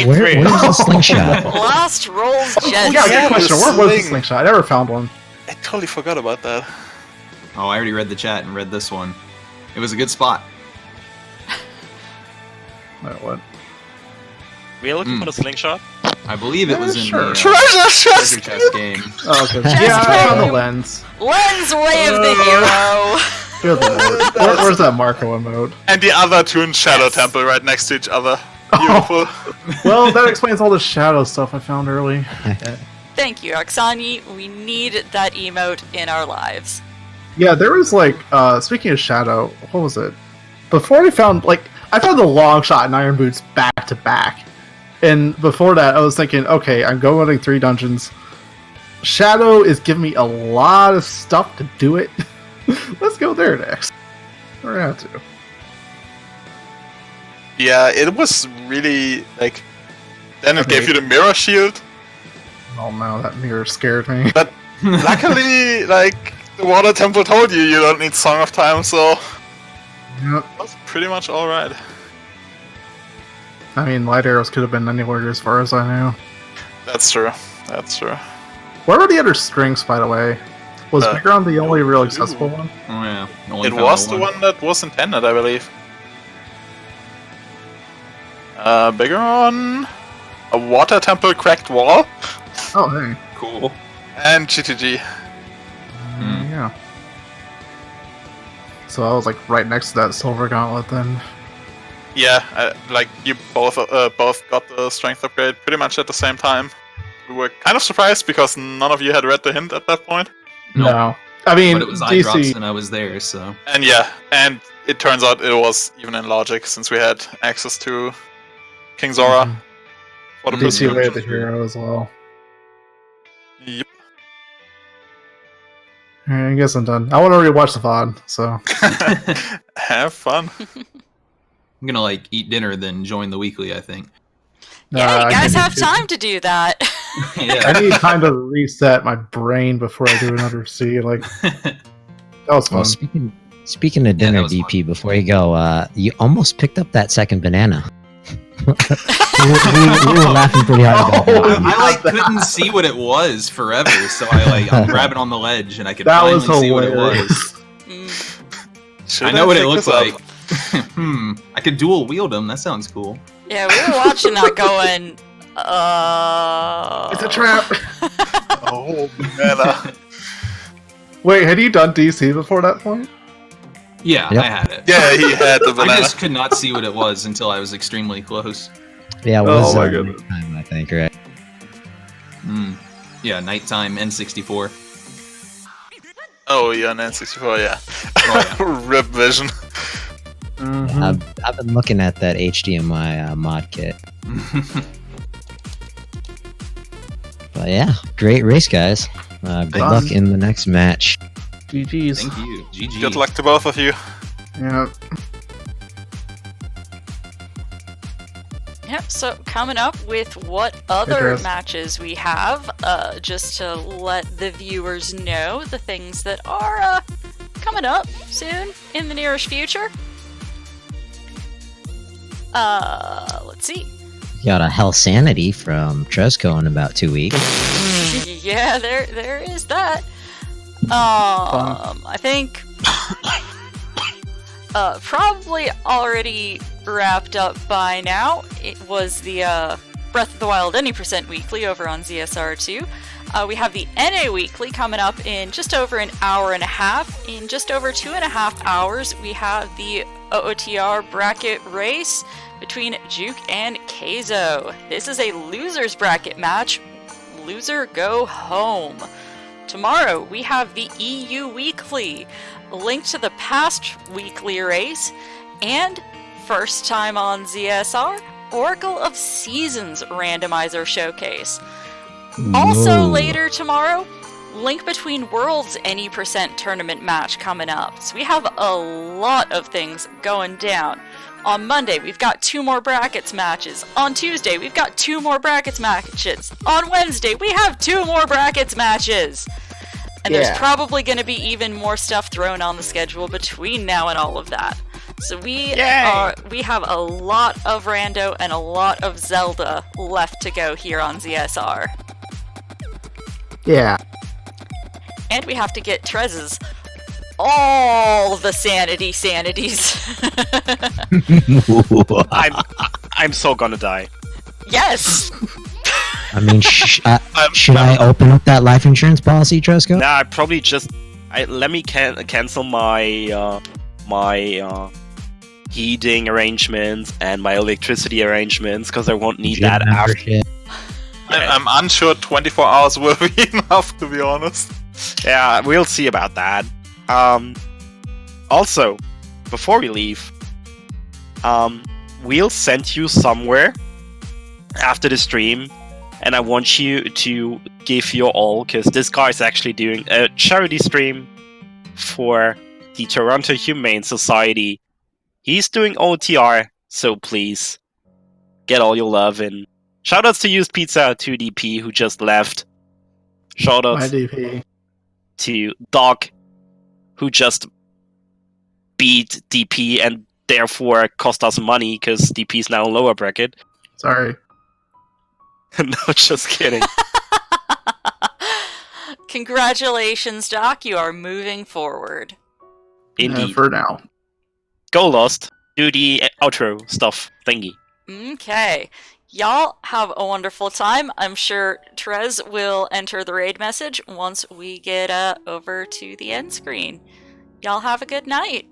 Where's the slingshot? Last rolls Oh, jet. yeah, yeah, good question. the Where was the sling. slingshot? I never found one. I totally forgot about that. Oh, I already read the chat and read this one. It was a good spot. Wait, what? We're looking for the slingshot. I believe it was in sure. the Treasure chest! treasure chest game. Oh, okay. Chest Yeah, I found the game. lens. Lens way of the hero. Good lord. Where's that Marco emote? And the other two in Shadow Temple right next to each other. Beautiful. Well, that explains all the shadow stuff I found early. Thank you, Oksani. We need that emote in our lives. Yeah, there was like, speaking of shadow, what was it? Before I found, like, I've had the long shot and Iron Boots back to back. And before that, I was thinking, okay, I'm going running 3 dungeons. Shadow is giving me a lot of stuff to do it. Let's go there next. We're gonna have to. Yeah, it was really like. Then it gave you the mirror shield. Oh no, that mirror scared me. But luckily, like the Water Temple told you, you don't need Song of Time, so Yep. that's pretty much all right. I mean, light arrows could have been anywhere as far as I knew. That's true. That's true. Where were the other strings, by the way? Was Bigron the only real ooh. accessible one? Oh yeah. Only It found was the one that was intended, I believe. Bigger on a Water Temple cracked wall Oh, hey. Cool. and GTG. Yeah. So I was like right next to that silver gauntlet then. Yeah, like you both got the strength upgrade pretty much at the same time. We were kind of surprised because none of you had read the hint at that point. No. I mean, But it was eye drops DC. and I was there, so. And yeah, and it turns out it was even in logic since we had access to King Zora for the Mhm. DC pursuit. Way of the Hero as well. Yep. I guess I'm done. I want to rewatch the VOD, so. Have fun. I'm gonna like eat dinner, then join the weekly, I think. Yeah, I you guys can have do- time to do that. I yeah. need time to reset my brain before I do another C. Like, that was fun. Well, speaking of Yeah, dinner, that was DP, before you go, you almost picked up that second banana. we were laughing pretty hard about Oh, that. I like couldn't see what it was forever, so I'm grabbing on the ledge and I could That finally was see what it hilarious. was. Mm. Should I know what it pick looks this up? like. I could dual wield them. That sounds cool. Yeah, we were watching that going, It's a trap! Oh, man. Wait, had you done DC before that point? Yeah, Yep. I had it. Yeah, he had the I banana. just could not see what it was until I was extremely close. Yeah, it Oh was my goodness. time, I think, right? Yeah, nighttime N64. Oh, yeah, N64, yeah. Oh, Rip vision. Mm-hmm. I've been looking at that HDMI mod kit. But yeah, great race, guys. Good Fun. luck in the next match. GG's. Thank you. GG. Good luck to both of you. Yeah. Yep, so coming up with what other Dress. matches we have, just to let the viewers know the things that are coming up soon in the nearest future. Let's see. You got a Hell Sanity from Tresco in about 2 weeks. Yeah, there is that. I think probably already wrapped up by now. It was the Breath of the Wild Any Percent Weekly over on ZSR2. We have the NA Weekly coming up in just over an hour and a half. In just over 2.5 hours, we have the OoTR bracket race between Juke and Keizo. This is a loser's bracket match. Loser go home. Tomorrow, we have the EU Weekly, a link to the past weekly race, and first time on ZSR, Oracle of Seasons Randomizer Showcase. Also Whoa. later tomorrow, Link Between Worlds Any Percent Tournament match coming up. So we have a lot of things going down. On Monday, we've got 2 more brackets matches. On Tuesday, we've got 2 more brackets matches. On Wednesday, we have 2 more brackets matches. And there's probably going to be even more stuff thrown on the schedule between now and all of that. So we have a lot of Rando and a lot of Zelda left to go here on ZSR. Yeah. And we have to get Trez's all the sanities. I'm so gonna die. Yes! I mean, should I open up that life insurance policy, Tresco? Nah, I probably just let me cancel my my heating arrangements and my electricity arrangements because I won't need Gym that after. membership. I'm unsure 24 hours will be enough, to be honest. Yeah, we'll see about that. Also, before we leave, we'll send you somewhere after the stream, and I want you to give your all, because this guy is actually doing a charity stream for the Toronto Humane Society. He's doing OoTR, so please get all your love in. Shoutouts to UsedPizza, to DP who just left. My Shoutouts DP. to Doc, who just beat DP and therefore cost us money because DP is now lower bracket. Sorry. No, just kidding. Congratulations, Doc. You are moving forward. Indeed. For now. Go Lost. Do the outro stuff thingy. Okay. Y'all have a wonderful time. I'm sure Trez will enter the raid message once we get over to the end screen. Y'all have a good night.